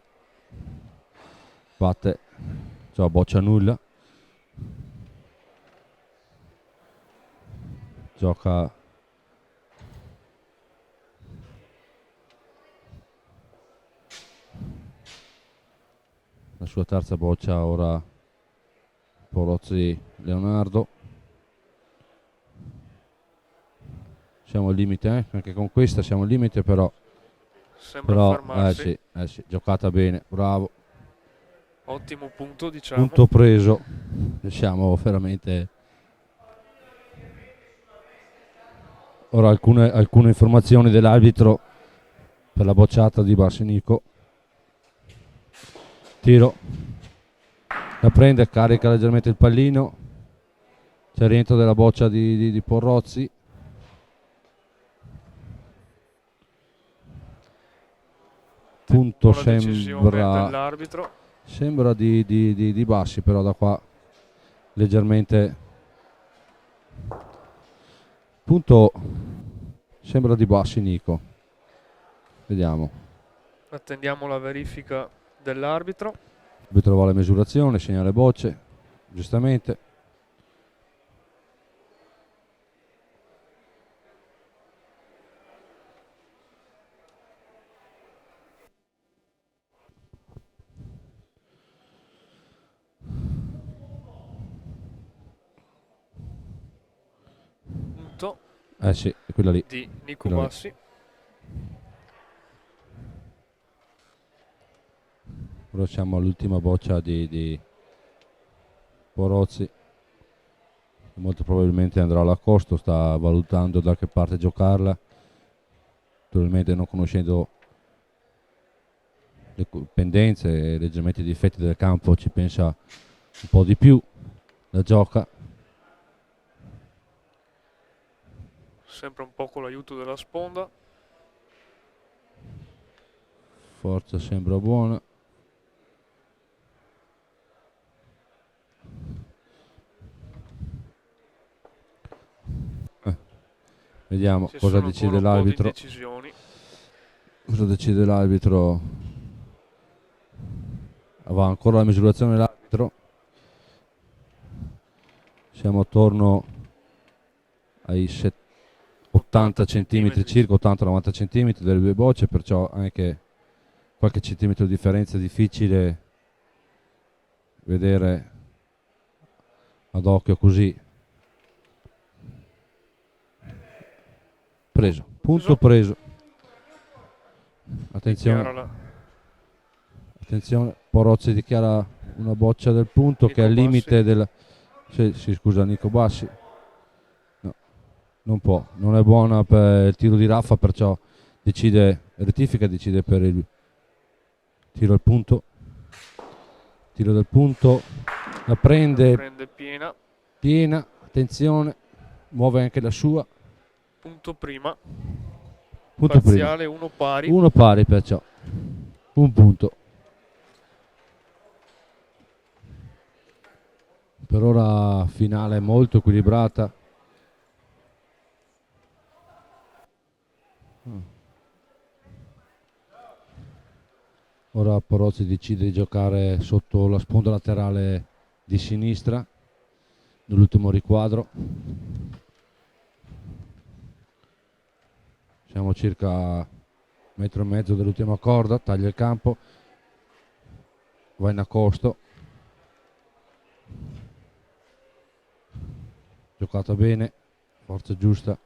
Batte. Ciao, boccia nulla. Gioca la sua terza boccia ora Porozzi Leonardo. Siamo al limite, anche con questa siamo al limite, però Sembra fermarsi. sì, giocata bene, bravo. Ottimo punto, diciamo. Punto preso. Siamo veramente. Ora alcune informazioni dell'arbitro per la bocciata di Bassinico. Tiro, la prende, carica leggermente il pallino, c'è il rientro della boccia di Porrozzi. Punto sembra di Bassi, però da qua leggermente punto sembra di Bassi Nico. Vediamo. Attendiamo la verifica dell'arbitro. L'arbitro va alla misurazione, segna le bocce, giustamente. Punto Sì, è quella lì. di Nico Quella lì. Bassi. Ora siamo all'ultima boccia di Porozzi, molto probabilmente andrà alla Costo, sta valutando da che parte giocarla, naturalmente non conoscendo le pendenze e leggermente i difetti del campo ci pensa un po' di più, la gioca. Sempre un po' con l'aiuto della sponda. Forza sembra buona. Vediamo cosa decide l'arbitro. Cosa decide l'arbitro? Va ancora la misurazione l'arbitro. Siamo attorno ai 80 cm circa, 80-90 cm delle due bocce, perciò anche qualche centimetro di differenza è difficile vedere ad occhio così. Preso, punto preso. Attenzione, attenzione, Porozzi dichiara una boccia del punto Nico che è al limite del... Sì, scusa, Nico Bassi. No, non può, non è buona per il tiro di Raffa, perciò rettifica, decide per il tiro al punto. Tiro del punto, la prende piena, attenzione, muove anche la sua. Punto prima. Punto parziale prima. Uno pari. Uno pari, perciò un punto. Per ora finale molto equilibrata. Ora Porozzi decide di giocare sotto la sponda laterale di sinistra nell'ultimo riquadro. Siamo circa 1,5 metri dall'ultima corda, taglia il campo, va in accosto, giocata bene, forza giusta.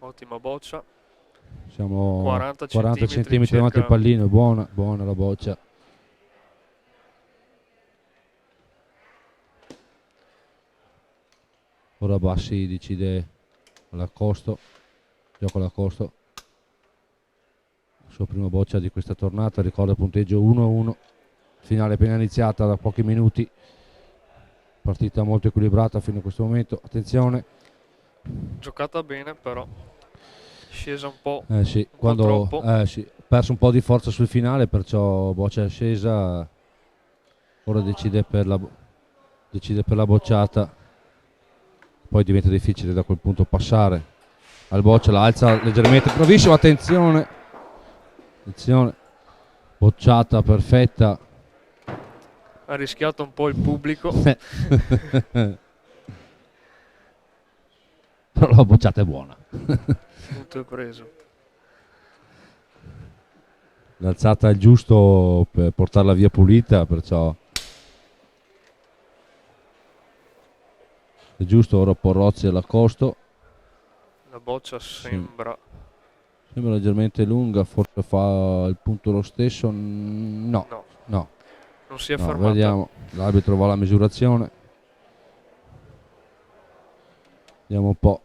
Ottima boccia. Siamo 40 cm davanti al pallino, è buona la boccia. Ora Bassi decide all'accosto, gioca all'accosto, sua prima boccia di questa tornata, ricorda il punteggio 1-1, finale appena iniziata da pochi minuti, partita molto equilibrata fino a questo momento, attenzione. Giocata bene però. scesa un po'. Sì, po' quando troppo. sì, ha perso un po' di forza sul finale, perciò boccia è scesa. Ora decide per la bocciata. Poi diventa difficile da quel punto passare. Al boccia la alza leggermente, bravissimo, attenzione. Attenzione. Bocciata perfetta. Ha rischiato un po' il pubblico. Però la bocciata è buona. Punto è preso. L'alzata è giusto per portarla via pulita, perciò è giusto. Ora Porrozzi all'accosto. La boccia sembra Sembra leggermente lunga, forse fa il punto lo stesso. No, no, no. non si è No, fermata. vediamo, l'arbitro va alla misurazione. Vediamo un po'.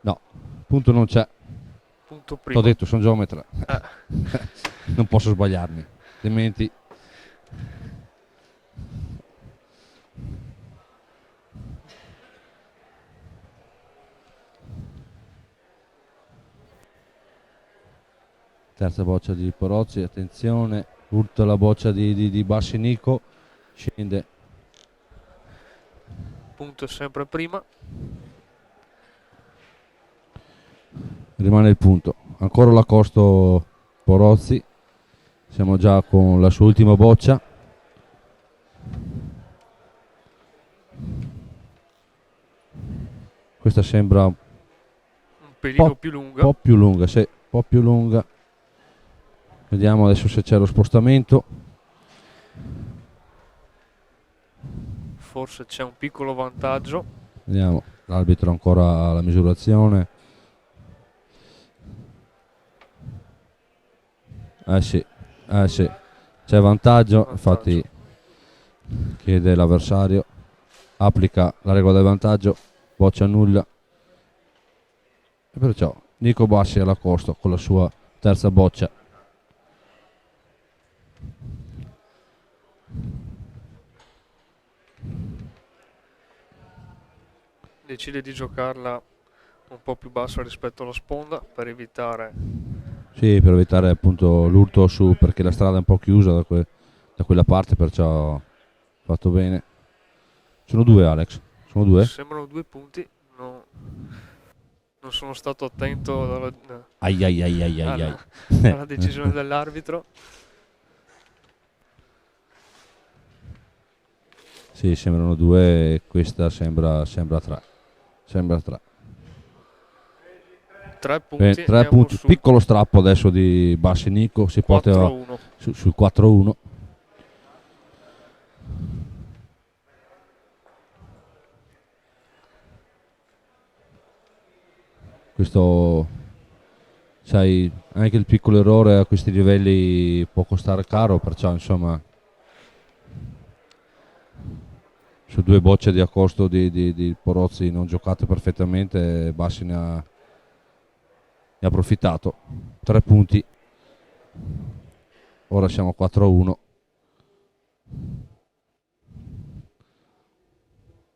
No, punto non c'è. Punto T'ho primo. detto, sono geometra. Non posso sbagliarmi, altrimenti. Terza boccia di Porozzi, attenzione, urta la boccia di Bassinico, scende. Punto è sempre prima. Rimane il punto. Ancora l'accosto Porozzi. Siamo già con la sua ultima boccia. Questa sembra un Un pelino più lunga. po' più lunga, sì, un po' più lunga. Vediamo adesso se c'è lo spostamento. Forse c'è un piccolo vantaggio. Vediamo, l'arbitro ancora alla misurazione. Sì, c'è vantaggio, infatti chiede l'avversario, applica la regola del vantaggio, boccia nulla. E perciò Nico Bassi all'accosto con la sua terza boccia. Decide di giocarla un po' più bassa rispetto alla sponda per evitare. Sì, per evitare appunto l'urto su, perché la strada è un po' chiusa da quella parte, perciò fatto bene. Sono due, Alex, sono due. Sembrano 2 punti. Non sono stato attento Ai ai ai ai ai alla, ai. alla decisione dell'arbitro. Sì, sembrano due e questa sembra tre. Sembra tre. 3 punti. Tre Andiamo punti. su Piccolo strappo adesso di Bassinico, si porta 4-1. sul 4-1. Questo, sai, anche il piccolo errore a questi livelli può costare caro, perciò insomma su due bocce di accosto di Porozzi non giocate perfettamente, Bassi ne ha approfittato. 3 punti. Ora siamo 4-1.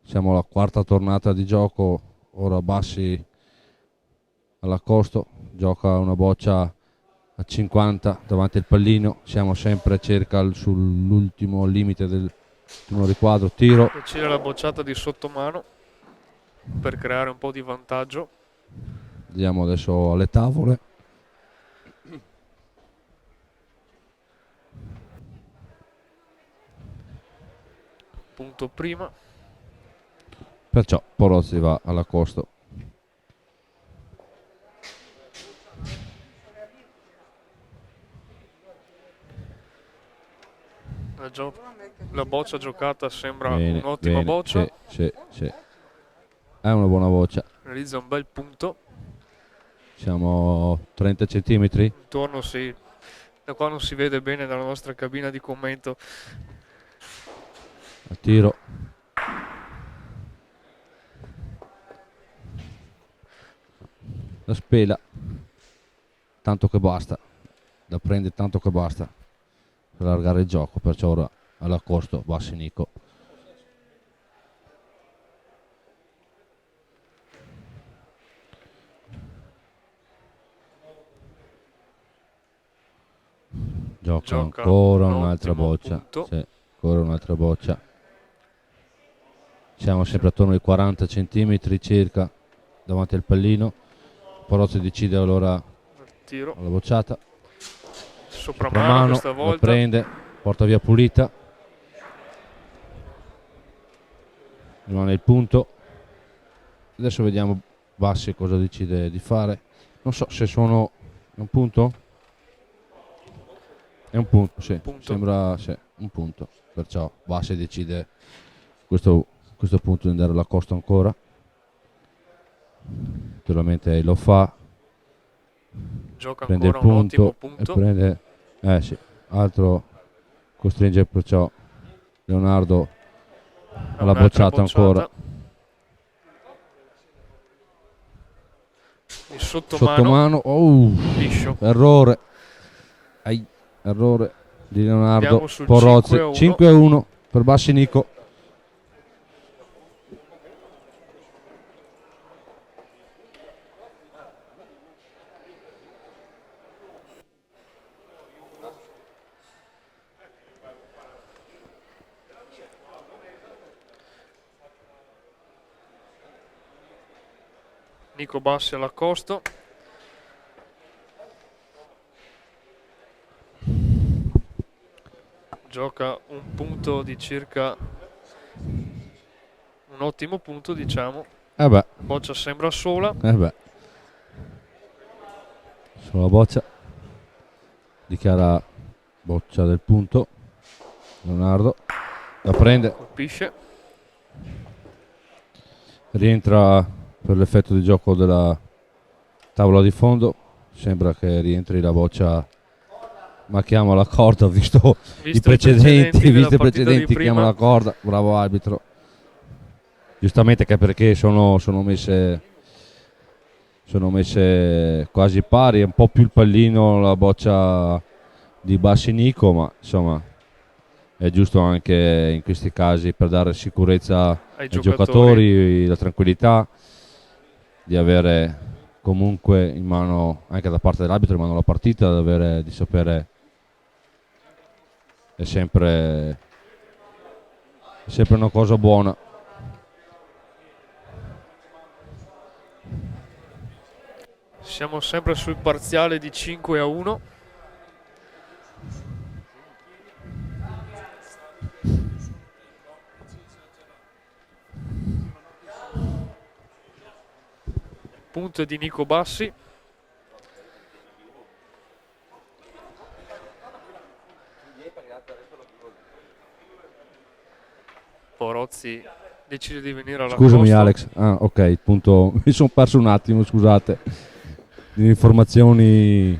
Siamo alla quarta tornata di gioco. Ora Bassi all'accosto, gioca una boccia a 50 davanti al pallino. Siamo sempre circa sull'ultimo limite del primo riquadro. Tiro. Decide la bocciata di sottomano per creare un po' di vantaggio. Andiamo adesso alle tavole. Punto prima. Perciò Porozzi va all'accosto. La boccia giocata sembra Bene, un'ottima bene, boccia. Sì. È una buona boccia. Realizza un bel punto. Siamo 30 centimetri. Intorno sì. Da qua non si vede bene dalla nostra cabina di commento. A tiro. La spela. Tanto che basta. La prende tanto che basta per allargare il gioco. Perciò ora all'accosto Bassinico. Gioca Gioca ancora un un'altra ottimo boccia. punto. Sì, ancora un'altra boccia. Siamo sempre attorno ai 40 centimetri circa davanti al pallino. Porozzi decide allora Il tiro. la bocciata. Sopramano Mano, questa la volta. prende, porta via pulita. Rimane il punto. Adesso vediamo Bassi cosa decide di fare. Non so se sono... È un punto? È un punto, sì. Punto. Sembra sì, un punto. Perciò Bassi decide questo punto di andare alla costa ancora. Naturalmente lo fa. Gioca Prende il ancora un ottimo punto. punto. E prende... sì. Altro costringe perciò Leonardo alla Un'altra bocciata ancora. Il sottomano. Sottomano. Oh, Liscio. errore. Errore di Leonardo. Andiamo sul Porozzi. 5-1. 5-1 per Bassi Nico. Nico Bassi all'accosto. Gioca un punto di circa un ottimo punto, diciamo. Boccia sembra sola. Sulla boccia. Dichiara boccia del punto. Leonardo la prende. Colpisce. Rientra per l'effetto di gioco della tavola di fondo. Sembra che rientri la boccia, ma chiama la corda, visto i precedenti, chiama la corda. Bravo arbitro. Giustamente, che perché sono messe quasi pari, è un po' più il pallino la boccia di Bassi Nico, ma insomma è giusto anche in questi casi per dare sicurezza ai giocatori, la tranquillità di avere comunque in mano, anche da parte dell'arbitro, in mano la partita, di sapere è sempre una cosa buona. Siamo sempre sul parziale di 5-1. Punto di Nico Bassi. Porozzi decide di venire alla Scusami costa. Alex, ok, il punto, mi sono perso un attimo, scusate, di informazioni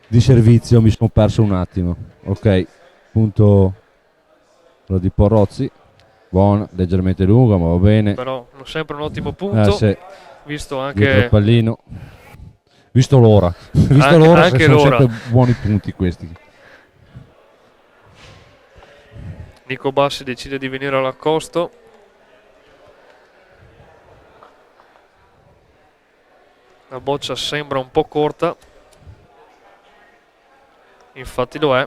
di servizio mi sono perso un attimo. Ok, punto quello di Porozzi, buona, leggermente lunga ma va bene. Però sempre un ottimo punto, Sì. Visto Dietro il anche pallino, visto l'ora, anche sono l'ora. sempre buoni punti questi. Nico Bassi decide di venire all'accosto. La boccia sembra un po' corta, infatti lo è.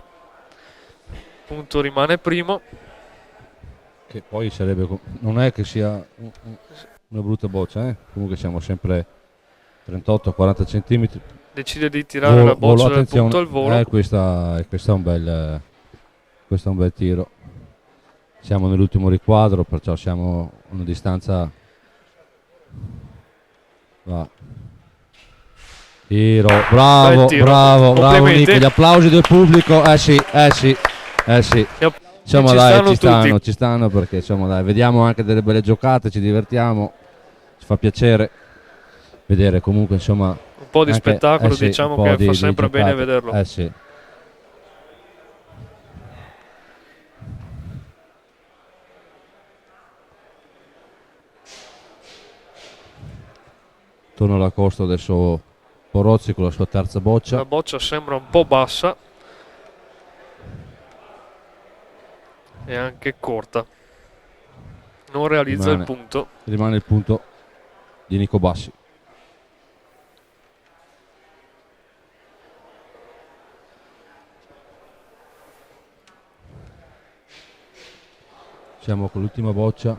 Punto rimane primo. Che poi sarebbe, non è che sia una brutta boccia, comunque siamo sempre 38-40 centimetri. Decide di tirare la boccia del attenzione, punto al volo. questo è un bel tiro. Siamo nell'ultimo riquadro, perciò siamo a una distanza. Va. Tiro, bravo, tiro. bravo Complimenti. Nico, gli applausi del pubblico. Sì. Insomma, dai, ci stanno perché insomma, dai, vediamo anche delle belle giocate, ci divertiamo, ci fa piacere vedere comunque, insomma, Un po' di anche, spettacolo, sì, diciamo un po' che fa di sempre bene giocate. vederlo. Sì. Torna alla costa adesso Porozzi con la sua terza boccia. La boccia sembra un po' bassa e anche corta. Non realizza il punto. Rimane il punto di Nico Bassi. Siamo con l'ultima boccia.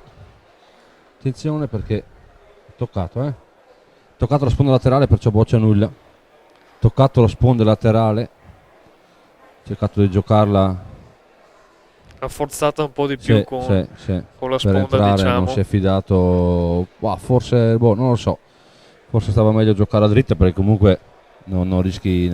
Attenzione perché toccato, toccato la sponda laterale, perciò boccia nulla. Toccato la sponda laterale, cercato di giocarla, Ha forzato un po' di più con la per sponda, entrare, diciamo. non si è fidato. Forse, non lo so, forse stava meglio giocare a dritta, perché comunque non rischi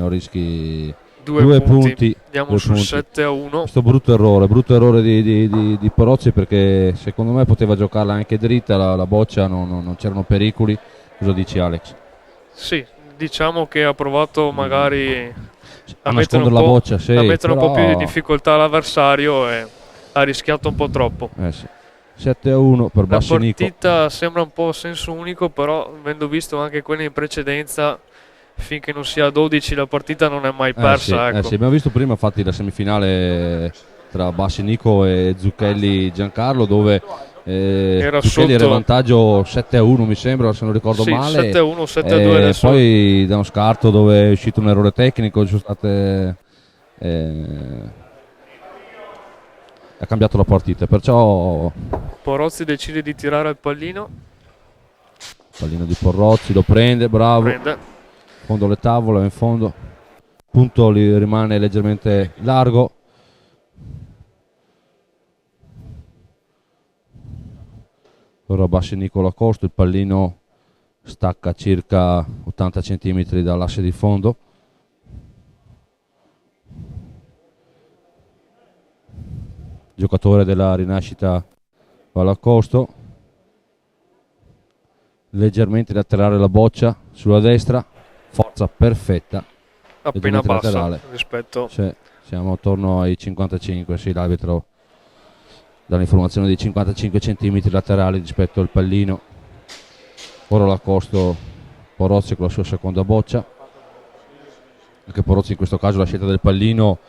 due punti. Andiamo due sul punti. 7-1. Questo brutto errore di Porozzi, perché secondo me poteva giocarla anche dritta, la boccia, non c'erano pericoli. Cosa dici, Alex? Sì, diciamo che ha provato magari A nascondere la boccia, sì, a mettere un po' più di però- difficoltà all'avversario e ha rischiato un po' troppo. Sì. 7-1 per La Bassinico. partita sembra un po' a senso unico, però avendo visto anche quella in precedenza, finché non sia a 12 la partita non è mai persa. Ecco. Sì, abbiamo visto prima infatti la semifinale tra Bassinico e Zucchelli Giancarlo, dove Era Zucchelli era in sotto. vantaggio 7-1, mi sembra, se non ricordo Sì, male. 7-1, 7-2 adesso. Poi da uno scarto dove è uscito un errore tecnico, ci sono state, ha cambiato la partita, perciò Porozzi decide di tirare il pallino, pallino di Porrozzi, lo prende, bravo. prende. In fondo alle tavole, in fondo. Punto li rimane leggermente largo. Ora Bassinico Lacosto, il pallino stacca circa 80 cm dall'asse di fondo. Giocatore della rinascita Valacosto, leggermente laterale la boccia sulla destra, forza perfetta, Appena leggermente bassa laterale. rispetto. Sì, siamo attorno ai 55, sì, l'arbitro dà l'informazione dei 55 cm laterali rispetto al pallino. Ora l'accosto Porozzi con la sua seconda boccia. Anche Porozzi in questo caso la scelta del pallino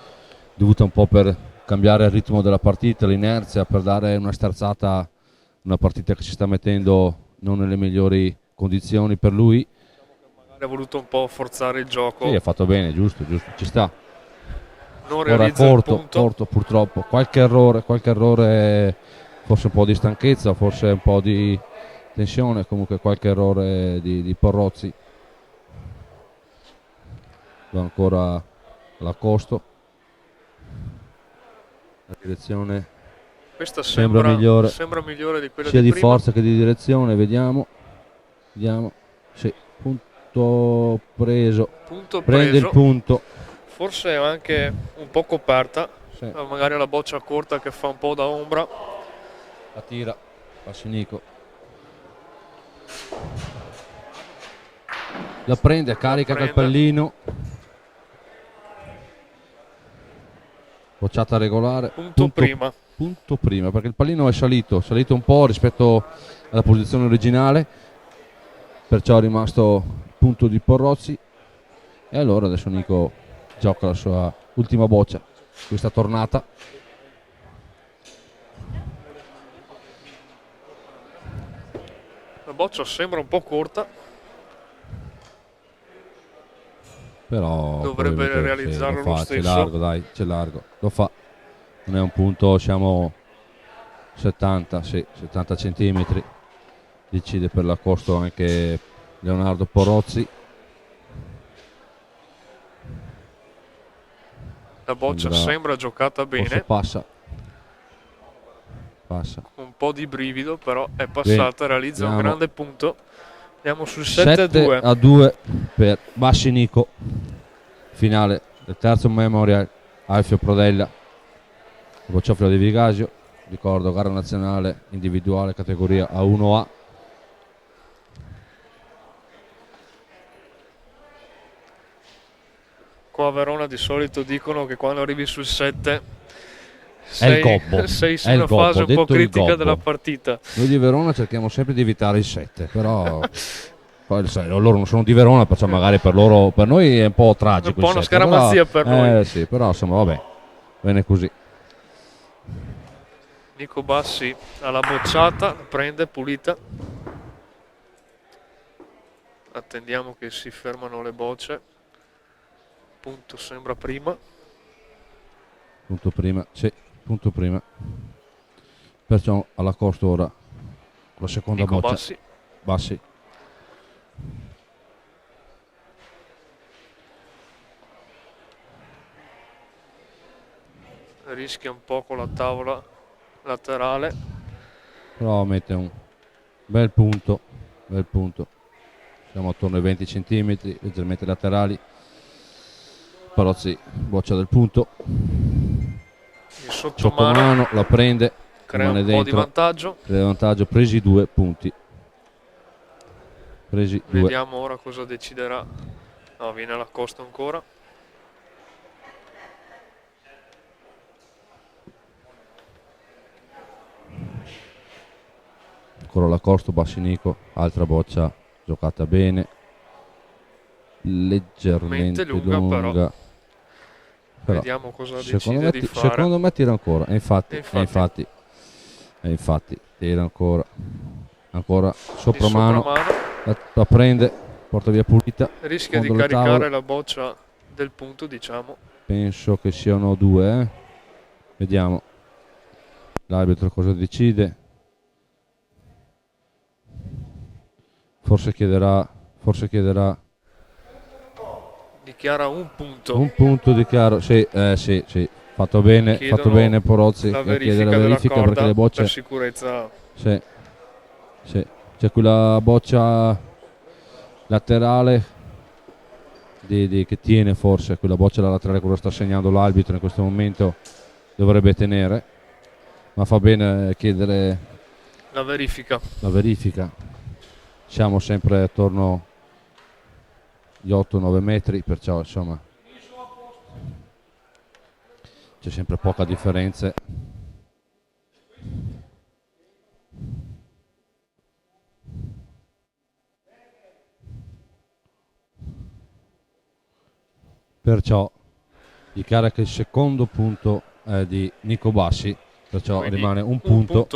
dovuta un po' per cambiare il ritmo della partita, l'inerzia, per dare una sterzata a una partita che si sta mettendo non nelle migliori condizioni per lui. Ha voluto un po' forzare il gioco. Sì, ha fatto bene, giusto, ci sta. Non Ora realizza il punto. corto purtroppo, qualche errore, forse un po' di stanchezza, forse un po' di tensione, comunque qualche errore di Porrozzi. Va ancora l'accosto, la direzione Questa sembra sembra migliore di quella sia di prima. forza che di direzione, vediamo, sì, punto preso, Punto prende preso. il punto. Forse è anche un po' coperta, Sì. magari la boccia corta che fa un po' da ombra. La tira Bassinico, la prende, carica prende. col pallino, bocciata regolare, Punto prima. perché il pallino è salito un po' rispetto alla posizione originale, perciò è rimasto punto di Porrozzi. E allora adesso Nico gioca la sua ultima boccia, questa tornata. La boccia sembra un po' corta, Però dovrebbe probabilmente realizzarlo lo lo fa, stesso. c'è largo, lo fa. Non è un punto, siamo 70 centimetri. Decide per l'accosto anche Leonardo Porozzi. La boccia sembra giocata Forse bene, passa. un po' di brivido, però è passata, realizza un andiamo. grande punto. Andiamo sul 7-2. 7-2 per Bassinico. Finale del terzo Memorial Alfio Prodella, Bocciofila di Vigasio. Ricordo gara nazionale individuale categoria A1A. Qua a Verona di solito dicono che quando arrivi sul 7 il gobbo, sei su è il una gobbo, fase un po' detto il critica gobbo. della partita. Noi di Verona cerchiamo sempre di evitare il 7, però poi, sai, loro non sono di Verona, perciò magari per noi è un po' tragico. Un po' il una 7, scaramanzia per noi. Sì, però insomma vabbè, bene così. Nico Bassi alla bocciata, prende pulita. Attendiamo che si fermano le bocce. Punto sembra prima. Punto prima, sì, punto prima. Perciò alla Costa ora con la seconda Nico boccia. Bassi. Rischia un po' con la tavola laterale. Però mette un bel punto. Siamo attorno ai 20 cm, leggermente laterali. Parozzi boccia del punto. Il sottomano Sottomano, la prende, crea rimane un po' di dentro. vantaggio. Crea vantaggio, presi 2 punti. Presi 2. Vediamo ora cosa deciderà. No, viene alla Costa ancora. Ancora la Costa, Bassinico, altra boccia giocata bene. Leggermente lunga, lunga. Però vediamo cosa secondo decide me, di fare. secondo me tira ancora. E infatti, Infatti. tira ancora. Ancora Il sopramano. sopramano La prende, porta via pulita. rischia di fondo le caricare tavole. la boccia del punto, diciamo. Penso che siano 2. Vediamo l'arbitro cosa decide. Forse chiederà Dichiara un punto. un punto di chiaro. Sì. Fatto bene Porozzi La a chiedere la verifica della verifica corda perché le bocce. per sicurezza. Sì. C'è quella boccia laterale che tiene, forse quella boccia laterale, quello sta segnando l'arbitro in questo momento, dovrebbe tenere, ma fa bene chiedere La verifica. la verifica. Siamo sempre attorno agli 8-9 metri, perciò insomma c'è sempre poca differenza. Perciò dichiara che il secondo punto è di Nico Bassi, perciò Quindi rimane un punto.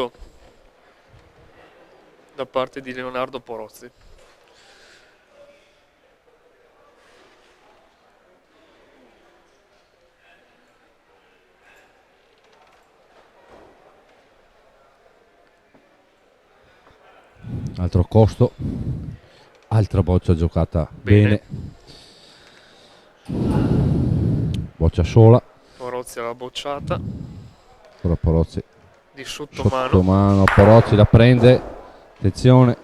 Da parte di Leonardo Porozzi. Altro costo, altra boccia giocata bene. Boccia sola. Porozzi alla bocciata. Ora Porozzi Di sottomano. sottomano, Porozzi la prende. Attenzione.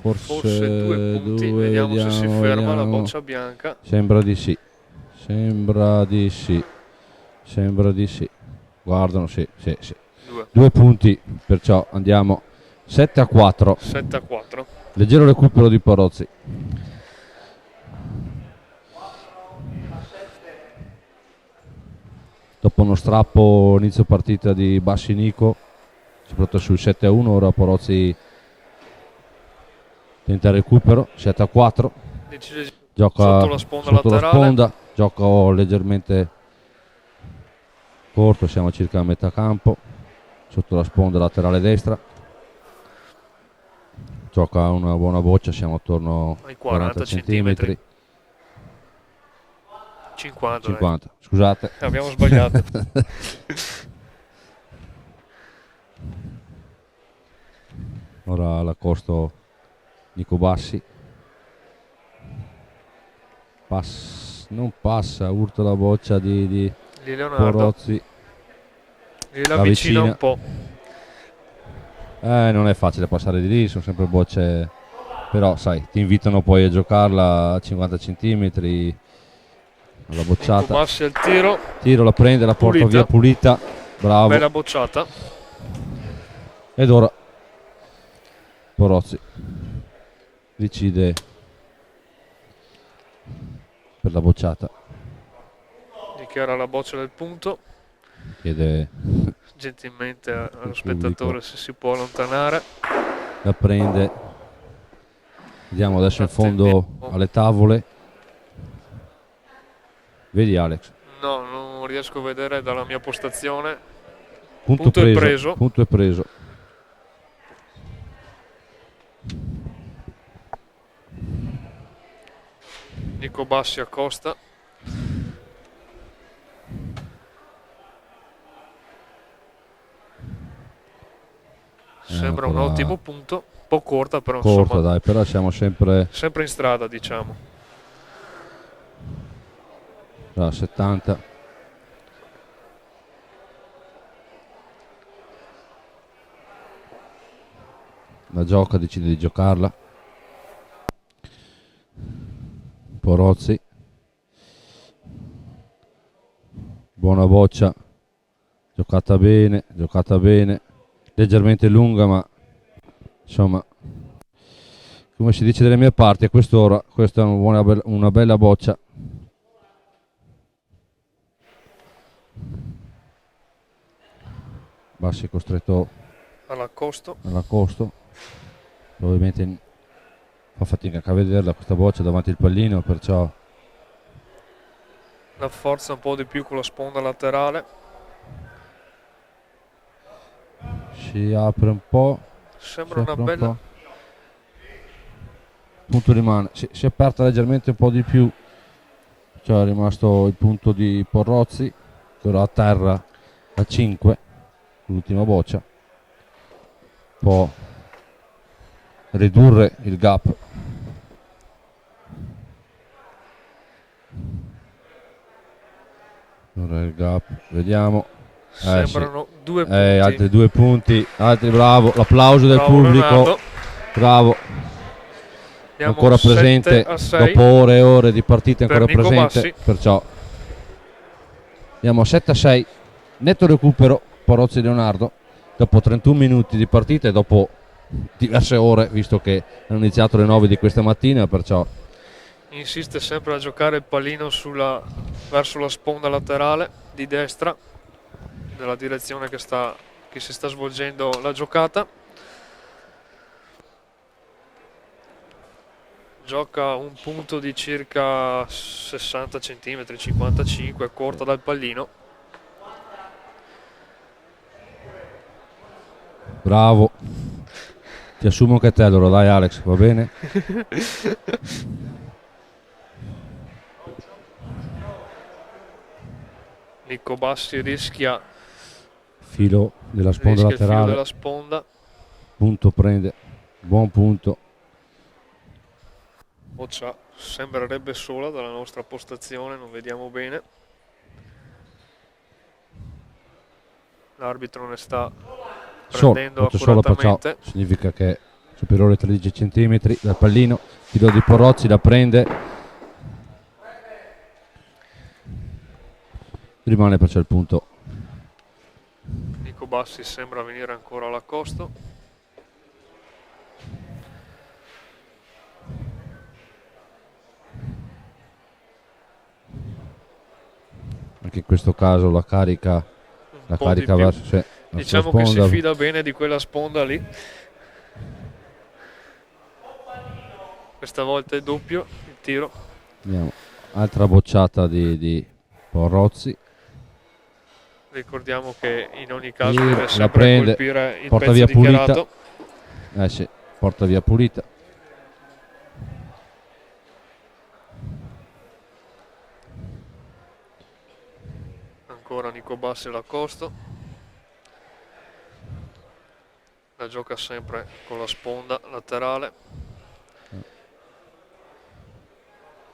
Forse 2 punti. Vediamo se si ferma la boccia bianca. Sembra di sì. Guardano, sì. 2 punti, perciò andiamo 7-4. 7-4. Leggero recupero di Porozzi. Dopo uno strappo inizio partita di Bassinico, soprattutto sul 7-1, ora Porozzi tenta il recupero, 7-4. Decide Gioca sotto la sponda laterale. sponda, gioca leggermente corto, siamo circa a metà campo, sotto la sponda laterale destra. Gioca una buona boccia, siamo attorno ai 40 centimetri. 50, scusate. Abbiamo sbagliato. Ora l'accosto Nico Bassi. Non passa, urta la boccia di Leonardo. Porozzi. L'avvicina un po'. Non è facile passare di lì, sono sempre bocce, però sai, ti invitano poi a giocarla a 50 centimetri. La bocciata. Bassi al tiro. Tiro, la prende, la porta via pulita. Bravo. Bella bocciata. Ed ora Porozzi decide per la bocciata. Dichiara la boccia del punto. Chiede Gentilmente allo spettatore se si può allontanare. La prende. Vediamo adesso in fondo alle tavole. Vedi Alex? No, non riesco a vedere dalla mia postazione. Punto è preso. Punto è preso. Nico Bassi accosta. Sembra un ancora ottimo punto, un po' corta però corta, insomma dai, però siamo sempre sempre in strada, diciamo. da 70. La gioca, decide di giocarla. Porozzi, buona boccia, giocata bene, leggermente lunga, ma insomma, come si dice dalle mie parti, a quest'ora questa è una bella boccia. Bassi è costretto All'accosto, all'accosto, probabilmente fa fatica a vederla questa boccia davanti al pallino, perciò la forza un po' di più con la sponda laterale, si apre un po'. sembra si una apre un bella... po'. Il punto rimane, si è aperta leggermente un po' di più, cioè è rimasto il punto di Porrozzi, che ora a terra a 5, l'ultima boccia, può ridurre il gap. Ora il gap, vediamo. Sembrano Sì. 2 punti. Altri 2 punti, altri, bravo, l'applauso del Bravo pubblico, Leonardo. bravo. Andiamo Ancora presente 7-6 dopo ore e ore di partita, per ancora Nico presente, Bassi. perciò andiamo a 7-6, netto recupero Porozzi Leonardo dopo 31 minuti di partita e dopo diverse ore, visto che hanno iniziato alle 9 di questa mattina, perciò Insiste sempre a giocare il pallino verso la sponda laterale di destra, nella direzione che si sta svolgendo la giocata. Gioca un punto di circa 60 cm, 55, corta dal pallino. bravo, ti assumo anche te allora, dai Alex, va bene? Nico Bassi rischia Filo della sponda il filo laterale, della sponda. punto prende, buon punto. Boccia sembrerebbe sola dalla nostra postazione, non vediamo bene. L'arbitro ne sta prendendo Solo, perciò accuratamente. significa che è superiore ai 13 cm dal pallino. Tiro di Porozzi, la prende, rimane perciò il punto. Nico Bassi sembra venire ancora all'accosto. Anche in questo caso la carica po' di più. verso la Diciamo sua che si sponda. fida bene di quella sponda lì. Questa volta è doppio il tiro. Andiamo. Altra bocciata di Porozzi. Ricordiamo che in ogni caso Sì, deve la sempre prende, colpire il porta pezzo via dichiarato. pulita. Sì, porta via pulita. Ancora Nico Bassi all'accosto. La gioca sempre con la sponda laterale.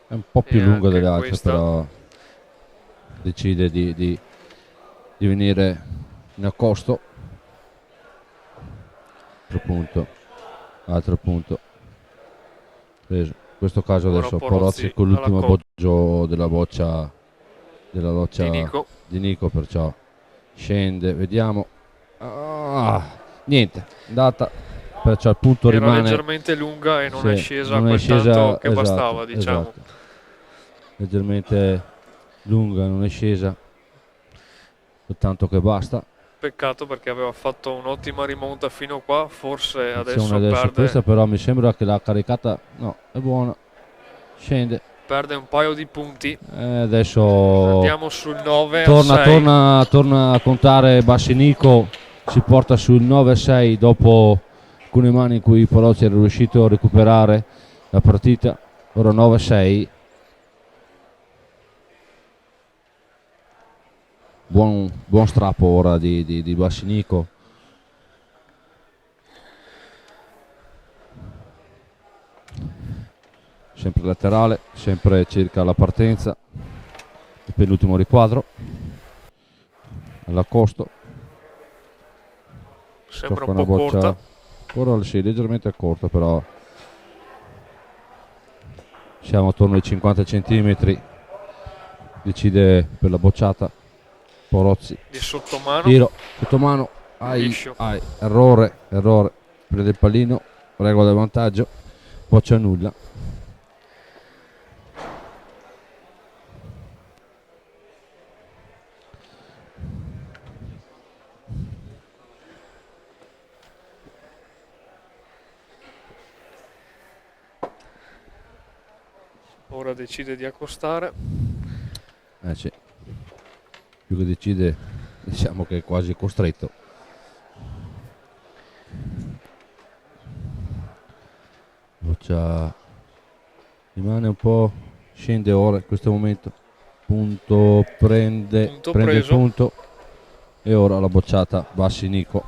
È un po' più E lunga anche delle altre, questa- però decide di venire in accosto. Altro punto preso. In questo caso Ora adesso Porozzi Porozzi con l'ultimo alla appoggio della boccia di Nico. perciò scende, vediamo. Niente, andata, perciò il punto Era rimane leggermente lunga e non sì, è scesa non è quel scesa, tanto che esatto, bastava, diciamo. esatto. Leggermente lunga, non è scesa tanto che basta. Peccato perché aveva fatto un'ottima rimonta fino qua, forse Attenzione adesso perde, questa però mi sembra che la caricata no, è buona, scende. perde un paio di punti. Adesso Andiamo sul 9-6. torna a contare Bassinico, si porta sul 9-6 dopo alcune mani in cui Porozzi era riuscito a recuperare la partita. Ora 9-6. Buon strappo ora di Bassinico. sempre laterale, sempre circa la partenza, il penultimo riquadro, all'accosto. Sembra Tocca un una po' boccia, corta. ora sì, leggermente corta, però siamo attorno ai 50 cm. Decide per la bocciata Porozzi, Di sottomano. tiro sottomano, Liscio. errore, prende il pallino, regola del vantaggio, boccia nulla. Ora decide di accostare. Sì. Più che decide, diciamo che è quasi costretto. Boccia rimane un po', scende ora in questo momento. Punto, prende il preso. punto e ora la bocciata Bassi Nico.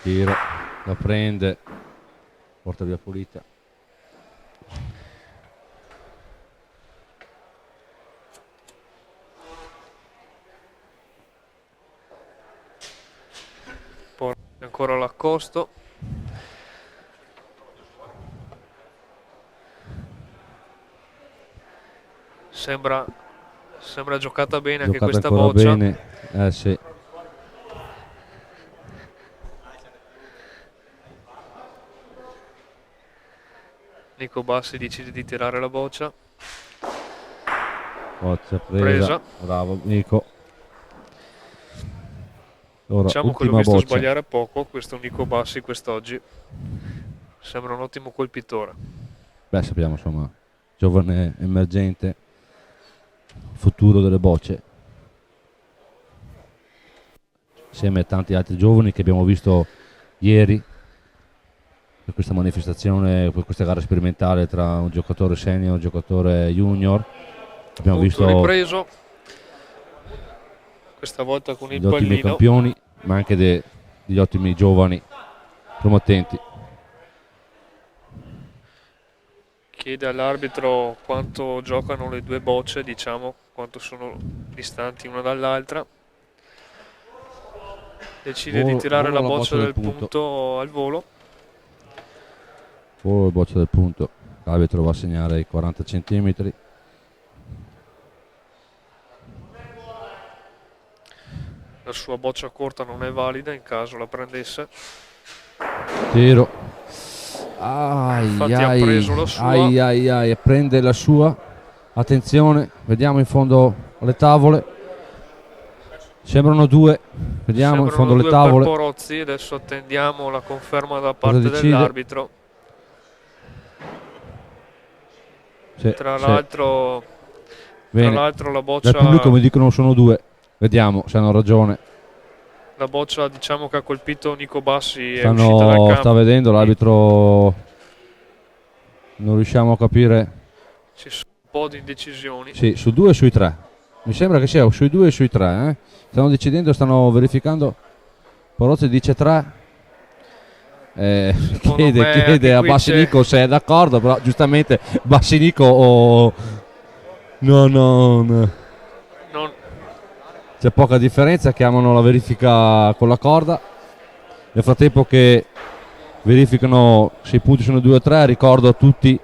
Tiro, la prende, porta via pulita. Poi ancora l'accosto. Sembra giocata bene anche Giocata questa ancora boccia. bene, sì. Nico Bassi decide di tirare la boccia. Boccia Presa. bravo Nico. Ora, Diciamo che l'ho ultima visto boccia. sbagliare poco questo Nico Bassi quest'oggi. Sembra un ottimo colpitore. Beh, sappiamo, insomma, giovane emergente, futuro delle bocce, insieme a tanti altri giovani che abbiamo visto ieri per questa manifestazione, per questa gara sperimentale tra un giocatore senior e un giocatore junior. Abbiamo Punto visto ripreso. Questa volta con il gli ottimi pallino. campioni, ma anche degli ottimi giovani promettenti. Chiede all'arbitro quanto giocano le due bocce, diciamo, quanto sono distanti una dall'altra. Decide di tirare la boccia del punto al volo. Volo boccia del punto, l'arbitro va a segnare i 40 cm. La sua boccia corta non è valida in caso la prendesse. Tiro. Infatti ha preso la sua. Prende la sua. Attenzione, vediamo in fondo alle tavole. Sembrano due. Vediamo in fondo alle tavole. Per Porozzi. Adesso attendiamo la conferma da parte decide? dell'arbitro. Sì, Tra sì. l'altro Bene. la boccia, Dal pubblico mi dicono sono due. Vediamo se hanno ragione. la boccia diciamo che ha colpito Nico Bassi è uscita dal campo. Sta vedendo l'arbitro. Non riusciamo a capire. Ci sono un po' di indecisioni. Sì, su 2 e sui 3. Mi sembra che sia sui 2 e sui 3. Stanno decidendo, stanno verificando. Porozzi dice 3. Chiede a Bassinico se è d'accordo, però giustamente Bassinico no. C'è poca differenza, chiamano la verifica con la corda. Nel frattempo che verificano se i punti sono 2 o 3, ricordo a tutti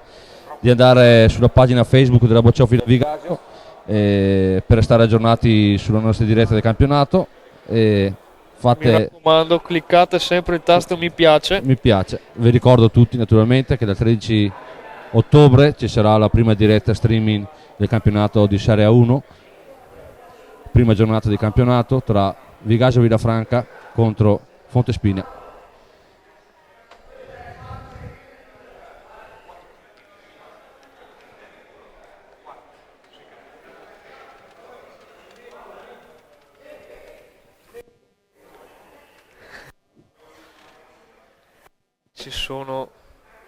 di andare sulla pagina Facebook della Bocciofila Vigasio per restare aggiornati sulla nostra diretta del campionato. Mi raccomando, cliccate sempre il tasto mi piace. Mi piace. Vi ricordo a tutti naturalmente che dal 13 ottobre ci sarà la prima diretta streaming del campionato di Serie A1, prima giornata di campionato tra Vigasio Villafranca contro Fontespina.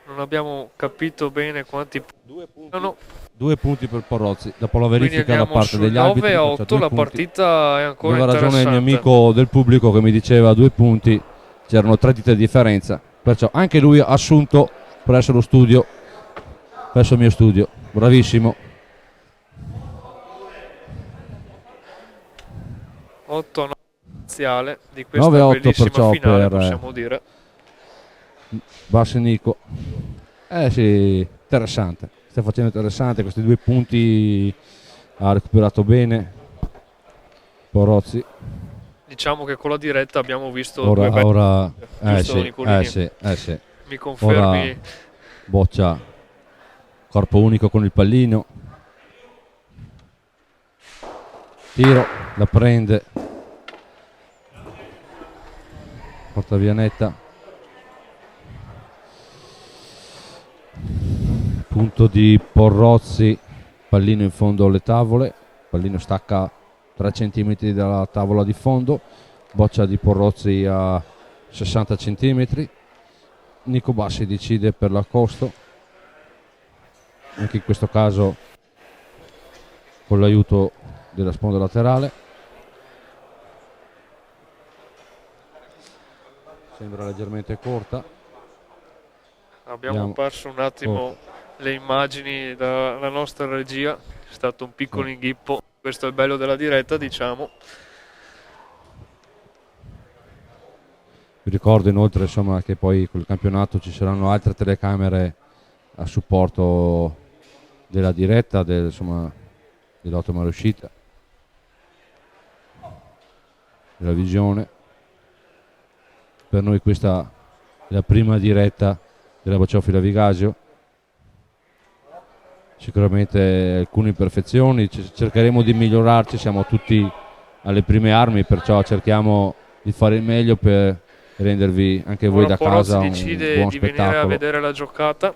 Non abbiamo capito bene quanti sono. 2 punti per Porozzi dopo la verifica da parte degli 9 arbitri. a 8 la partita è ancora Aveva ragione interessante. il mio amico del pubblico che mi diceva 2 punti, c'erano 3 dita di differenza. perciò anche lui ha assunto presso lo studio, presso il mio studio, bravissimo. 8 iniziale di questa 9-8 bellissima perciò finale, per possiamo dire. Bassi Nico. Sì, interessante, sta facendo interessante, questi 2 punti ha recuperato bene Porozzi. Diciamo che con la diretta abbiamo visto Ora, due ora giusto, Nicolini? sì. Mi confermi? Ora Boccia, corpo unico con il pallino, tiro, la prende, porta via netta, punto di Porrozzi, pallino in fondo alle tavole, pallino stacca 3 cm dalla tavola di fondo, boccia di Porrozzi a 60 cm. Nico Bassi decide per l'accosto, anche in questo caso con l'aiuto della sponda laterale. Sembra leggermente corta. Abbiamo perso un attimo le immagini dalla nostra regia, è stato un piccolo inghippo, questo è il bello della diretta, diciamo. Vi ricordo inoltre insomma, che poi col campionato ci saranno altre telecamere a supporto della diretta, dell'ottima riuscita, della visione. Per noi questa è la prima diretta della Bocciofila Vigasio. Sicuramente alcune imperfezioni, cercheremo di migliorarci, siamo tutti alle prime armi, perciò cerchiamo di fare il meglio per rendervi anche voi da casa un decide buon di venire a spettacolo. vedere la giocata.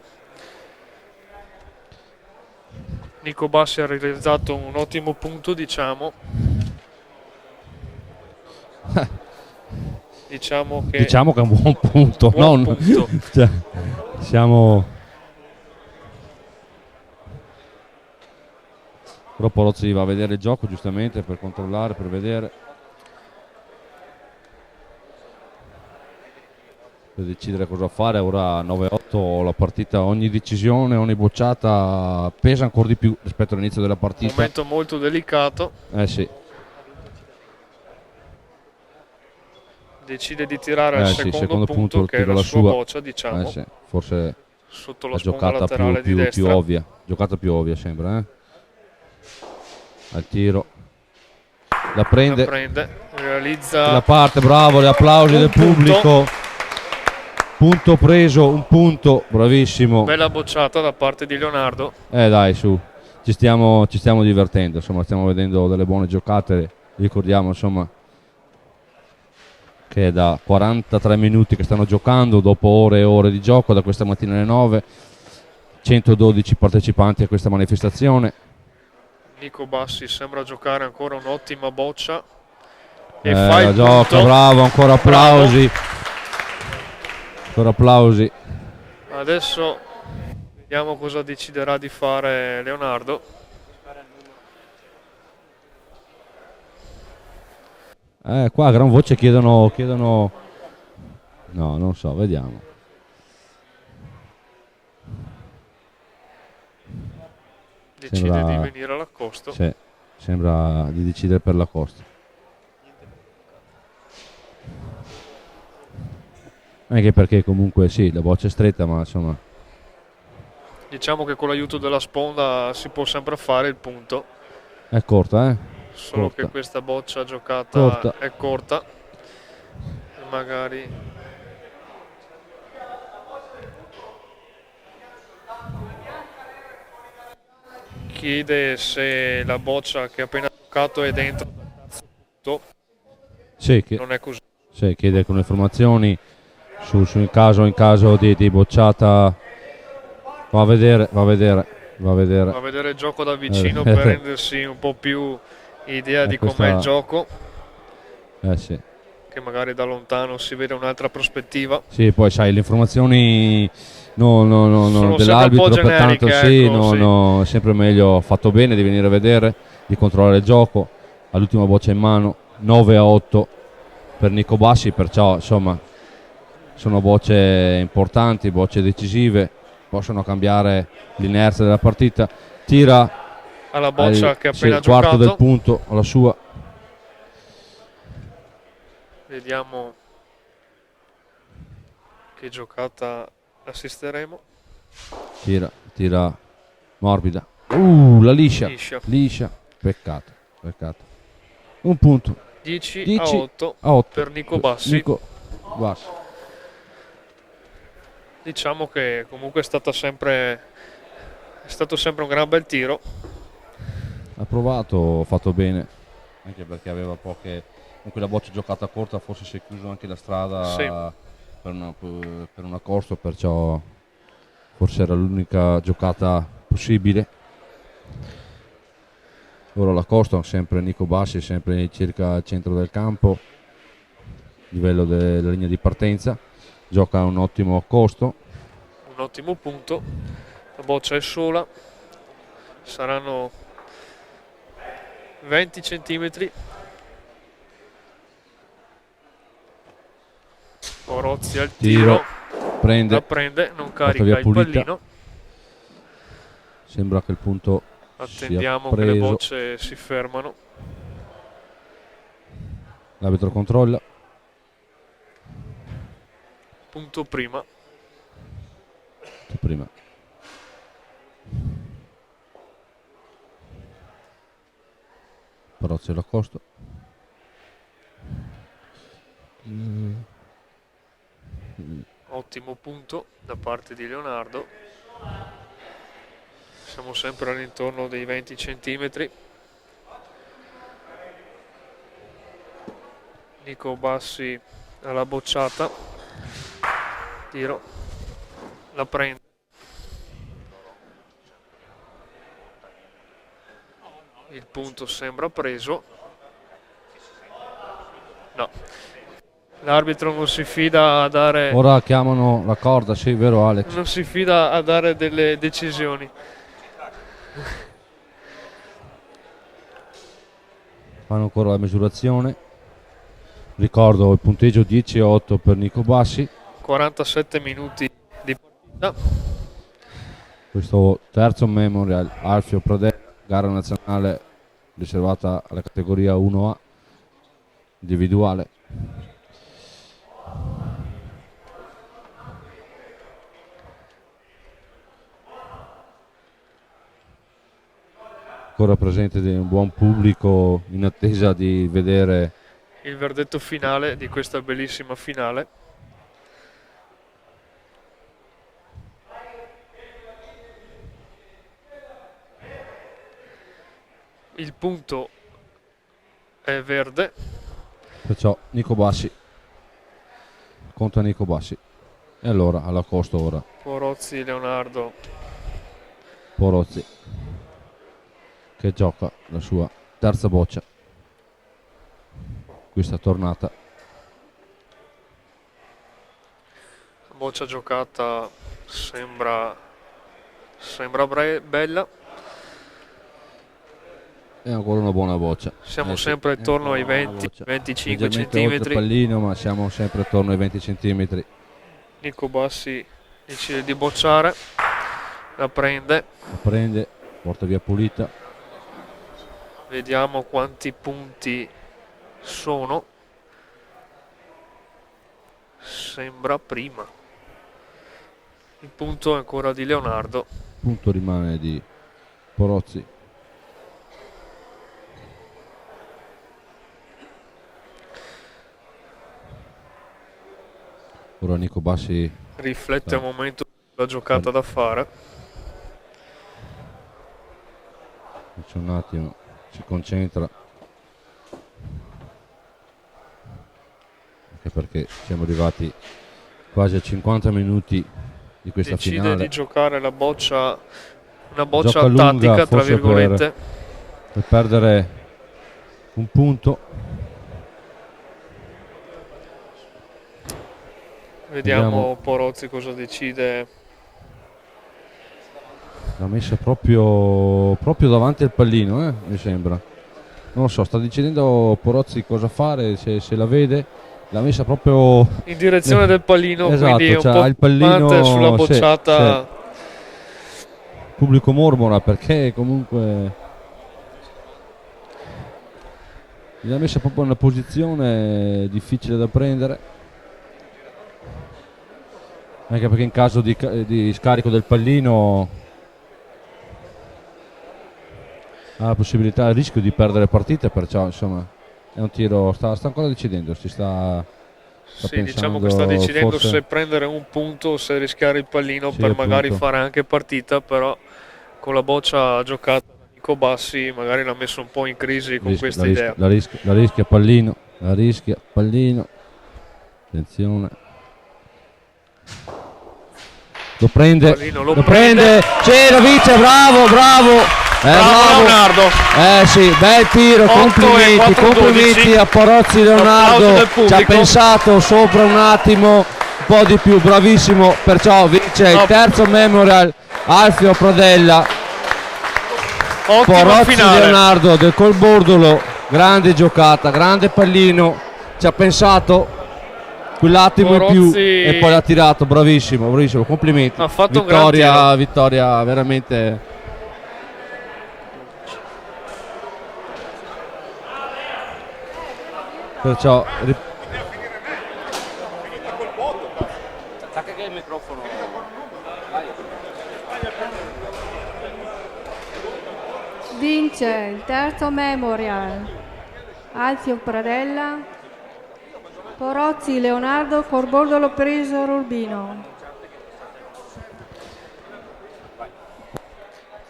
Nico Bassi ha realizzato un ottimo punto, diciamo. Diciamo che è un buon punto, punto. Cioè, siamo però Porozzi va a vedere il gioco giustamente per controllare, per vedere, per decidere cosa fare. Ora 9-8 la partita, ogni decisione, ogni bocciata pesa ancora di più rispetto all'inizio della partita. Un momento molto delicato. Sì. Decide di tirare al secondo punto che è la sua boccia, diciamo. Sì. Forse sotto la la sponda giocata laterale di più destra. ovvia, giocata più ovvia sembra, al tiro la prende, realizza la parte, bravo, gli applausi del pubblico, punto preso, un punto, bravissimo, bella bocciata da parte di Leonardo. Dai, su, ci stiamo divertendo, insomma, stiamo vedendo delle buone giocate. Ricordiamo insomma che è da 43 minuti che stanno giocando, dopo ore e ore di gioco, da questa mattina alle 9, 112 partecipanti a questa manifestazione. Nico Bassi sembra giocare ancora un'ottima boccia e fa il gioco, punto. bravo, ancora applausi. Ancora applausi. Adesso vediamo cosa deciderà di fare Leonardo. Qua a gran voce chiedono no, non so, vediamo. Decide di venire all'accosto. Sì, sembra di decidere per l'accosto. Anche perché comunque sì, la boccia è stretta, ma insomma. Diciamo che con l'aiuto della sponda si può sempre fare il punto. È corta, Solo corta. che questa boccia giocata è corta. E magari chiede se la boccia che ha appena giocato è dentro dal terzo punto. Sì, non è così. Sì, chiede con informazioni in caso di bocciata. Va a vedere il gioco da vicino per rendersi un po' più idea di com'è il gioco. Sì. Che magari da lontano si vede un'altra prospettiva. Sì, poi sai, le informazioni dell'arbitro, pertanto ecco, è sempre meglio, fatto bene di venire a vedere, di controllare il gioco. All'ultima boccia in mano, 9-8 per Nico Bassi, perciò insomma sono bocce importanti, bocce decisive, possono cambiare l'inerzia della partita. Tira alla boccia che ha sì, appena il quarto giocato. del punto alla sua. Vediamo che giocata assisteremo. Tira morbida. La liscia. Liscia. Peccato. Un punto. 10 a 10 8 a 8 per Nico Bassi. Nico Bassi. Diciamo che comunque è stato sempre un gran bel tiro. Ha provato, ha fatto bene, anche perché aveva poche, con quella boccia giocata corta forse si è chiuso anche la strada Sì. per una corsa, perciò forse era l'unica giocata possibile. Ora la costa sempre Nico Bassi, sempre circa al centro del campo, livello della linea di partenza, gioca a un ottimo costo. Un ottimo punto. La boccia è sola. Saranno 20 centimetri. Orozzi al tiro. Prende, La prende, non porta carica via il pulita. pallino. Sembra che il punto Attendiamo sia che le preso. bocce si fermano. L'arbitro controlla. Punto prima. Prima. Però c'è la costa. Ottimo punto da parte di Leonardo. Siamo sempre all'intorno dei 20 centimetri. Nico Bassi alla bocciata. Tiro. La prende. Il punto sembra preso. No. L'arbitro non si fida a dare. Ora chiamano la corda, sì, vero Alex? Non si fida a dare delle decisioni. Fanno ancora la misurazione. Ricordo il punteggio 10-8 per Nico Bassi. 47 minuti di partita. Questo terzo Memorial Alfio Pradella, gara nazionale riservata alla categoria 1A individuale. Ancora presente un buon pubblico in attesa di vedere Il verdetto finale di questa bellissima finale. Il punto è verde. perciò Nico Bassi, conta Nico Bassi. E allora alla costa ora Porozzi Leonardo. Porozzi che gioca la sua terza boccia questa tornata. Boccia giocata sembra bella. È ancora una buona boccia. Siamo Sì, sempre attorno ai una buona 20, boccia. 25 Leggermente oltre il centimetri. pallino, ma siamo sempre attorno ai 20 centimetri. Nico Bassi decide di bocciare. La prende. La prende, porta via pulita. Vediamo quanti punti sono. Sembra prima. Il punto è ancora di Leonardo. Il punto rimane di Porozzi. Ora Nico Bassi Riflette un momento sulla giocata da fare. c'è un attimo, si concentra. Anche perché siamo arrivati quasi a 50 minuti di questa Decide finale. di giocare la boccia, una boccia Gioca lunga, tattica, tra forse virgolette. per perdere un punto. Vediamo Porozzi cosa decide. L'ha messa proprio davanti al pallino, mi sembra. Non lo so, sta decidendo Porozzi cosa fare, se la vede. l'ha messa proprio in direzione del pallino, esatto, quindi un cioè, po' il pallino sulla bocciata. il pubblico mormora perché comunque l'ha messa proprio in una posizione difficile da prendere, anche perché in caso di scarico del pallino ha la possibilità, il rischio di perdere partite, perciò insomma è un tiro, sta ancora decidendo, sta Sì, diciamo che sta decidendo forse se prendere un punto o se rischiare il pallino Sì, per magari appunto. fare anche partita, però con la boccia giocata da Nico Bassi magari l'ha messo un po' in crisi con questa idea. la rischia pallino, attenzione, lo prende, Pallino lo sì, lo vince, bravo, Bravo Leonardo. Sì, bel tiro, 8 e 4, complimenti 12. a Porozzi Applauso Leonardo, del ci ha pubblico. pensato sopra un attimo, un po' di più, bravissimo, perciò vince il terzo Memorial Alfio Pradella. Ottimo Porozzi finale. Leonardo del Colbordolo, grande giocata, grande pallino, ci ha pensato quell'attimo in più Porozzi e poi l'ha tirato, bravissimo, complimenti. ha fatto un gran tiro. Vittoria veramente. Perciò Vince il terzo Memorial Alfio Pradella, Porozzi Leonardo, Corbordolo Preso Urbino.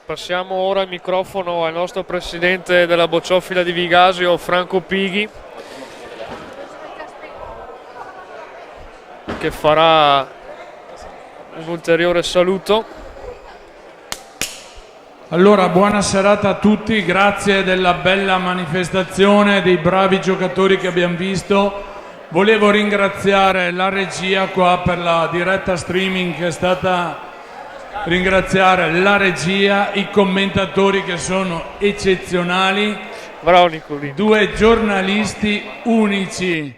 Passiamo ora il microfono al nostro presidente della bocciofila di Vigasio, Franco Pighi, che farà un ulteriore saluto. Allora, buona serata a tutti, grazie della bella manifestazione, dei bravi giocatori che abbiamo visto. Volevo ringraziare la regia qua per la diretta streaming che è stata, ringraziare la regia, i commentatori che sono eccezionali, Bravo Nicolino. 2 giornalisti unici,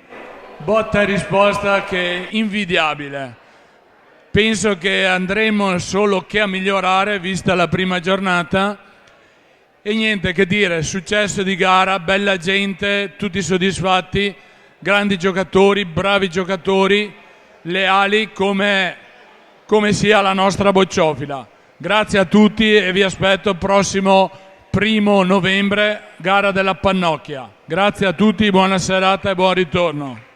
botta e risposta che è invidiabile. Penso che andremo solo che a migliorare vista la prima giornata e niente che dire, successo di gara, bella gente, tutti soddisfatti, grandi giocatori, bravi giocatori, leali come sia la nostra bocciofila. Grazie a tutti e vi aspetto prossimo 1° novembre, gara della Pannocchia. Grazie a tutti, buona serata e buon ritorno.